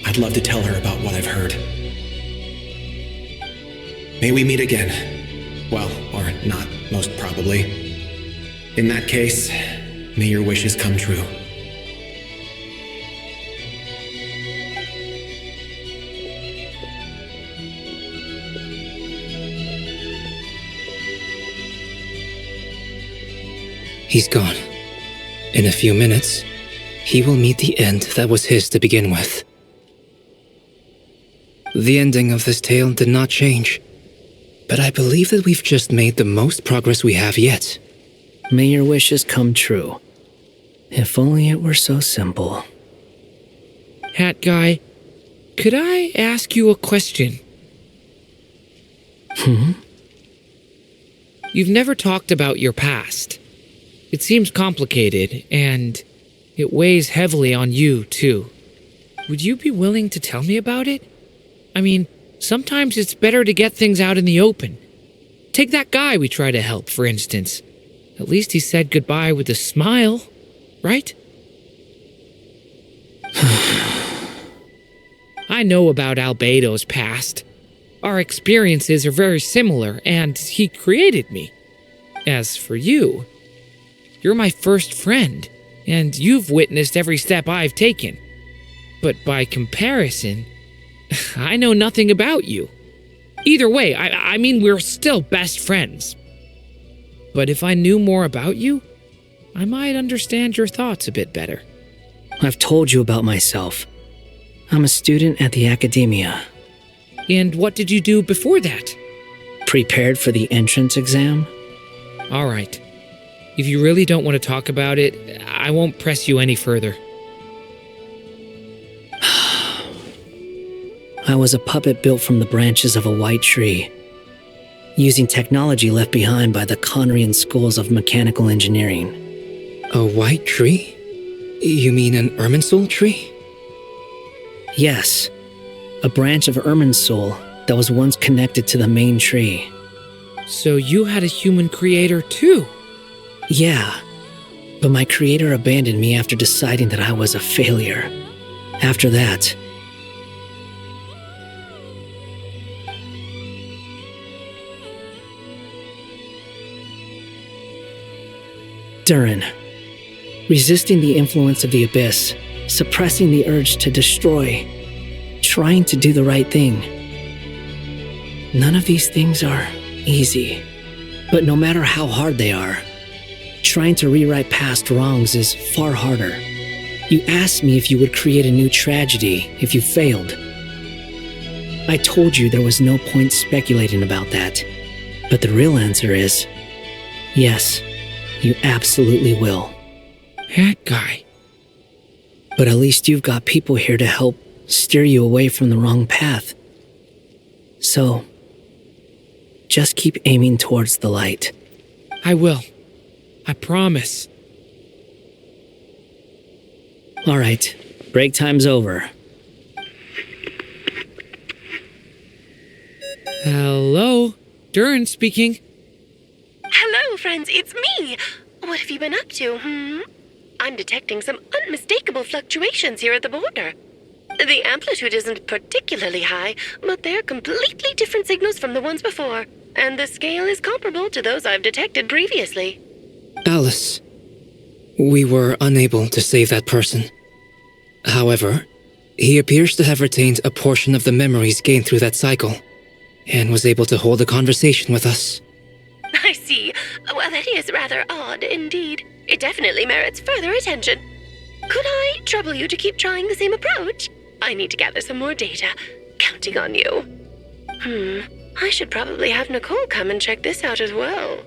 I'd love to tell her about what I've heard. May we meet again. Well, or not, most probably. In that case, may your wishes come true. He's gone. In a few minutes, he will meet the end that was his to begin with. The ending of this tale did not change, but I believe that we've just made the most progress we have yet. May your wishes come true. If only it were so simple. Hat Guy, could I ask you a question? You've never talked about your past. It seems complicated, and it weighs heavily on you, too. Would you be willing to tell me about it? I mean, sometimes it's better to get things out in the open. Take that guy we try to help, for instance. At least he said goodbye with a smile, right? I know about Albedo's past. Our experiences are very similar, and he created me. As for you, you're my first friend, and you've witnessed every step I've taken. But by comparison, I know nothing about you. Either way, I mean, we're still best friends. But if I knew more about you, I might understand your thoughts a bit better. I've told you about myself. I'm a student at the academia. And what did you do before that? Prepared for the entrance exam. All right. If you really don't want to talk about it, I won't press you any further. I was a puppet built from the branches of a white tree, using technology left behind by the Conrian schools of mechanical engineering. A white tree? You mean an Irminsul tree? Yes, a branch of Irminsul that was once connected to the main tree. So you had a human creator too? Yeah, but my creator abandoned me after deciding that I was a failure. After that, Durin, resisting the influence of the abyss, suppressing the urge to destroy, trying to do the right thing. None of these things are easy, but no matter how hard they are, trying to rewrite past wrongs is far harder. You asked me if you would create a new tragedy if you failed. I told you there was no point speculating about that, but the real answer is, yes, you absolutely will. Hat Guy. But at least you've got people here to help steer you away from the wrong path. So, just keep aiming towards the light. I will. I promise. All right, break time's over. Hello? Durin speaking. Hello, friends, it's me! What have you been up to, I'm detecting some unmistakable fluctuations here at the border. The amplitude isn't particularly high, but they're completely different signals from the ones before, and the scale is comparable to those I've detected previously. Alice, we were unable to save that person. However, he appears to have retained a portion of the memories gained through that cycle, and was able to hold a conversation with us. I see. Well, that is rather odd indeed. It definitely merits further attention. Could I trouble you to keep trying the same approach? I need to gather some more data. Counting on you. I should probably have Nicole come and check this out as well.